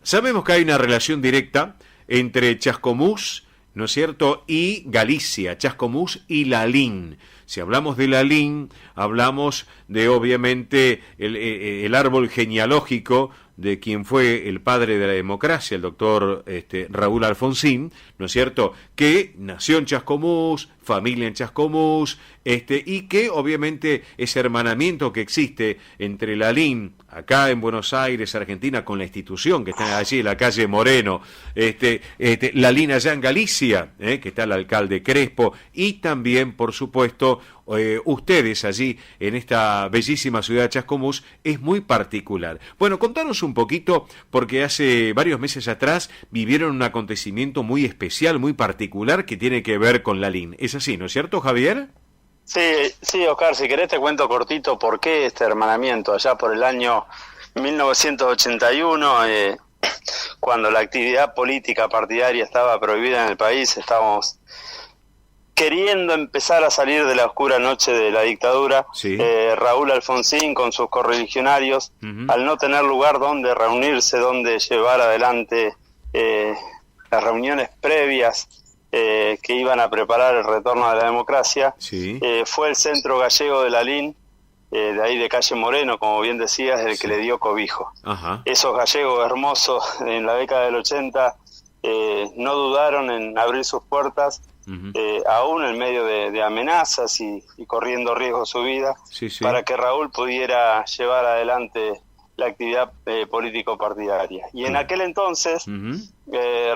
sabemos que hay una relación directa entre Chascomús, ¿no es cierto?, y Galicia, Chascomús y Lalín. Si hablamos de Lalín, hablamos de, obviamente, el árbol genealógico de quien fue el padre de la democracia, el doctor Raúl Alfonsín, ¿no es cierto?, que nació en Chascomús, familia en Chascomús, y que obviamente ese hermanamiento que existe entre Lalín, acá en Buenos Aires, Argentina, con la institución que está allí en la calle Moreno, Lalín allá en Galicia, que está el alcalde Crespo, y también, por supuesto, ustedes allí en esta bellísima ciudad de Chascomús, es muy particular. Bueno, contanos un poquito, porque hace varios meses atrás vivieron un acontecimiento muy especial, muy particular, que tiene que ver con Lalín. ¿Es así, no es cierto, Javier? Sí, Oscar, si querés te cuento cortito por qué este hermanamiento. Allá por el año 1981, cuando la actividad política partidaria estaba prohibida en el país, estábamos queriendo empezar a salir de la oscura noche de la dictadura. Sí. Raúl Alfonsín con sus correligionarios, al no tener lugar donde reunirse, donde llevar adelante las reuniones previas que iban a preparar el retorno de la democracia, sí. Fue el Centro Gallego de Lalín de ahí de Calle Moreno, como bien decías, el que le dio cobijo. Ajá. Esos gallegos hermosos en la década del 80 no dudaron en abrir sus puertas, aún en medio de amenazas y corriendo riesgo su vida, para que Raúl pudiera llevar adelante la actividad político-partidaria. Y en aquel entonces,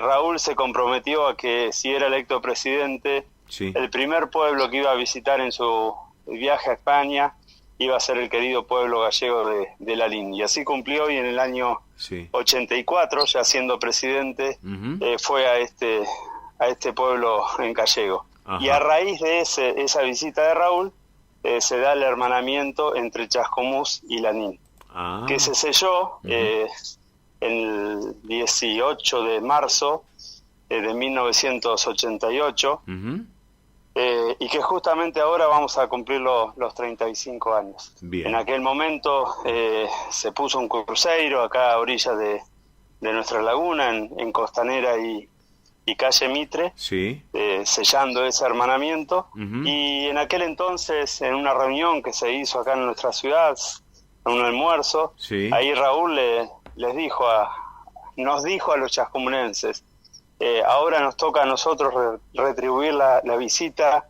Raúl se comprometió a que, si era electo presidente, el primer pueblo que iba a visitar en su viaje a España iba a ser el querido pueblo gallego de Lalín. Y así cumplió, y en el año 84, ya siendo presidente, fue a este pueblo en gallego. Y a raíz de esa visita de Raúl, se da el hermanamiento entre Chascomús y Lanín, que se selló el 18 de marzo de 1988, y que justamente ahora vamos a cumplir los 35 años. Bien. En aquel momento se puso un cruceiro acá a orillas de nuestra laguna, en Costanera y Calle Mitre, sellando ese hermanamiento. Y en aquel entonces, en una reunión que se hizo acá en nuestra ciudad, en un almuerzo, ahí Raúl nos dijo a los chascomunenses: ahora nos toca a nosotros retribuir la visita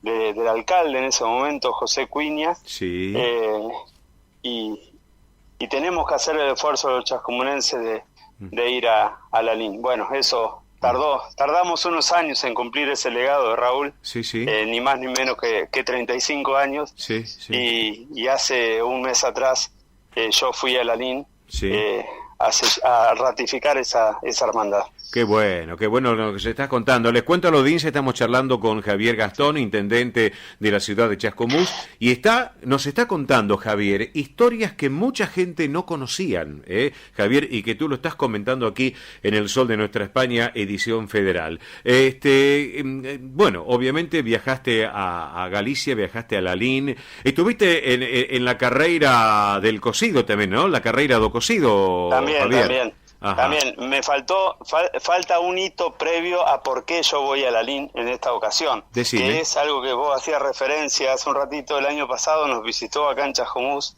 del alcalde en ese momento, José Cuiña, y tenemos que hacer el esfuerzo de los chascomunenses de ir a Lalín. Bueno, eso tardamos unos años en cumplir ese legado de Raúl, ni más ni menos que 35 años, y hace un mes atrás yo fui a Lalín a ratificar esa hermandad. Qué bueno lo que se está contando. Les cuento a la audiencia, estamos charlando con Javier Gastón, intendente de la ciudad de Chascomús, y nos está contando, Javier, historias que mucha gente no conocían, Javier, y que tú lo estás comentando aquí en El Sol de Nuestra España, edición federal. Bueno, obviamente viajaste a Galicia, viajaste a Lalín, estuviste en la carrera del cocido también, ¿no? La carrera do cocido, Javier. También me falta un hito previo a por qué yo voy a Lalín en esta ocasión. Decime. Que es algo que vos hacías referencia hace un ratito. El año pasado nos visitó acá en Chascomús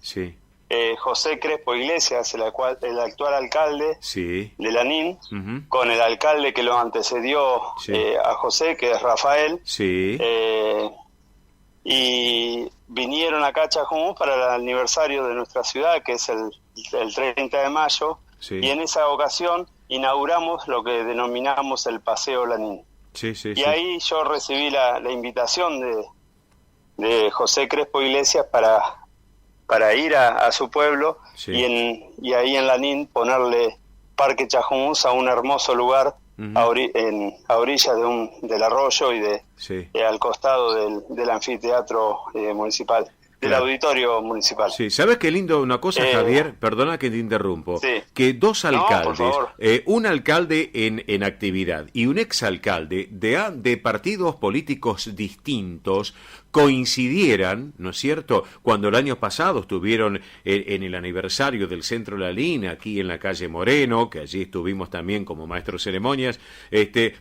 José Crespo Iglesias, el actual alcalde de Lalín, con el alcalde que lo antecedió a José, que es Rafael, y vinieron acá a Chascomús para el aniversario de nuestra ciudad, que es el 30 de mayo. Y en esa ocasión inauguramos lo que denominamos el Paseo Lalín. Y ahí yo recibí la invitación de José Crespo Iglesias para ir a su pueblo y ahí en Lalín ponerle Parque Chascomús a un hermoso lugar a orillas del arroyo y al costado del anfiteatro municipal. Del auditorio municipal. ¿Sabes qué lindo una cosa, Javier? Perdona que te interrumpo. Que dos alcaldes, un alcalde en actividad y un exalcalde de partidos políticos distintos coincidieran, ¿no es cierto?, cuando el año pasado estuvieron en el aniversario del Centro Lalín, aquí en la calle Moreno, que allí estuvimos también como maestros de ceremonias,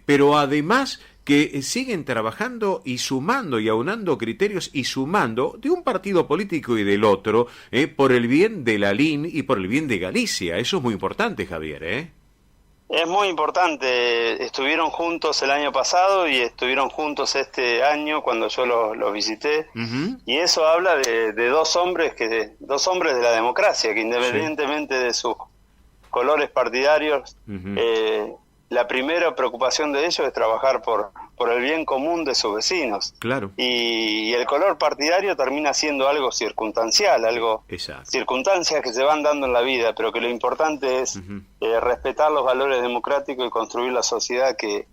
pero además que siguen trabajando y sumando y aunando criterios y sumando de un partido político y del otro, por el bien de Lalín y por el bien de Galicia. Eso es muy importante, Javier, Es muy importante. Estuvieron juntos el año pasado y estuvieron juntos este año cuando yo los visité, y eso habla de dos hombres de la democracia, que independientemente de sus colores partidarios, la primera preocupación de ellos es trabajar por el bien común de sus vecinos. Claro. Y el color partidario termina siendo algo circunstancial, circunstancias que se van dando en la vida, pero que lo importante es respetar los valores democráticos y construir la sociedad que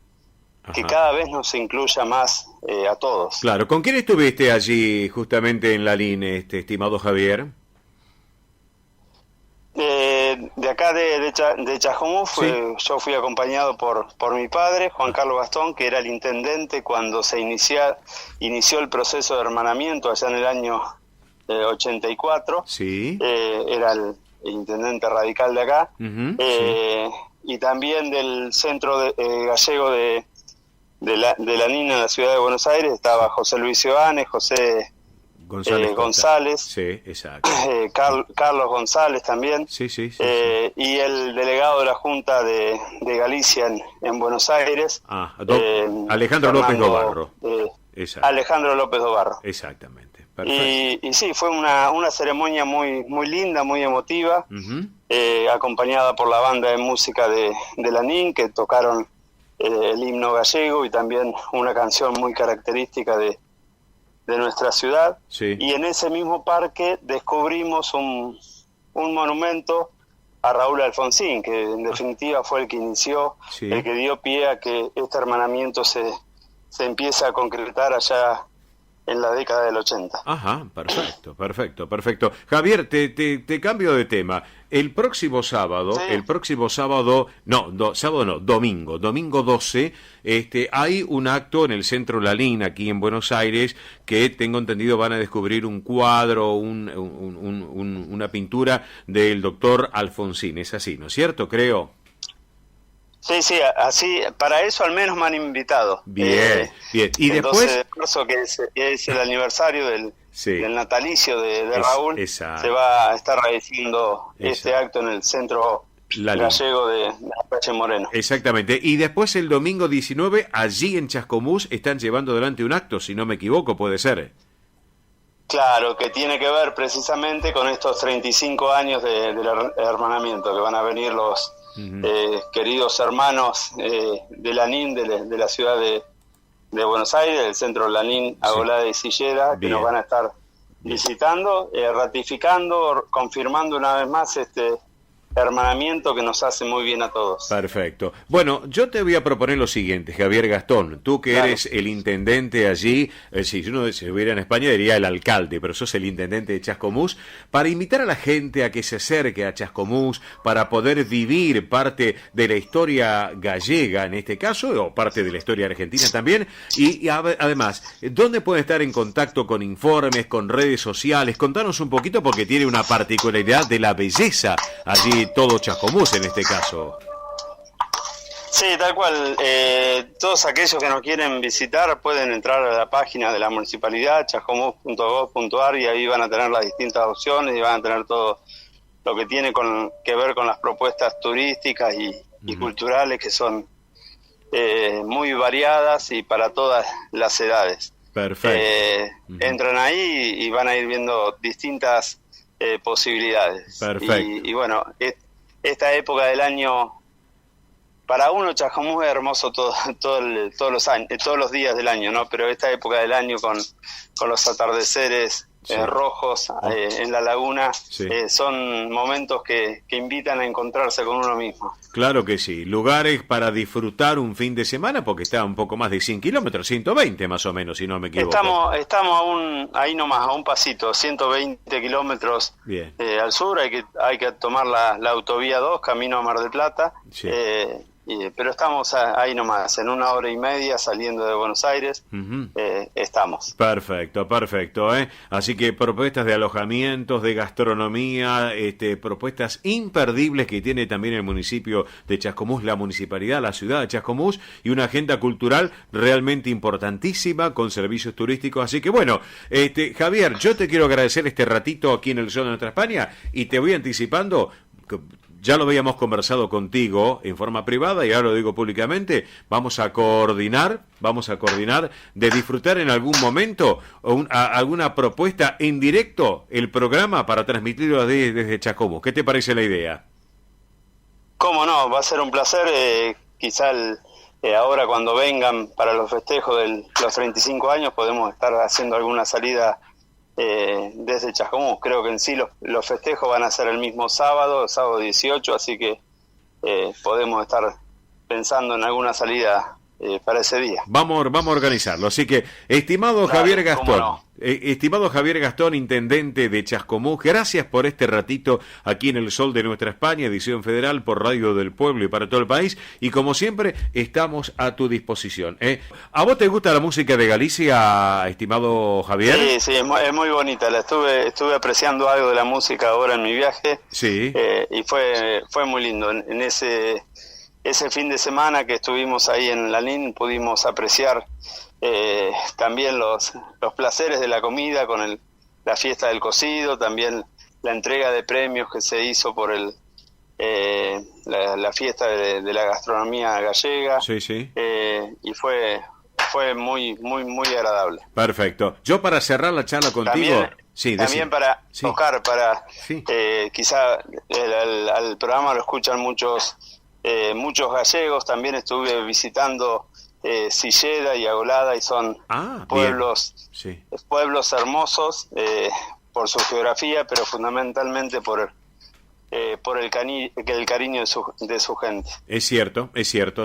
cada vez nos incluya más a todos. Claro. ¿Con quién estuviste allí justamente en Lalín, estimado Javier? De acá de Chascomús yo fui acompañado por mi padre, Juan Carlos Gastón, que era el intendente cuando se inició el proceso de hermanamiento allá en el año 84. Era el intendente radical de acá. Y también del centro gallego de Lalín en la ciudad de Buenos Aires estaba José Luis Ioane, José González. Sí, exacto. Carlos González también. Sí. Y el delegado de la Junta de Galicia en Buenos Aires. Alejandro López Dobarro. Alejandro López Dobarro. Exactamente. Y sí, fue una ceremonia muy linda, muy emotiva, acompañada por la banda de música de Lanín, que tocaron el himno gallego y también una canción muy característica de nuestra ciudad. Sí. Y en ese mismo parque descubrimos un monumento a Raúl Alfonsín, que en definitiva fue el que inició, el que dio pie a que este hermanamiento se empiece a concretar allá en la década del 80. Ajá, perfecto. Javier, te cambio de tema. Domingo 12, hay un acto en el Centro Lalín, aquí en Buenos Aires, que tengo entendido van a descubrir un cuadro, una pintura del doctor Alfonsín. Es así, ¿no es cierto? Creo. Sí, así, para eso al menos me han invitado. Bien. Y el después 12 de marzo, que es el aniversario del natalicio de Raúl, se va a estar realizando este acto en el Centro Gallego de la Calle Moreno. Exactamente. Y después el domingo 19, allí en Chascomús, están llevando adelante un acto, si no me equivoco, puede ser. Claro, que tiene que ver precisamente con estos 35 años del hermanamiento, que van a venir los queridos hermanos de Lanín, de la ciudad de Buenos Aires, del Centro Lanín, Agolada y Sillera, que nos van a estar visitando, ratificando, confirmando una vez más este hermanamiento que nos hace muy bien a todos. Perfecto. Bueno, yo te voy a proponer lo siguiente, Javier Gastón, tú que eres el intendente allí, si uno se hubiera en España diría el alcalde, pero sos el intendente de Chascomús, para invitar a la gente a que se acerque a Chascomús, para poder vivir parte de la historia gallega en este caso, o parte de la historia argentina también, y además, ¿dónde pueden estar en contacto con informes, con redes sociales? Contanos un poquito porque tiene una particularidad de la belleza allí todo Chascomús en este caso. Sí, tal cual. Todos aquellos que nos quieren visitar pueden entrar a la página de la municipalidad, chascomús.gov.ar, y ahí van a tener las distintas opciones y van a tener todo lo que tiene que ver con las propuestas turísticas y culturales, que son muy variadas y para todas las edades. Perfecto. Entran ahí y van a ir viendo distintas posibilidades. Perfecto. Y bueno, esta época del año, para uno Chascomús es hermoso todos los años, todos los días del año, ¿no? Pero esta época del año con los atardeceres rojos en la laguna, son momentos que invitan a encontrarse con uno mismo. Claro que sí, lugares para disfrutar un fin de semana, porque está un poco más de 100 kilómetros, 120 más o menos, si no me equivoco. Estamos aún ahí nomás, a un pasito, 120 kilómetros al sur. Hay que tomar la autovía 2, camino a Mar del Plata, pero estamos ahí nomás, en 1 hora y media saliendo de Buenos Aires. Estamos. Perfecto. Así que propuestas de alojamientos, de gastronomía, propuestas imperdibles que tiene también el municipio de Chascomús, la municipalidad, la ciudad de Chascomús, y una agenda cultural realmente importantísima con servicios turísticos. Así que bueno, Javier, yo te quiero agradecer este ratito aquí en el Sol de Nuestra España, y te voy anticipando que ya lo habíamos conversado contigo en forma privada y ahora lo digo públicamente, vamos a coordinar de disfrutar en algún momento alguna propuesta en directo, el programa, para transmitirlo desde Chascomús. ¿Qué te parece la idea? Cómo no, va a ser un placer. Quizá ahora cuando vengan para los festejos de los 35 años podemos estar haciendo alguna salida desde Chascomús. Creo que en sí los festejos van a ser el mismo sábado 18, así que podemos estar pensando en alguna salida para ese día. Vamos a organizarlo. Así que, estimado Javier Gastón, estimado Javier Gastón, intendente de Chascomús, gracias por este ratito aquí en el Sol de Nuestra España, edición federal por Radio del Pueblo y para todo el país, y como siempre estamos a tu disposición. ¿A vos te gusta la música de Galicia, estimado Javier? Sí, es muy bonita. Estuve apreciando algo de la música ahora en mi viaje. Sí. Y fue muy lindo. En ese fin de semana que estuvimos ahí en Lanín pudimos apreciar también los placeres de la comida con la fiesta del cocido, también la entrega de premios que se hizo por la fiesta de la gastronomía gallega. Sí, sí. Y fue muy agradable. Perfecto. Yo, para cerrar la charla contigo... También para Oscar, quizá al programa lo escuchan muchos gallegos. También estuve visitando Silleda y Agolada, y son pueblos hermosos por su geografía, pero fundamentalmente por el cariño de su gente. Es cierto,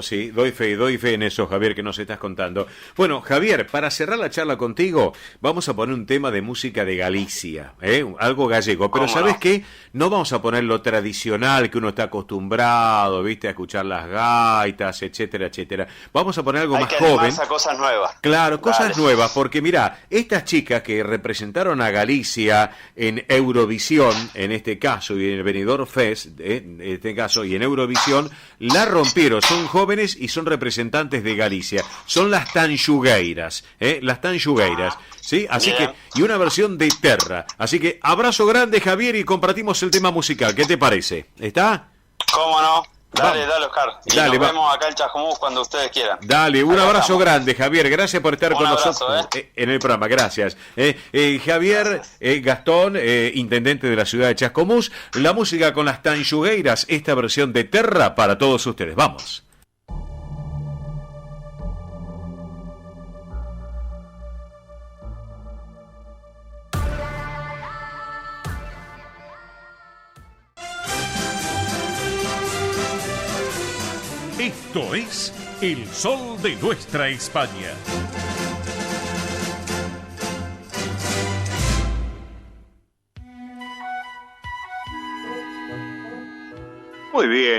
sí. Doy fe en eso, Javier, que nos estás contando. Bueno, Javier, para cerrar la charla contigo, vamos a poner un tema de música de Galicia, algo gallego. Pero ¿sabes qué? No vamos a poner lo tradicional que uno está acostumbrado, ¿viste? A escuchar las gaitas, etcétera, etcétera. Vamos a poner algo más joven. A cosas nuevas. Claro, cosas nuevas, porque mirá, estas chicas que representaron a Galicia en Eurovisión, en este caso, y en el Benidorm Fest, en este caso, y en Eurovisión, la rompieron. Son jóvenes y son representantes de Galicia. Son las Tanxugueiras, las Tanxugueiras, ¿sí? Así que, y una versión de Terra. Así que, abrazo grande, Javier, y compartimos el tema musical. ¿Qué te parece? ¿Está? ¿Cómo no? Dale, Oscar. Y nos vemos acá en Chascomús cuando ustedes quieran. Dale, un abrazo grande, Javier. Gracias por estar con nosotros en el programa. Gracias. Javier Gastón, intendente de la ciudad de Chascomús. La música con las Tanxugueiras, esta versión de Terra para todos ustedes. Vamos. Esto es El Sol de Nuestra España.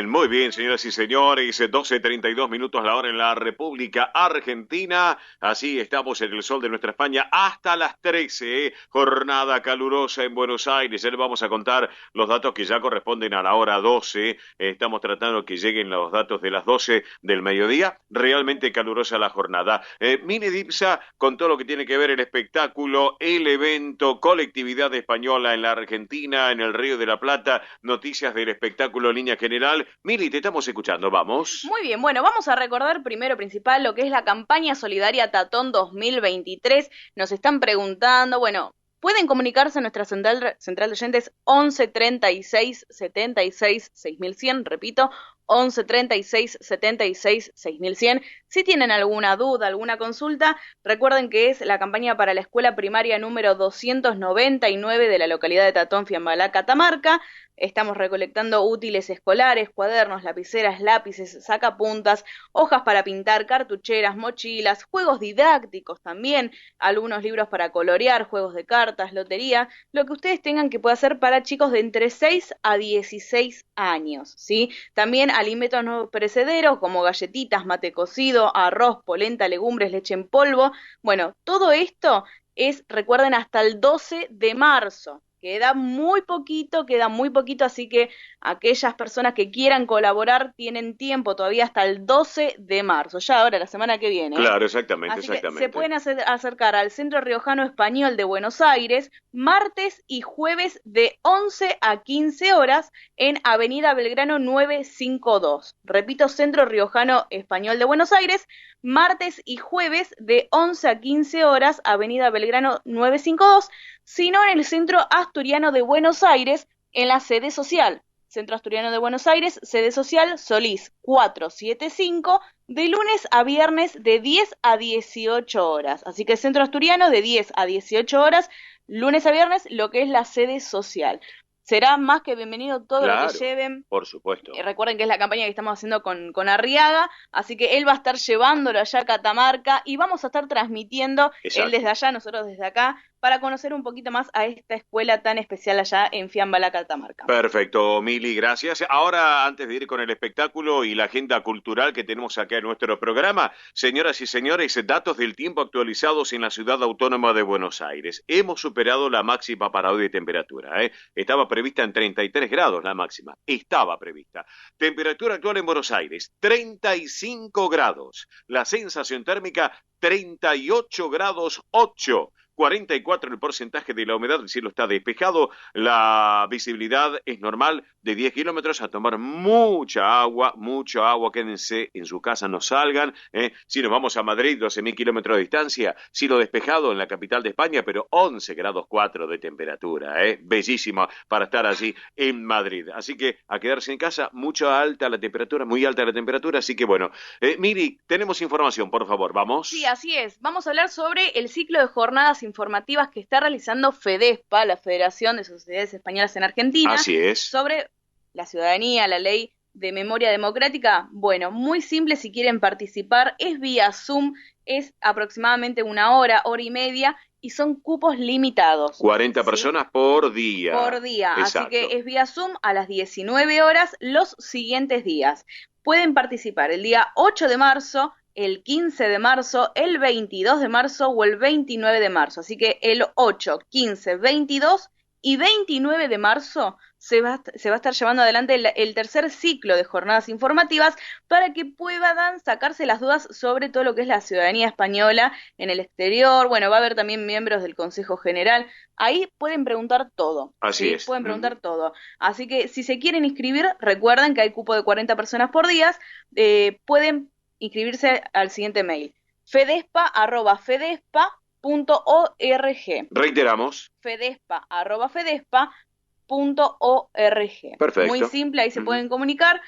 Muy bien, señoras y señores, 12:32 minutos la hora en la República Argentina. Así estamos en el sol de nuestra España hasta las 13, jornada calurosa en Buenos Aires. Ya les vamos a contar los datos que ya corresponden a la hora 12. Estamos tratando que lleguen los datos de las 12 del mediodía. Realmente calurosa la jornada. Mini Dipsa con todo lo que tiene que ver el espectáculo, el evento, colectividad española en la Argentina, en el Río de la Plata, noticias del espectáculo, línea general. Mili, te estamos escuchando, vamos. Muy bien, bueno, vamos a recordar primero principal lo que es la campaña solidaria Tatón 2023. Nos están preguntando, bueno, pueden comunicarse a nuestra central de oyentes 11 36 76 6100, repito, 11 36 76 6100. Si tienen alguna duda, alguna consulta, recuerden que es la campaña para la escuela primaria número 299 de la localidad de Tatón, Fiambalá, Catamarca. Estamos recolectando útiles escolares, cuadernos, lapiceras, lápices, sacapuntas, hojas para pintar, cartucheras, mochilas, juegos didácticos también, algunos libros para colorear, juegos de cartas, lotería, lo que ustedes tengan que pueda hacer para chicos de entre 6 a 16 años, ¿sí? También alimentos no perecederos como galletitas, mate cocido, arroz, polenta, legumbres, leche en polvo. Bueno, todo esto es, recuerden, hasta el 12 de marzo. Queda muy poquito, así que aquellas personas que quieran colaborar tienen tiempo todavía hasta el 12 de marzo, ya ahora, la semana que viene. Claro, exactamente. Que se pueden acercar al Centro Riojano Español de Buenos Aires martes y jueves de 11 a 15 horas en Avenida Belgrano 952. Repito, Centro Riojano Español de Buenos Aires, martes y jueves de 11 a 15 horas, Avenida Belgrano 952, sino en el Centro Asturiano de Buenos Aires, en la sede social. Centro Asturiano de Buenos Aires, sede social Solís 475, de lunes a viernes de 10 a 18 horas. Así que Centro Asturiano de 10 a 18 horas, lunes a viernes, lo que es la sede social. Será más que bienvenido todo lo que lleven. Por supuesto. Recuerden que es la campaña que estamos haciendo con Arriaga, así que él va a estar llevándolo allá a Catamarca y vamos a estar transmitiendo, él desde allá, nosotros desde acá, para conocer un poquito más a esta escuela tan especial allá en Fiambalá, Catamarca. Perfecto, Mili, gracias. Ahora, antes de ir con el espectáculo y la agenda cultural que tenemos acá en nuestro programa, señoras y señores, datos del tiempo actualizados en la ciudad autónoma de Buenos Aires. Hemos superado la máxima para hoy de temperatura, Estaba prevista en 33 grados la máxima. Estaba prevista. Temperatura actual en Buenos Aires, 35 grados. La sensación térmica, 38 grados 8. 44 el porcentaje de la humedad, el cielo está despejado, la visibilidad es normal de 10 kilómetros. A tomar mucha agua, quédense en su casa, no salgan. Si nos vamos a Madrid, 12.000 kilómetros de distancia, cielo despejado en la capital de España, pero 11 grados 4 de temperatura, bellísima para estar allí en Madrid. Así que a quedarse en casa, muy alta la temperatura, así que bueno. Miri, tenemos información, por favor, ¿vamos? Sí, así es. Vamos a hablar sobre el ciclo de jornadas informativas que está realizando FEDESPA, la Federación de Sociedades Españolas en Argentina. Así es. Sobre la ciudadanía, la ley de memoria democrática. Bueno, muy simple si quieren participar, es vía Zoom, es aproximadamente 1 hora, hora y media, y son cupos limitados. 40 personas por día. Por día, Exacto. Así que es vía Zoom a las 19 horas los siguientes días. Pueden participar el día 8 de marzo, el 15 de marzo, el 22 de marzo o el 29 de marzo. Así que el 8, 15, 22 y 29 de marzo se va a estar llevando adelante el tercer ciclo de jornadas informativas para que puedan sacarse las dudas sobre todo lo que es la ciudadanía española en el exterior. Bueno, va a haber también miembros del Consejo General. Ahí pueden preguntar todo. Así es. Pueden preguntar todo. Así que si se quieren inscribir, recuerden que hay cupo de 40 personas por día. Pueden inscribirse al siguiente mail: fedespa@fedespa.org. Reiteramos. fedespa@fedespa.org. Perfecto. Muy simple, ahí se pueden comunicar.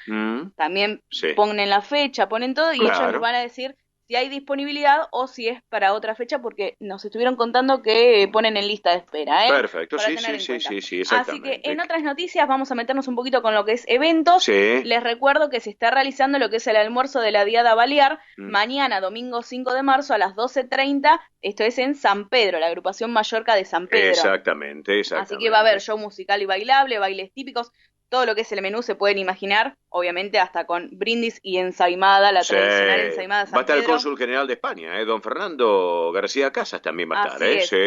También ponen la fecha, ponen todo y ellos les van a decir si hay disponibilidad o si es para otra fecha, porque nos estuvieron contando que ponen en lista de espera. Perfecto, sí, exactamente. Así que en otras noticias vamos a meternos un poquito con lo que es eventos. Sí. Les recuerdo que se está realizando lo que es el almuerzo de la Diada Balear, mañana, domingo 5 de marzo a las 12:30, esto es en San Pedro, la agrupación Mallorca de San Pedro. Exactamente. Así que va a haber show musical y bailable, bailes típicos, todo lo que es el menú se pueden imaginar, obviamente hasta con brindis y ensaimada, la tradicional ensaimada de San Va a estar Pedro. el cónsul general de España, don Fernando García Casas también va a estar.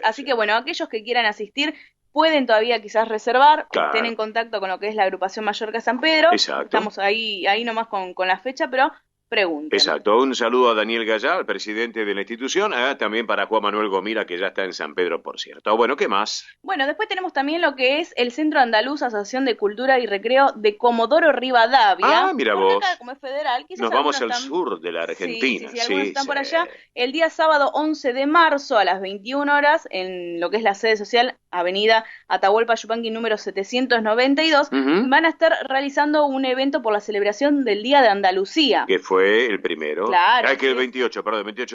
Así que bueno, aquellos que quieran asistir pueden todavía quizás reservar, Claro. estén en contacto con lo que es la agrupación Mallorca San Pedro. Exacto. Estamos ahí nomás con la fecha, pero pregunten. Exacto. Un saludo a Daniel Gallá, el presidente de la institución, también para Juan Manuel Gomira, que ya está en San Pedro, por cierto. Bueno, ¿qué más? Bueno, después tenemos también lo que es el Centro Andaluz Asociación de Cultura y Recreo de Comodoro Rivadavia. Mira Porque vos. acá, como es federal, quizás Nos vamos al algunos están... sur de la Argentina. Sí, algunos están por allá. El día sábado 11 de marzo a las 21 horas, en lo que es la sede social, Avenida Atahualpa Yupanqui número 792, van a estar realizando un evento por la celebración del Día de Andalucía. Que fue el primero. Claro. Que el 28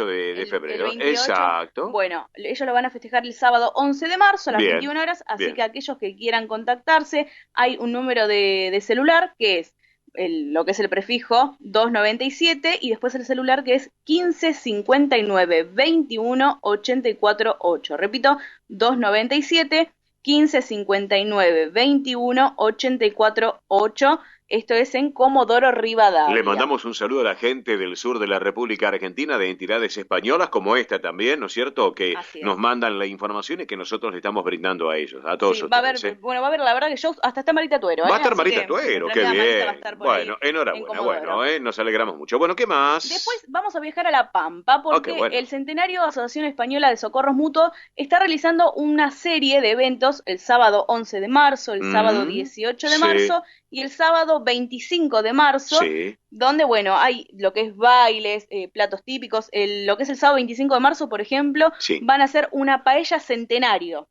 de febrero. El 28. Exacto. Bueno, ellos lo van a festejar el sábado 11 de marzo a las 21 horas, así que aquellos que quieran contactarse, hay un número de celular que es lo que es el prefijo 297 y después el celular que es 15 59 21 84 8. Repito, 297 15 59 21 84 8. Esto es en Comodoro Rivadavia. Le mandamos un saludo a la gente del sur de la República Argentina, de entidades españolas como esta también, ¿no es cierto? Que nos mandan la información y que nosotros le estamos brindando a ellos, a todos ustedes. Va a haber, la verdad que shows, hasta está Marita Tuero. Va a estar Marita Tuero, qué bien. Bueno, enhorabuena, nos alegramos mucho. Bueno, ¿qué más? Después vamos a viajar a La Pampa, porque el Centenario de Asociación Española de Socorros Mutuos está realizando una serie de eventos el sábado 11 de marzo, el sábado 18 de marzo y el sábado 25 de marzo, donde, bueno, hay lo que es bailes, platos típicos. Lo que es el sábado 25 de marzo, por ejemplo, van a hacer una paella centenario.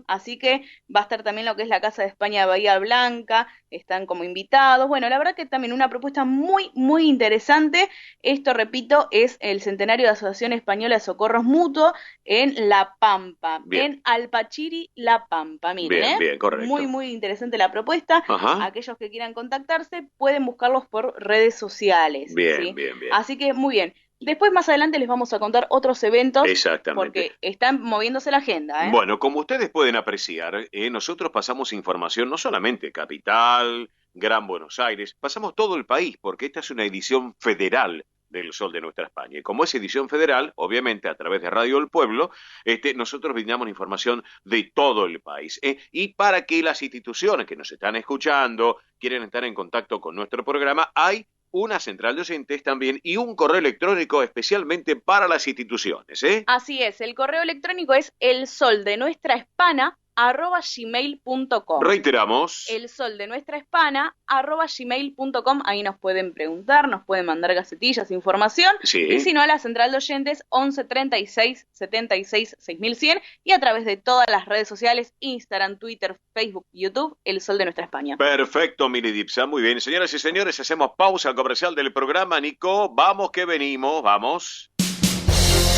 Así que va a estar también lo que es la Casa de España de Bahía Blanca, están como invitados. Bueno, la verdad que también una propuesta muy, muy interesante. Esto, repito, es el Centenario de Asociación Española de Socorros Mutuos en La Pampa, en Alpachiri, La Pampa. Miren, bien, correcto. Muy, muy interesante la propuesta. Aquellos que quieran contactarse pueden buscarlos por redes sociales. Bien. Así que muy bien. Después, más adelante, les vamos a contar otros eventos. Exactamente. Porque están moviéndose la agenda. Bueno, como ustedes pueden apreciar, nosotros pasamos información no solamente capital, Gran Buenos Aires, pasamos todo el país, porque esta es una edición federal del Sol de Nuestra España. Y como es edición federal, obviamente a través de Radio El Pueblo, nosotros brindamos información de todo el país. Y para que las instituciones que nos están escuchando quieren estar en contacto con nuestro programa, hay una central de oyentes también y un correo electrónico especialmente para las instituciones, ¿eh? Así es, el correo electrónico es elsoldenuestrahispana@gmail.com. Reiteramos. elsoldenuestrahispana@gmail.com. Ahí nos pueden preguntar, nos pueden mandar gacetillas, información. Sí. Y si no, a la central de oyentes 11 36 76 6100 y a través de todas las redes sociales, Instagram, Twitter, Facebook, YouTube, El Sol de Nuestra España. Perfecto, Mili Dipsa. Muy bien. Señoras y señores, hacemos pausa comercial del programa. Nico, vamos que venimos, vamos.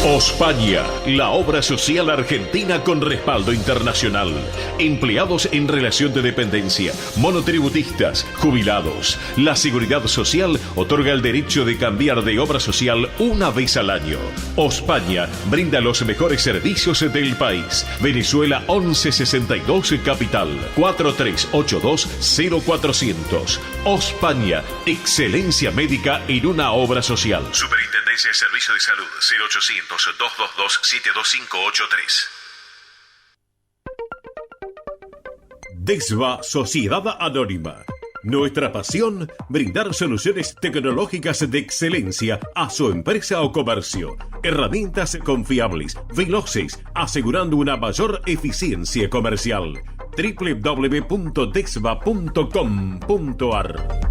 Ospaña, la obra social argentina con respaldo internacional. Empleados en relación de dependencia, monotributistas, jubilados. La Seguridad Social otorga el derecho de cambiar de obra social una vez al año. Ospaña brinda los mejores servicios del país. Venezuela 1162 Capital 4382-0400. Ospaña, excelencia médica en una obra social. Superintendencia de Servicio de Salud 0800-222-72583. DESVA Sociedad Anónima. Nuestra pasión, brindar soluciones tecnológicas de excelencia a su empresa o comercio. Herramientas confiables, veloces, asegurando una mayor eficiencia comercial. www.desva.com.ar.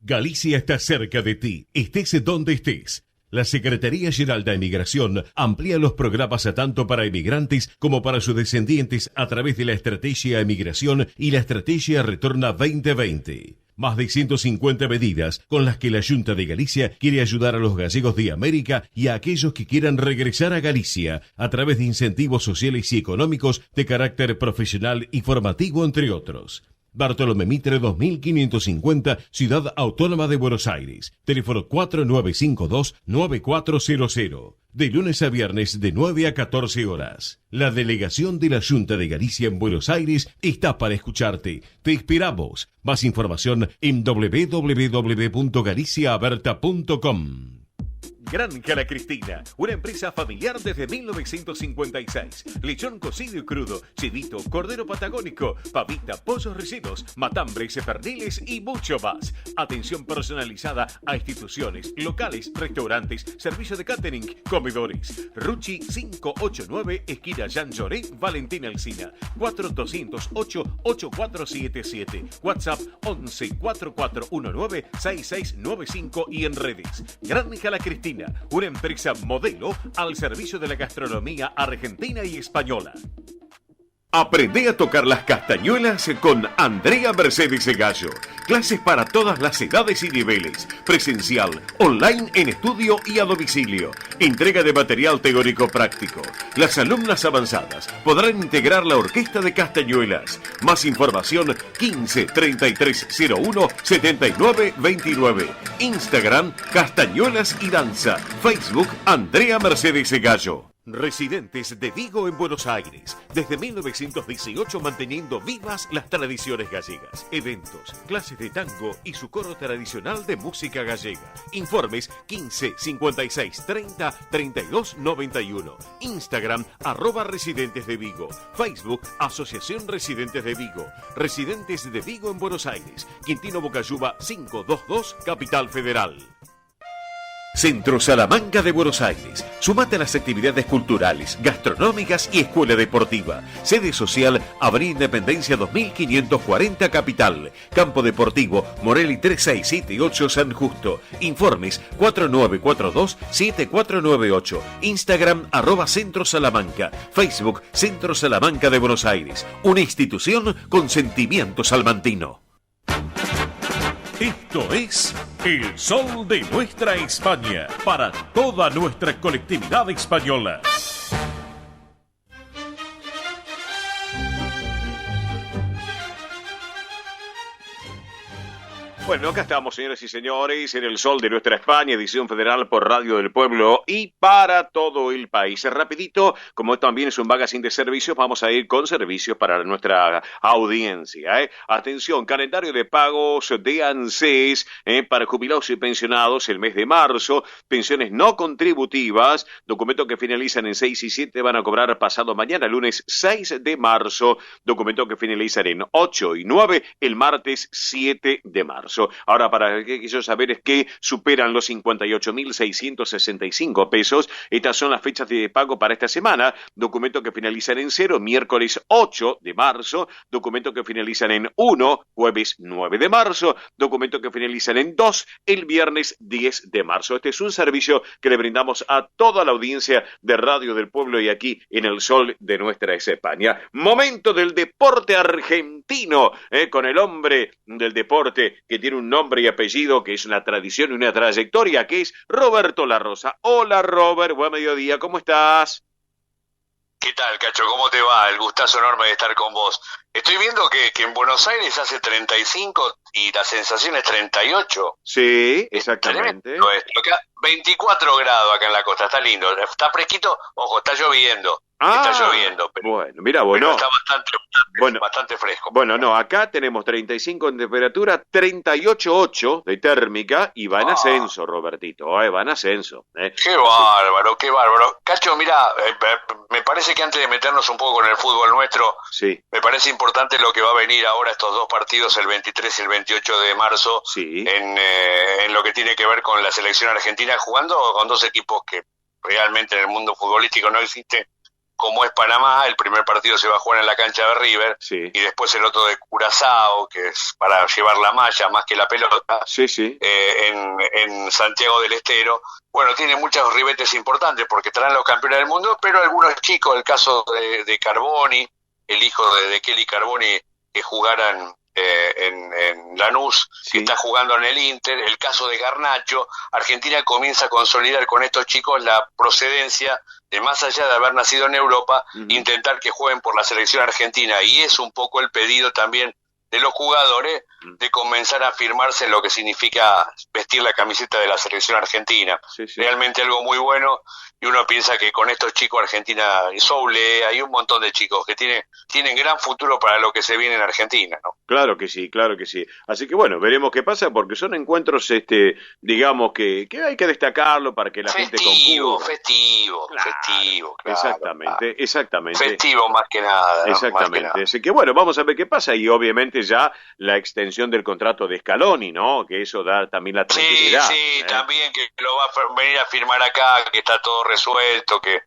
Galicia está cerca de ti, estés donde estés. La Secretaría General de Emigración amplía los programas tanto para emigrantes como para sus descendientes a través de la Estrategia Emigración y la Estrategia Retorna 2020. Más de 150 medidas con las que la Junta de Galicia quiere ayudar a los gallegos de América y a aquellos que quieran regresar a Galicia a través de incentivos sociales y económicos de carácter profesional y formativo, entre otros. Bartolomé Mitre 2550, Ciudad Autónoma de Buenos Aires. Teléfono 4952-9400. De lunes a viernes de 9 a 14 horas. La delegación de la Junta de Galicia en Buenos Aires está para escucharte. Te esperamos. Más información en www.galiciaaberta.com. Granja La Cristina, una empresa familiar desde 1956. Lechón cocido y crudo, chivito, cordero patagónico, pavita, pollos rellenos, matambres, perniles y mucho más. Atención personalizada a instituciones, locales, restaurantes, servicio de catering, comedores. Ruchi 589, esquina Jean Lloré, Valentín Alsina. 4208-8477. WhatsApp 11-4419-6695 y en redes. Granja La Cristina, una empresa modelo al servicio de la gastronomía argentina y española. Aprende a tocar las castañuelas con Andrea Mercedes Gallo. Clases para todas las edades y niveles. Presencial, online en estudio y a domicilio. Entrega de material teórico práctico. Las alumnas avanzadas podrán integrar la orquesta de castañuelas. Más información 15 3301 79 29. Instagram Castañuelas y Danza. Facebook Andrea Mercedes Gallo. Residentes de Vigo en Buenos Aires, desde 1918 manteniendo vivas las tradiciones gallegas, eventos, clases de tango y su coro tradicional de música gallega. Informes 15 56 30 32 91. Instagram @Residentes de Vigo. Facebook Asociación Residentes de Vigo. Residentes de Vigo en Buenos Aires. Quintino Bocayuba 522, Capital Federal. Centro Salamanca de Buenos Aires. Sumate a las actividades culturales, gastronómicas y escuela deportiva. Sede social, Avenida Independencia 2540 Capital. Campo Deportivo, Morelli 3678 San Justo. Informes 4942-7498. Instagram @Centro Salamanca. Facebook Centro Salamanca de Buenos Aires. Una institución con sentimiento salmantino. Esto es El Sol de Nuestra España, para toda nuestra colectividad española. Bueno, acá estamos, señoras y señores, en el sol de nuestra España, edición federal por Radio del Pueblo y para todo el país. Rapidito, como también es un magazine de servicios, vamos a ir con servicios para nuestra audiencia. Atención, calendario de pagos de ANSES para jubilados y pensionados el mes de marzo, pensiones no contributivas, documentos que finalizan en 6 y 7 van a cobrar pasado mañana, lunes 6 de marzo, documentos que finalizan en 8 y 9 el martes 7 de marzo. Ahora, para lo que quiero saber es que superan los 58.665 pesos. Estas son las fechas de pago para esta semana. Documentos que finalizan en 0, miércoles 8 de marzo. Documentos que finalizan en 1, jueves 9 de marzo. Documentos que finalizan en 2, el viernes 10 de marzo. Este es un servicio que le brindamos a toda la audiencia de Radio del Pueblo y aquí en el sol de nuestra España. Momento del deporte argentino, con el hombre del deporte que tiene un nombre y apellido que es una tradición y una trayectoria, que es Roberto La Rosa. Hola, Robert, buen mediodía, ¿cómo estás? ¿Qué tal, Cacho? ¿Cómo te va? El gustazo enorme de estar con vos. Estoy viendo que en Buenos Aires hace 35 y la sensación es 38. Sí, exactamente. Acá 24 grados acá en la costa, está lindo. Está fresquito, ojo, está lloviendo. Está lloviendo, pero, bueno, mira, bueno, pero está bastante fresco. Bueno, no, acá tenemos 35 en temperatura, 38,8 de térmica y va en ascenso, Robertito, va en ascenso. Qué bárbaro, qué bárbaro. Cacho, mira, me parece que antes de meternos un poco con el fútbol nuestro, sí, me parece importante lo que va a venir ahora, estos dos partidos, el 23 y el 28 de marzo, sí, en lo que tiene que ver con la selección argentina, jugando con dos equipos que realmente en el mundo futbolístico no existen, como es Panamá. El primer partido se va a jugar en la cancha de River, sí, y después el otro de Curazao, que es para llevar la malla más que la pelota, sí, sí, en Santiago del Estero. Bueno, tiene muchos ribetes importantes porque estarán los campeones del mundo, pero algunos chicos, el caso de Carboni, el hijo de Kelly Carboni, que jugaran en Lanús, sí, que está jugando en el Inter, el caso de Garnacho. Argentina comienza a consolidar con estos chicos la procedencia de, más allá de haber nacido en Europa, intentar que jueguen por la selección argentina, y es un poco el pedido también de los jugadores de comenzar a afirmarse en lo que significa vestir la camiseta de la selección argentina. Sí, sí. Realmente algo muy bueno, y uno piensa que con estos chicos Argentina, Soule, hay un montón de chicos que tienen gran futuro para lo que se viene en Argentina, ¿no? Claro que sí, claro que sí. Así que bueno, veremos qué pasa, porque son encuentros, digamos que hay que destacarlo para que la gente concurra. Festivo, claro, exactamente, exactamente. Festivo más que nada. Exactamente. Más que nada. Así que bueno, vamos a ver qué pasa, y obviamente ya la extensión del contrato de Scaloni, ¿no? Que eso da también la tranquilidad. Sí, también que lo va a venir a firmar acá, que está todo resuelto, que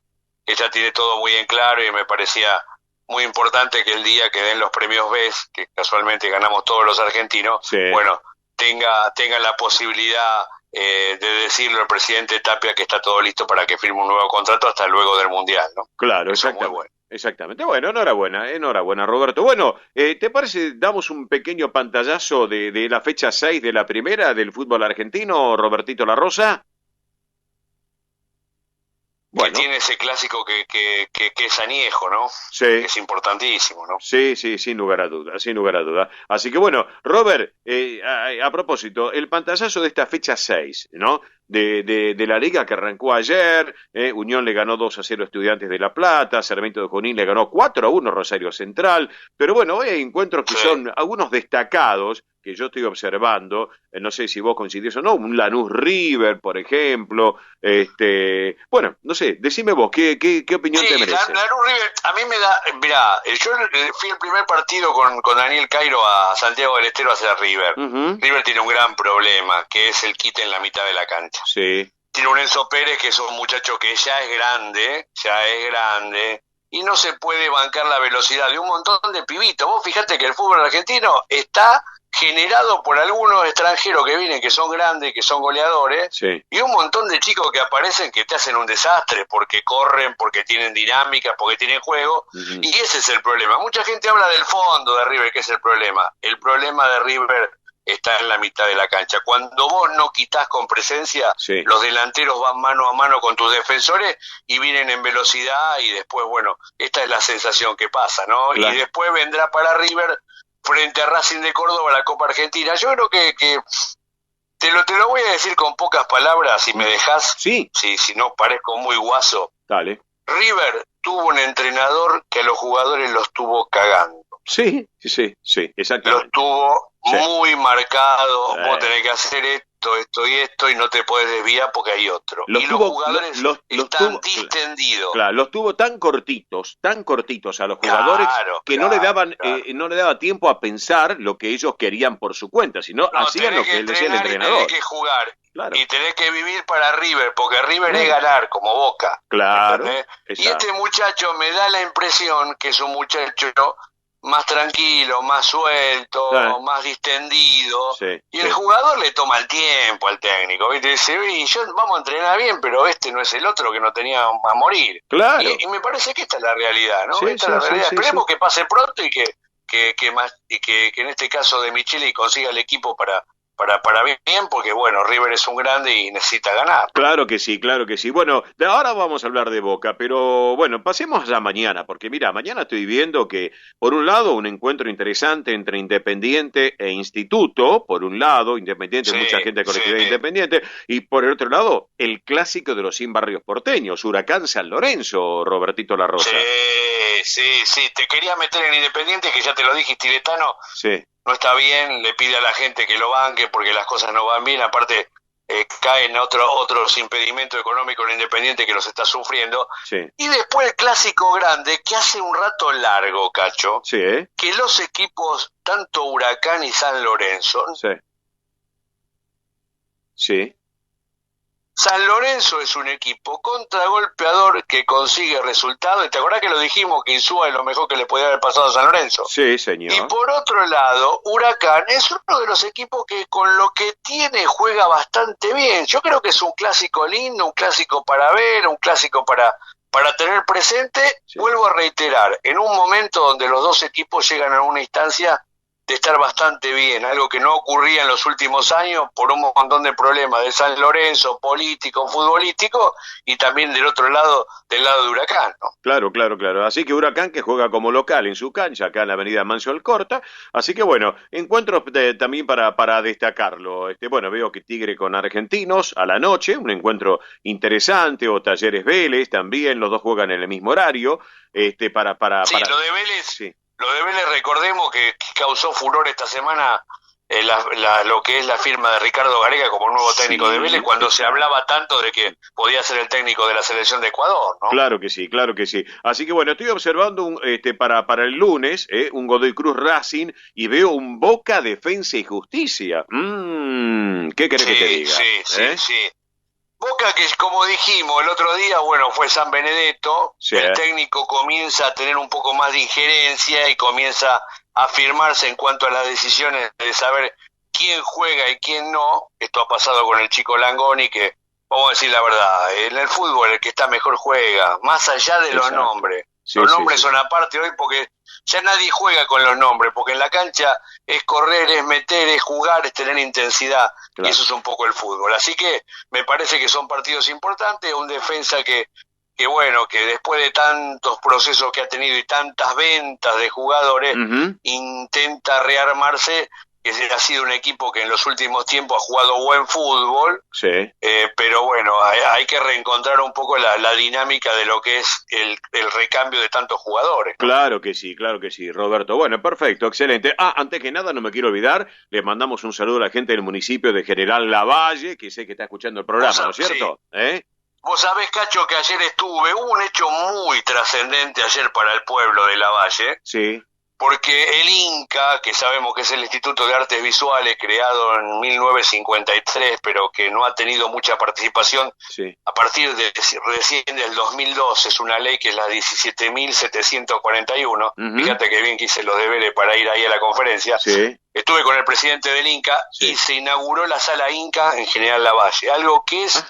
ya tiene todo muy en claro, y me parecía muy importante que el día que den los premios BES, que casualmente ganamos todos los argentinos, sí, bueno, tenga la posibilidad de decirle al presidente Tapia que está todo listo para que firme un nuevo contrato hasta luego del Mundial, ¿no? Claro, eso exactamente. Es muy bueno. Exactamente. Bueno, enhorabuena, Roberto. Bueno, ¿te parece, damos un pequeño pantallazo de la fecha 6 de la primera del fútbol argentino, Robertito La Rosa? Bueno. Que tiene ese clásico que es añejo, ¿no? Sí. Que es importantísimo, ¿no? Sí, sin lugar a duda. Así que bueno, Robert, a propósito, el pantallazo de esta fecha 6, ¿no? De la liga que arrancó ayer, Unión le ganó 2-0 a Estudiantes de La Plata, Sarmiento de Junín le ganó 4-1 Rosario Central, pero bueno, hoy hay encuentros que son algunos destacados que yo estoy observando, no sé si vos coincidís o no, un Lanús River, por ejemplo, bueno, no sé, decime vos, ¿qué opinión te merece? Lanús River, a mí me da, mirá, yo fui el primer partido con Daniel Cairo a Santiago del Estero hacia River. River tiene un gran problema, que es el quite en la mitad de la cancha. Sí. Tiene un Enzo Pérez que es un muchacho que ya es grande, y no se puede bancar la velocidad de un montón de pibitos. Vos fijate que el fútbol argentino está generado por algunos extranjeros que vienen, que son grandes, que son goleadores, sí, y un montón de chicos que aparecen que te hacen un desastre, porque corren, porque tienen dinámica, porque tienen juego, y ese es el problema. Mucha gente habla del fondo de River, que es el problema. El problema de River está en la mitad de la cancha. Cuando vos no quitás con presencia, sí, los delanteros van mano a mano con tus defensores y vienen en velocidad, y después, bueno, esta es la sensación que pasa, ¿no? Claro. Y después vendrá para River frente a Racing de Córdoba la Copa Argentina. Yo creo que te lo voy a decir con pocas palabras, si me dejas. Sí. Si no parezco muy guaso. Dale. River tuvo un entrenador que a los jugadores los tuvo cagando. Sí, exactamente. Los tuvo muy marcados, vos tenés que hacer esto y esto, y no te puedes desviar porque hay otro. Los jugadores están distendidos. Claro, los tuvo tan cortitos a los jugadores que no le daba tiempo a pensar lo que ellos querían por su cuenta, sino hacían lo que él decía el entrenador. Y tenés que jugar. Claro. Y tenés que vivir para River, porque River es ganar, como Boca. Claro. Y este muchacho me da la impresión que es un muchacho más tranquilo, más suelto, más distendido. Y el jugador le toma el tiempo al técnico. ¿Viste? Dice, vamos a entrenar bien, pero este no es el otro que no tenía a morir. Claro. Y me parece que esta es la realidad, ¿no? Esta es la realidad. Esperemos que pase pronto y que en este caso de Micheli consiga el equipo para bien, porque bueno, River es un grande y necesita ganar. Claro que sí. Bueno, ahora vamos a hablar de Boca, pero bueno, pasemos a mañana, porque mira, mañana estoy viendo que, por un lado, un encuentro interesante entre Independiente e Instituto, por un lado, Independiente, mucha gente de colectividad Independiente, y por el otro lado, el clásico de los 100 barrios porteños, Huracán San Lorenzo, Robertito La Rosa. Sí, te quería meter en Independiente, que ya te lo dije, tibetano. Sí. No está bien, le pide a la gente que lo banque porque las cosas no van bien, aparte caen otros impedimentos económicos en Independiente que los está sufriendo. Y después el clásico grande, que hace un rato largo, Cacho, que los equipos, tanto Huracán y San Lorenzo, San Lorenzo es un equipo contragolpeador que consigue resultados. ¿Te acordás que lo dijimos que Insúa es lo mejor que le podía haber pasado a San Lorenzo? Sí, señor. Y por otro lado, Huracán es uno de los equipos que con lo que tiene juega bastante bien. Yo creo que es un clásico lindo, un clásico para ver, un clásico para tener presente. Vuelvo a reiterar, en un momento donde los dos equipos llegan a una instancia de estar bastante bien, algo que no ocurría en los últimos años por un montón de problemas de San Lorenzo, político, futbolístico, y también del otro lado, del lado de Huracán, ¿no? Claro. Así que Huracán, que juega como local en su cancha, acá en la avenida Mancio Alcorta, así que bueno, encuentros también para destacarlo. Bueno, veo que Tigre con Argentinos a la noche, un encuentro interesante, o Talleres Vélez también, los dos juegan en el mismo horario, lo de Vélez... Lo de Vélez, recordemos que causó furor esta semana lo que es la firma de Ricardo Gareca como nuevo técnico de Vélez, cuando se hablaba tanto de que podía ser el técnico de la selección de Ecuador, ¿no? Claro que sí. Así que bueno, estoy observando para el lunes un Godoy Cruz Racing y veo un Boca Defensa y Justicia. ¿Qué querés que te diga? Sí. Boca, que como dijimos el otro día, bueno, fue San Benedetto, el técnico comienza a tener un poco más de injerencia y comienza a afirmarse en cuanto a las decisiones de saber quién juega y quién no. Esto ha pasado con el chico Langoni, que, vamos a decir la verdad, en el fútbol el que está mejor juega, más allá de los nombres. Los nombres son aparte hoy porque ya nadie juega con los nombres, porque en la cancha es correr, es meter, es jugar, es tener intensidad, y eso es un poco el fútbol. Así que me parece que son partidos importantes, un defensa que bueno, que después de tantos procesos que ha tenido y tantas ventas de jugadores, intenta rearmarse, que ha sido un equipo que en los últimos tiempos ha jugado buen fútbol, pero bueno, hay que reencontrar un poco la dinámica de lo que es el recambio de tantos jugadores, ¿no? Claro que sí, Roberto. Bueno, perfecto, excelente. Antes que nada, no me quiero olvidar, le mandamos un saludo a la gente del municipio de General Lavalle, que sé que está escuchando el programa, ¿no es cierto? Vos sabés, Cacho, que ayer hubo un hecho muy trascendente ayer para el pueblo de Lavalle. Sí. Porque el INCA, que sabemos que es el Instituto de Artes Visuales, creado en 1953, pero que no ha tenido mucha participación a partir de recién del 2002, es una ley que es la 17.741. Fíjate que bien que hice los deberes para ir ahí a la conferencia. Estuve con el presidente del INCA y se inauguró la sala INCA en General Lavalle, algo que es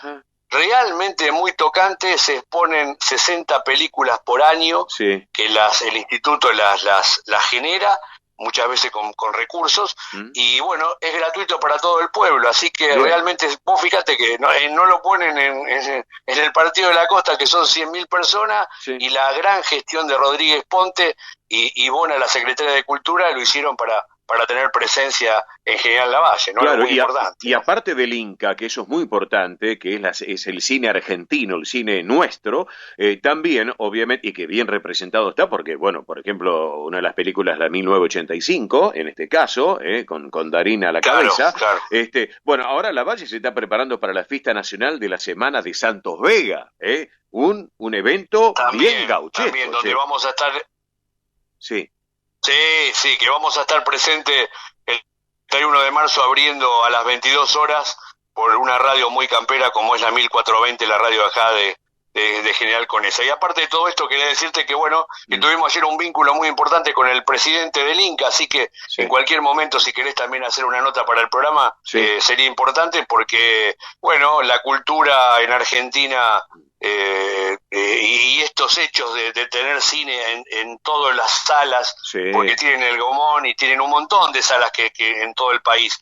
realmente muy tocante. Se exponen 60 películas por año que el instituto las genera, muchas veces con recursos, y bueno, es gratuito para todo el pueblo, así que realmente vos fíjate que no lo ponen en el Partido de la Costa, que son 100.000 personas, y la gran gestión de Rodríguez Ponte y Bona, la secretaria de Cultura, lo hicieron para tener presencia en General Lavalle, ¿no? Claro, muy importante. Y aparte del Inca, que eso es muy importante, que es el cine argentino, el cine nuestro, también, obviamente, y que bien representado está, porque, bueno, por ejemplo, una de las películas, la 1985, en este caso, con Darín a la cabeza, claro. Bueno, ahora Lavalle se está preparando para la fiesta nacional de la Semana de Santos Vega, un evento también, bien gauchesco. También, donde vamos a estar... Sí. Sí, que vamos a estar presentes el 31 de marzo abriendo a las 22 horas por una radio muy campera como es la 1420, la radio acá de General Conesa. Y aparte de todo esto, quería decirte que bueno, que tuvimos ayer un vínculo muy importante con el presidente del Inca, así que en cualquier momento, si querés también hacer una nota para el programa, sería importante porque, bueno, la cultura en Argentina... y estos hechos de tener cine en todas las salas, porque tienen el Gomón y tienen un montón de salas que en todo el país.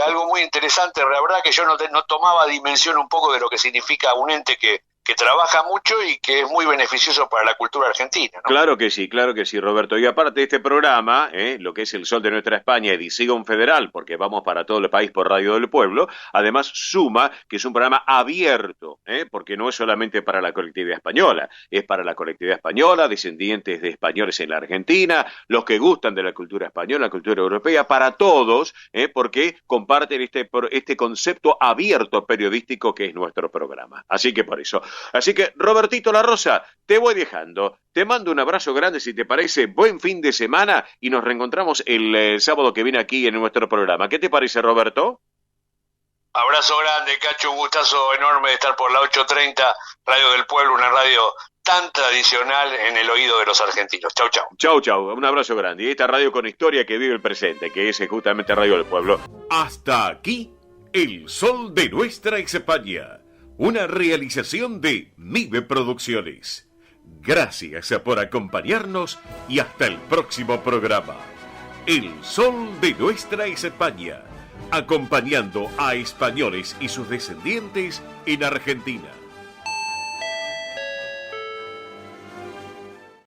Algo muy interesante, la verdad que yo no tomaba dimensión un poco de lo que significa un ente que trabaja mucho y que es muy beneficioso para la cultura argentina, ¿no? Claro que sí, Roberto. Y aparte de este programa, lo que es El Sol de Nuestra España, edición federal, porque vamos para todo el país por Radio del Pueblo, además Suma, que es un programa abierto, porque no es solamente para la colectividad española, es para la colectividad española, descendientes de españoles en la Argentina, los que gustan de la cultura española, la cultura europea, para todos, porque comparten este concepto abierto periodístico que es nuestro programa. Así que por eso. Así que, Robertito La Rosa, te voy dejando. Te mando un abrazo grande, si te parece. Buen fin de semana y nos reencontramos el sábado que viene aquí en nuestro programa. ¿Qué te parece, Roberto? Abrazo grande, Cacho. Un gustazo enorme de estar por la 830, Radio del Pueblo, una radio tan tradicional en el oído de los argentinos. Chau, chau. Chau. Un abrazo grande. Y esta radio con historia que vive el presente, que es justamente Radio del Pueblo. Hasta aquí, El Sol de Nuestra España. Una realización de MIBE Producciones. Gracias por acompañarnos y hasta el próximo programa. El Sol de Nuestra España, acompañando a españoles y sus descendientes en Argentina.